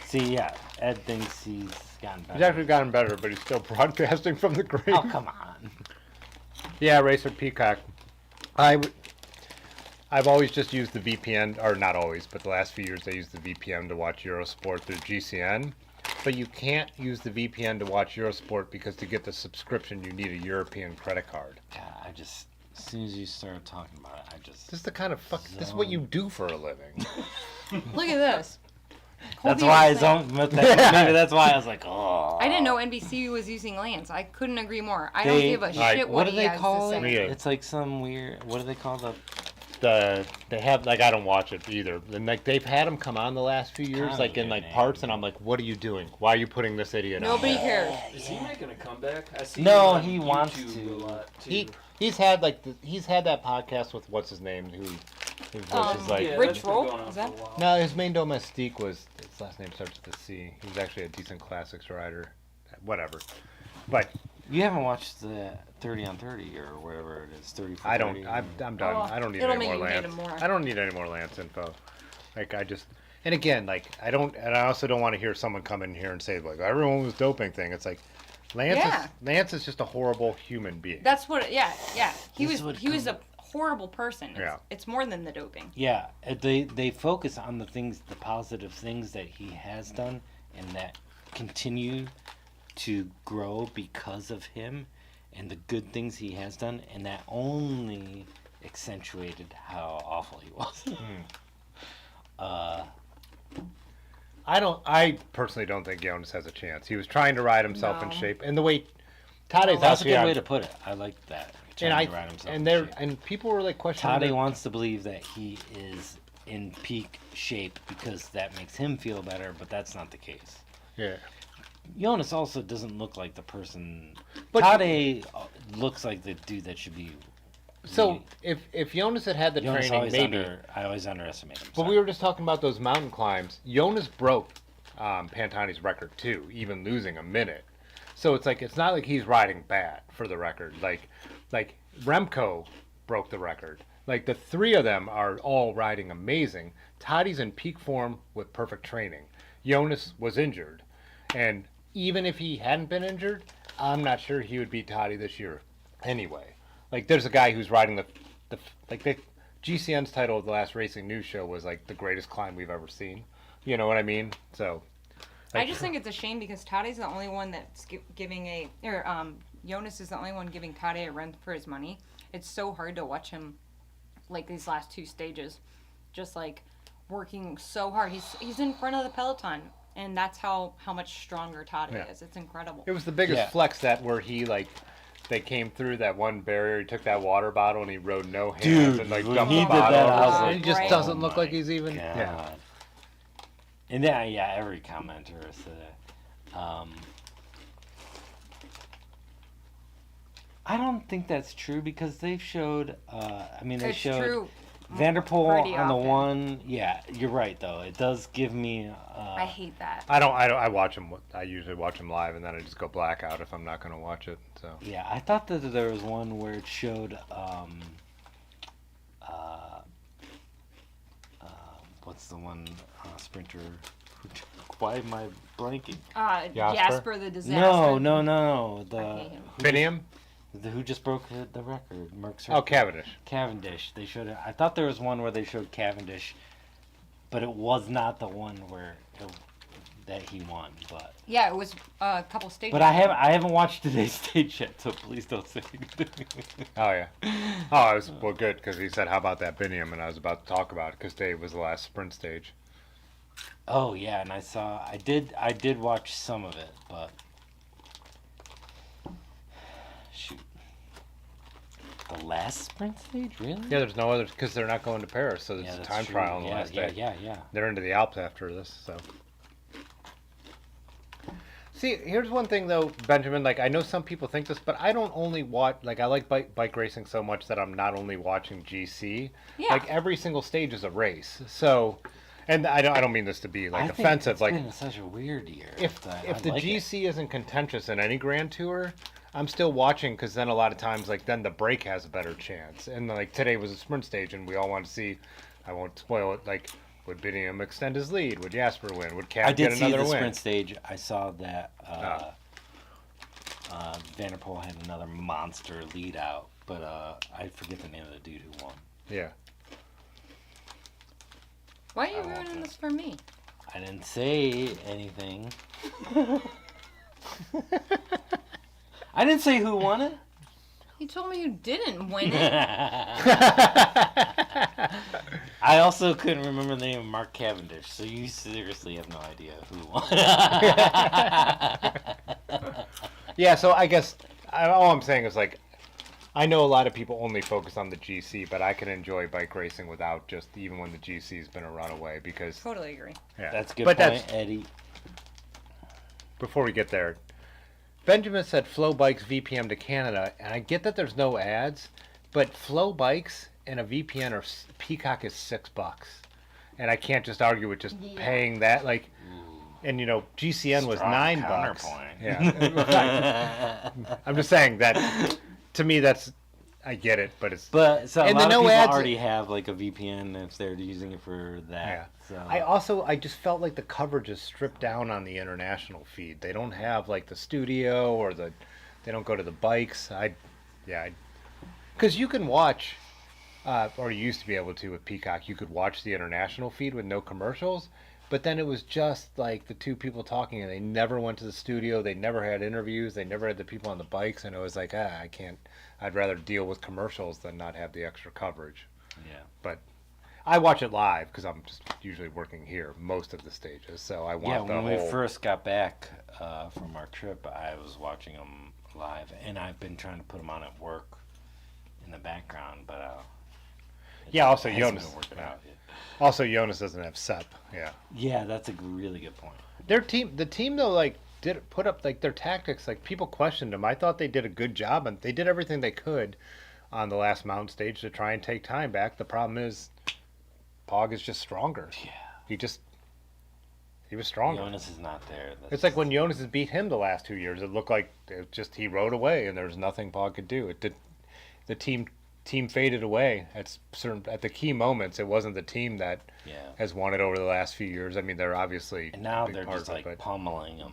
See, yeah, Ed thinks he's gotten better. He's actually gotten better, but he's still broadcasting from the grave. Oh, come on. Yeah, Racer Peacock. I've always just used the VPN, or not always, but the last few years I used the VPN to watch Eurosport through GCN. But you can't use the VPN to watch Eurosport because to get the subscription you need a European credit card. Yeah, I just, as soon as you started talking about it, I just. This is the kind of this is what you do for a living. Look at this. That's Colby why I was saying- don't. Maybe that's why I was like, oh. I didn't know NBC was using Lance. I couldn't agree more. I They- don't give a Alright, shit What what do he they has call to it? say. Yeah. It's like some weird. What do they call the? They have like I don't watch it either. And like they've had him come on the last few years, like in like parts, and I'm like, what are you doing? Why are you putting this idiot on? Nobody cares. Is he making a comeback? I see No, him on he wants YouTube to. a lot, too. He's had like he's had that podcast with what's his name who voice is like Yeah, Rich that's been Roll? going on Is for a that- while. no, his main domestique was his last name starts with a C. He was actually a decent classics rider, whatever. But You haven't watched the 30 on 30 or whatever it is. 30 for I don't. 30. I'm done. Oh, I don't need it'll any make more you hate Lance. him more. I don't need any more Lance info. Like I just. And again, like I don't. And I also don't want to hear someone come in here and say like everyone was doping thing. It's like. Yeah. Lance is just a horrible human being. That's what. Yeah. He This was. would He was a come- horrible person. Yeah. It's more than the doping. Yeah, they focus on the positive things that he has done, and that continue to grow because of him, and the good things he has done, and that only accentuated how awful he was. I personally don't think Jonas has a chance. He was trying to ride himself in No. shape, and the way Tade's That's a actually good on, way to put it. I like that. and Trying to ride himself in shape. and people were like questioning. Tade wants to believe that he is in peak shape because that makes him feel better, but that's not the case. Yeah. Jonas also doesn't look like the person. But- Tade looks like the dude that should be. So if Jonas had the Jonas training, maybe. I always underestimate him. But we were just talking about those mountain climbs. Jonas broke Pantani's record too, even losing a minute. So it's like it's not like he's riding bad for the record. Like Remco broke the record. Like the three of them are all riding amazing. Tade's in peak form with perfect training. Jonas was injured, and even if he hadn't been injured, I'm not sure he would beat Tade this year. Anyway, like there's a guy who's riding the GCN's title of the last Racing News show was like the greatest climb we've ever seen. You know what I mean? So. I just think it's a shame because Tade's the only one that's giving Jonas is the only one giving Tade a run for his money. It's so hard to watch him, like these last two stages, just like working so hard. He's in front of the peloton, and that's how much stronger Tade is. It's incredible. It was the biggest flex that where he they came through that one barrier. He took that water bottle and he rode no hands Dude, and like when dumped he the did bottle. that, I was and like, he just right. doesn't Oh look my like he's even. God. Yeah. And yeah, every commenter said that. I don't think that's true because they've showed. They It's showed true. Vanderpool Pretty on the often. one. Yeah, you're right though. It does give me. I hate that. I watch him. I usually watch him live and then I just go blackout if I'm not going to watch it. So. Yeah, I thought that there was one where it showed. What's the one sprinter? Why am I blanking? Jasper the disaster. No. I hate him. Biniam? Who just broke the record? Merckx Oh, record? Cavendish. Cavendish. They showed it. I thought there was one where they showed Cavendish, but it was not the one that he won. But Yeah, it was a couple stages. I haven't watched today's stage yet, so please don't say anything. Oh yeah. Oh, I was good because he said, "How about that Biniam?" and I was about to talk about it because today was the last sprint stage. Oh yeah, and I did watch some of it, but shoot, the last sprint stage, really? Yeah, there's no others because they're not going to Paris, so there's Yeah, a that's time true. trial on the Yeah, last yeah, day. yeah. They're into the Alps after this, so. See, here's one thing though, Benjamin. Like, I know some people think this, but I don't only watch. Like, I like bike racing so much that I'm not only watching GC. Yeah. Like, every single stage is a race. So, and I don't mean this to be like offensive. It's been such a weird year. If I the like it. GC isn't contentious in any Grand Tour, I'm still watching because then a lot of times like then the break has a better chance. And like today was a sprint stage, and we all want to see. I won't spoil it. Like, would Biniam extend his lead? Would Jasper win? Would Cav I did get see another the win? sprint stage. I saw that Vanderpool had another monster lead out, but I forget the name of the dude who won. Yeah. Why are you ruining this for me? I didn't say anything. I didn't say who won it. You told me you didn't win it. I also couldn't remember the name of Mark Cavendish, so you seriously have no idea who won. Yeah, so I guess all I'm saying is like, I know a lot of people only focus on the GC, but I can enjoy bike racing without just even when the GC's been a runaway because Totally agree. yeah. That's a good But point, Eddie. Before we get there, Benjamin said Flow Bikes VPN to Canada, and I get that there's no ads, but Flow Bikes and a VPN or Peacock is $6, and I can't just argue with just paying that like. And you know, GCN was Strong $9. counterpoint. Yeah, I'm just saying that. To me, I get it, but it's. But so a And lot the of no people ads- already have like a VPN if they're using it for that. Yeah. So I just felt like the coverage is stripped down on the international feed. They don't have like the studio or they don't go to the bikes. Because you can watch, or you used to be able to with Peacock, you could watch the international feed with no commercials. But then it was just like the two people talking, and they never went to the studio. They never had interviews. They never had the people on the bikes, and it was like, I can't. I'd rather deal with commercials than not have the extra coverage. yeah. But I watch it live because I'm just usually working here most of the stages, so I want the when whole. we first got back from our trip, I was watching them live, and I've been trying to put them on at work in the background, but Yeah, also it hasn't Jonas. been working out yet. Also, Jonas doesn't have SEP. Yeah. Yeah, that's a really good point. The team though, like did put up like their tactics. Like people questioned them. I thought they did a good job, and they did everything they could on the last mountain stage to try and take time back. The problem is, Pog is just stronger. Yeah. He was stronger. Jonas is not there. It's like when Jonas has beat him the last 2 years. It looked like he rode away, and there was nothing Pog could do. It did. The team faded away at the key moments. It wasn't the team that has won it over the last few years. I mean, they're obviously and now a big they're part just of like it, pummeling him.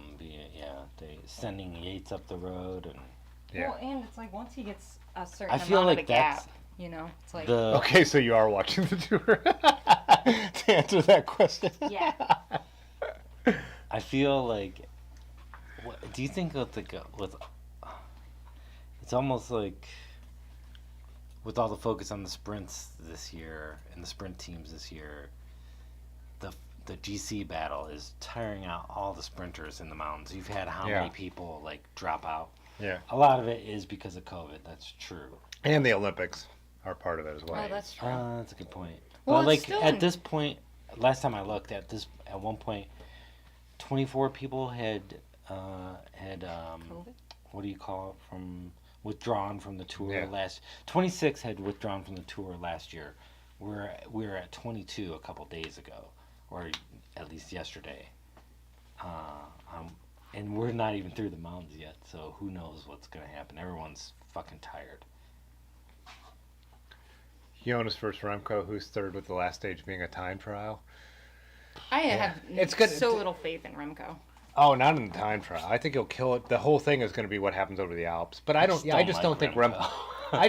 They sending Yates up the road, and yeah. Well, and it's like once he gets a certain I feel amount like of a gap, that's it's like Okay, so you are watching the tour to answer that question. yeah. I feel like. Do you think with it's almost like with all the focus on the sprints this year and the sprint teams this year, the GC battle is tiring out all the sprinters in the mountains. You've had how many people like drop out? Yeah. A lot of it is because of COVID. That's true. And the Olympics are part of it as well. Oh, that's true. That's a good point. Well, But it's like still at in- this point, last time I looked at one point, 24 people had COVID? what do you call it, from withdrawn from the tour Yeah. last. 26 had withdrawn from the tour last year. We were at 22 a couple days ago, or at least yesterday. And we're not even through the mountains yet, so who knows what's gonna happen? Everyone's fucking tired. Jonas versus Remco, who's third with the last stage being a time trial. I have It's good- so little faith in Remco. Oh, not in the time trial. I think he'll kill it. The whole thing is going to be what happens over the Alps. But I just don't think Remco. I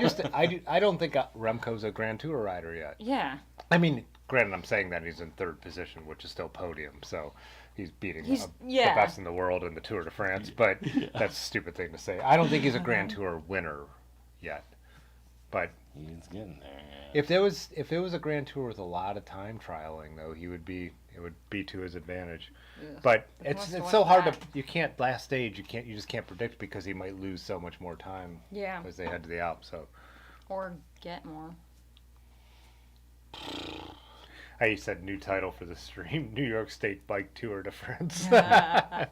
don't think Remco's a Grand Tour rider yet. Yeah. I mean, granted, I'm saying that he's in third position, which is still podium, so he's beating the best in the world in the Tour de France. But that's a stupid thing to say. I don't think he's a Grand Tour winner yet. But He's getting there. if it was a Grand Tour with a lot of time trialing, though, it would be to his advantage. Ugh. But Who wants it's to watch so hard that? you can't last stage. You just can't predict because he might lose so much more time Yeah. as they head to the Alps. So Or get more. I said new title for the stream: New York State Bike Tour de France. I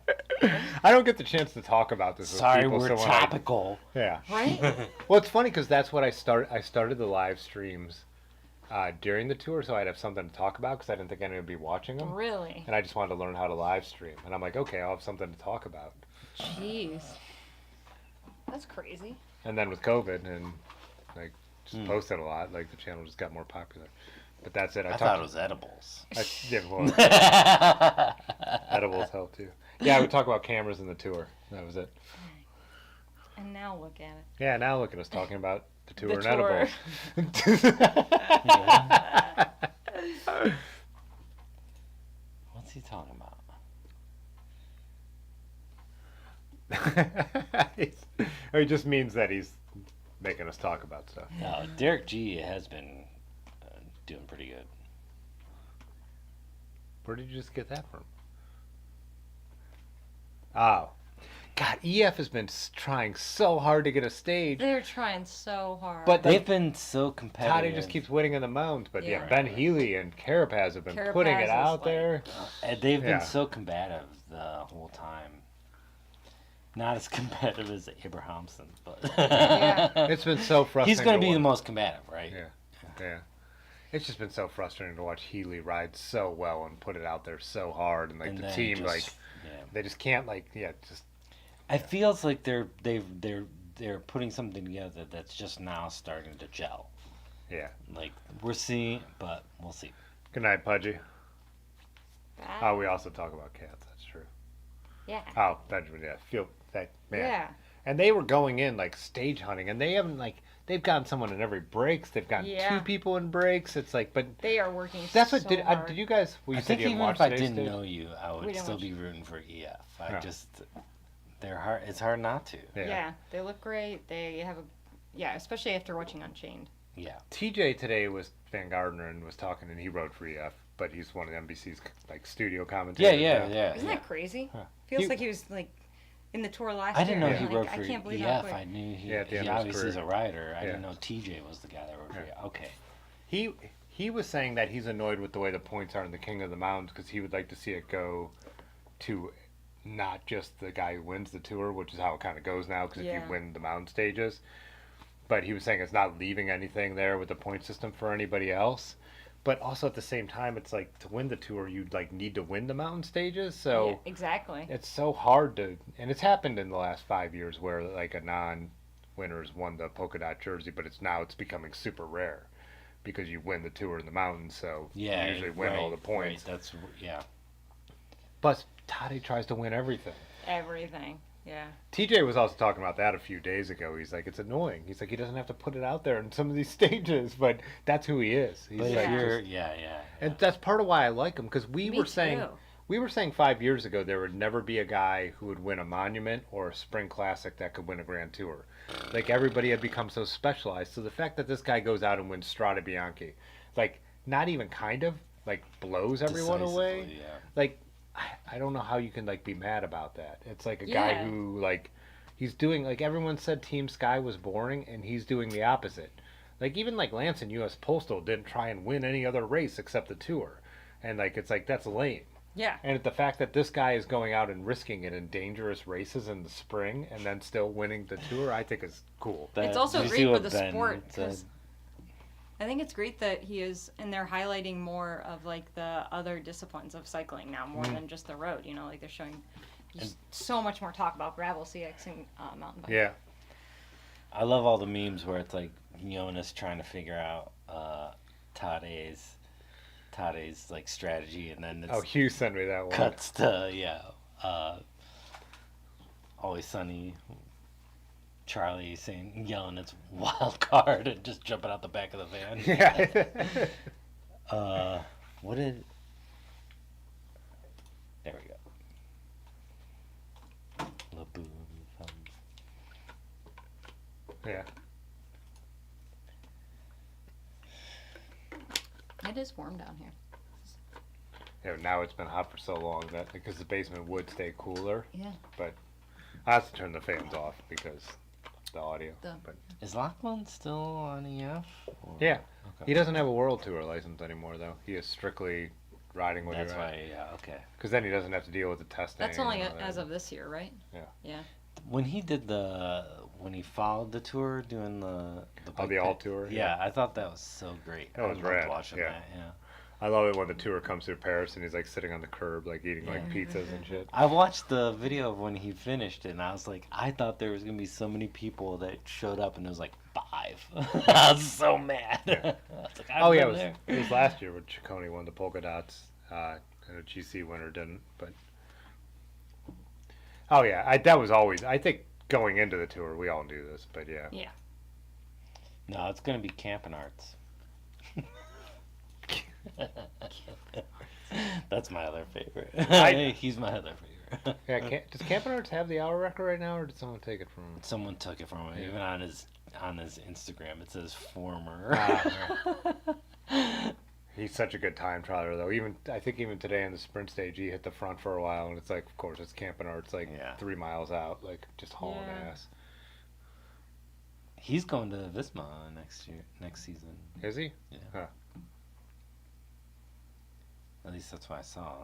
don't get the chance to talk about this. Sorry, with people, we're so when I- topical. yeah. Right? Well, it's funny because that's what I started the live streams during the tour, so I'd have something to talk about because I didn't think anyone would be watching them. Really? And I just wanted to learn how to live stream. And I'm like, okay, I'll have something to talk about. Jeez. That's crazy. And then with COVID and like just posted a lot, like the channel just got more popular. But that's it. I thought it was edibles. Yeah, well, edibles help too. Yeah, we talk about cameras in the tour. That was it. And now look at it. Yeah, now look at us talking about the tour The and tour. edibles. What's he talking about? Or he just means that he's making us talk about stuff. No, Derek G has been doing pretty good. Where did you just get that from? Oh. God, EF has been trying so hard to get a stage. They're trying so hard. But They've been so competitive. Toddy just keeps winning in the mountains. But yeah, Yeah. Ben Healy and Carapaz have been putting Carapaz it is out like- there. And they've been Yeah. so combative the whole time. Not as combative as Abrahamson, but Yeah. It's been so frustrating. he's going to be the watch. most combative, right? Yeah, yeah. It's just been so frustrating to watch Healy ride so well and put it out there so hard, and like And the then team, just- like yeah. they just can't, just It feels like they're putting something together that's just now starting to gel. yeah. Like we're seeing, but we'll see. Good night, Pudgy. That- Oh, we also talk about cats. That's true. yeah. Oh, Benjamin, yeah. Feel that man. Yeah. And they were going in like stage hunting, and they haven't they've gotten someone in every breaks. They've gotten Yeah. 2 people in breaks. It's like, but They are working that's what so did hard. did you guys? Well, you I said think you even didn't if watch I today's didn't stage? know you, I We would didn't still watch. be rooting for EF. Yeah. They're hard. It's hard not to. Yeah. They look great. They have especially after watching Unchained. Yeah. TJ today was Van Gardner and was talking, and he rode for EF, but he's one of NBC's like studio commentators. Yeah. Isn't that crazy? Huh. Feels He- like he was like in the tour last I year. didn't know Yeah. he Like, rode I for can't believe how EF. quick. I knew he, Yeah, at the end he of his obviously is a career. rider. I Yeah. didn't know TJ was the guy that rode for Yeah. EF. Okay. He was saying that he's annoyed with the way the points are in the King of the Mountains because he would like to see it go to not just the guy who wins the tour, which is how it kind of goes now. Because if Yeah. you win the mountain stages, but he was saying it's not leaving anything there with the point system for anybody else. But also at the same time, it's like to win the tour, you'd like need to win the mountain stages. So Yeah, exactly. it's so hard to, and it's happened in the last 5 years where like a non-winner's won the polka dot jersey, but it's becoming super rare because you win the tour in the mountains, so Yeah. you usually win all the points. Right. That's yeah. Plus, Toddy tries to win everything. Everything. Yeah. TJ was also talking about that a few days ago. He's like, it's annoying. He's like, he doesn't have to put it out there in some of these stages, but that's who he is. He's But like, if you're, just- yeah. and that's part of why I like him because Me we were too. saying 5 years ago there would never be a guy who would win a monument or a spring classic that could win a grand tour. Like everybody had become so specialized. So the fact that this guy goes out and wins Strade Bianchi, like not even kind of like blows everyone away. Decisively, Yeah. Like I don't know how you can like be mad about that. It's like a guy Yeah. who like he's doing like everyone said Team Sky was boring and he's doing the opposite. Like even like Lance and US Postal didn't try and win any other race except the tour. And like it's like that's lame. Yeah. And the fact that this guy is going out and risking it in dangerous races in the spring and then still winning the tour, I think is cool. It's also did you great see for what the Ben sport said? because I think it's great that he is, and they're highlighting more of like the other disciplines of cycling now, more than just the road. You know, like they're showing just so much more talk about gravel, CX, and mountain bike. Yeah. I love all the memes where it's like Jonas trying to figure out Tade's like strategy, and then it's Oh, Hugh sent me that one. cuts to Always Sunny. Charlie yelling it's wild card and just jumping out the back of the van. Yeah. What did? There we go. Laboon. Yeah. It is warm down here. Yeah, now it's been hot for so long that because the basement would stay cooler, Yeah. but I have to turn the fans off because the audio. The- But Is Lachlan still on EF? Or- yeah, Okay. he doesn't have a world tour license anymore though. He is strictly riding when That's you're why. Yeah. Okay. because then he doesn't have to deal with the testing. That's only and all as that. of this year, right? Yeah. Yeah. When he followed the tour doing the the all tour, Yeah, I thought that was so great. That was I loved rad, watching yeah. that. Yeah. I love it when the tour comes through Paris and he's like sitting on the curb, like eating like Yeah. pizzas and shit. I watched the video of when he finished it, and I was like, I thought there was gonna be so many people that showed up, and it was like 5. I was so mad. Yeah. I was like, Oh yeah, I've been it was last year when Ciccone won the polka dots, and a GC winner didn't. But oh yeah, that was always. I think going into the tour, we all knew this, but yeah. Yeah. No, it's gonna be Camping Arts. That's my other favorite. He's my other favorite. Yeah, does Camping Arts have the hour record right now, or did someone take it from him? Someone took it from him. Yeah. Even on his Instagram, it says former. He's such a good time trialer, though. I think even today in the sprint stage, he hit the front for a while, and it's like, of course, it's Camping Arts, like Yeah. 3 miles out, like just hauling Yeah. ass. He's going to Visma next season. Is he? Yeah. Huh. At least that's what I saw.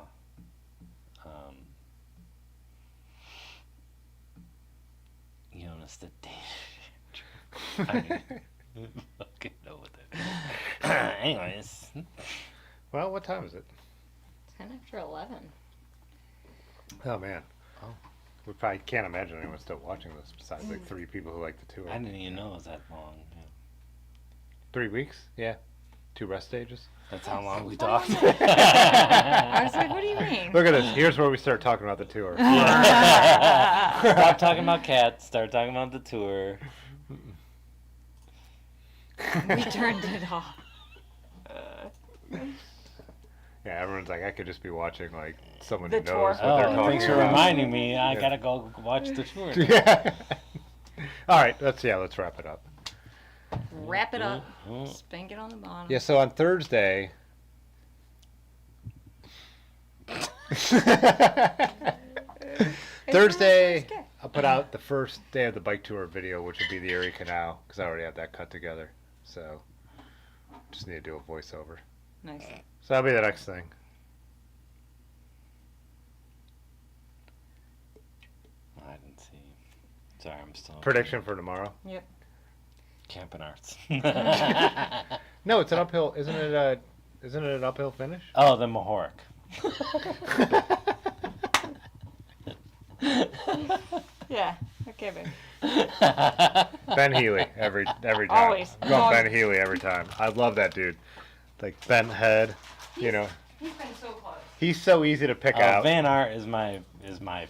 Jonas the Danish. I mean, fucking know with it. Anyways, Well, what time is it? 10 after 11. Oh man. Oh. We probably can't imagine anyone still watching this besides like 3 people who like the tour. I didn't even know it was that long. Yeah. 3 weeks? Yeah. 2 rest stages. That's how long we talked. I was like, what do you mean? Look at this. Here's where we start talking about the tour. Stop talking about cats. Start talking about the tour. We turned it off. Yeah, everyone's like, I could just be watching like someone The who tour. knows what they're Oh, talking thanks for about. reminding me. I Yeah. gotta go watch the tour. Yeah. All right, let's wrap it up. Wrap wrap it up, spank it on the bottom. Yeah, so on Thursday. Thursday, I'll put out the first day of the bike tour video, which would be the Erie Canal, because I already have that cut together. So, just need to do a voiceover. Nice. So that'll be the next thing. I didn't see. Sorry, I'm still. Prediction for tomorrow. Yep. Camping arts. No, it's an uphill. Isn't it an uphill finish? Oh, the Mahork. Yeah. Okay, babe. Ben Healy every time. Always. I'm going Ben Healy every time. I love that dude. Like bent head, you know. He's been so close. He's so easy to pick out. Van Aert is my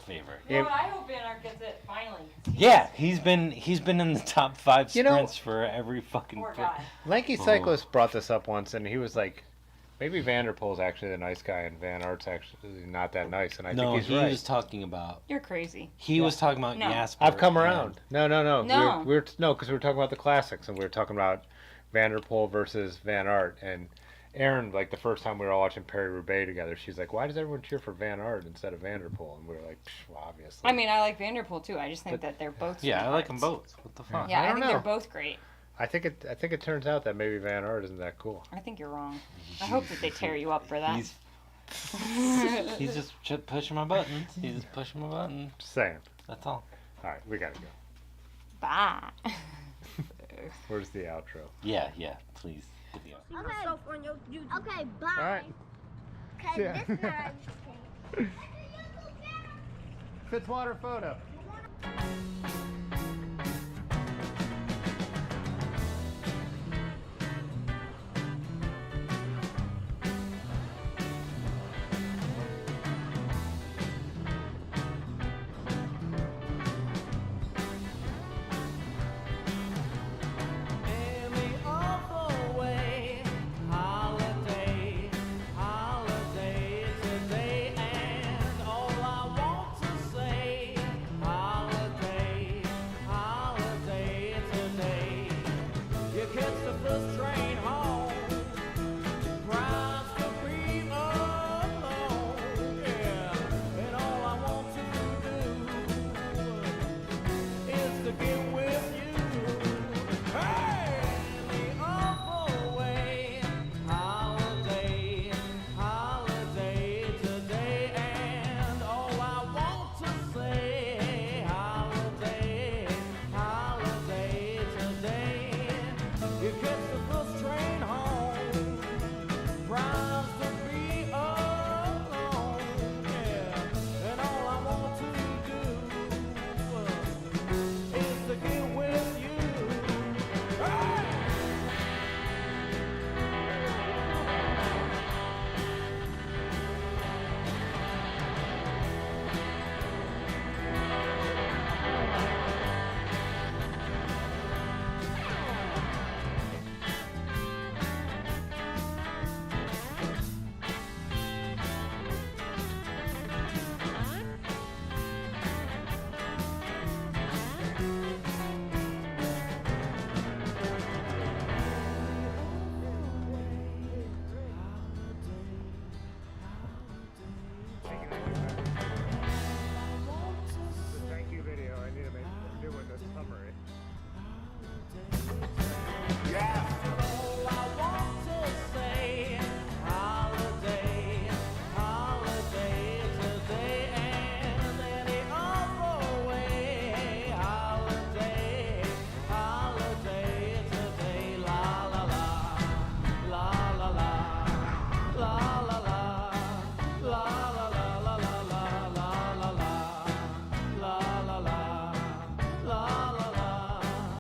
favorite. You know what? I hope Van Aert gets it finally. Yeah, he's been in the top 5 You know- sprints for every fucking. Poor guy. Lanky Cyclist brought this up once, and he was like, maybe Vanderpool's actually the nice guy, and Van Aert's actually not that nice, and I No, think he's he right. was talking about. You're crazy. He was talking about No. Jasper. I've come and- around. No. No. Because we were talking about the classics, and we were talking about Vanderpool versus Van Aert, and Erin, like the first time we were all watching Paris-Roubaix together, she's like, "Why does everyone cheer for Van Aert instead of Vanderpool?" And we were like, well, "Obviously." I mean, I like Vanderpool too. I just think that they're both. Yeah, I like them both. What the fuck? Yeah, I I, don't think know. they're both great. I think it turns out that maybe Van Aert isn't that cool. I think you're wrong. I hope that they tear you up for that. He's just pushing my buttons. He's just pushing my buttons. Just saying. That's all. All right, we gotta go. Bye. Where's the outro? Yeah, please. Video. Okay, bye. All right. Okay, Yeah. this time. Fitzwater photo.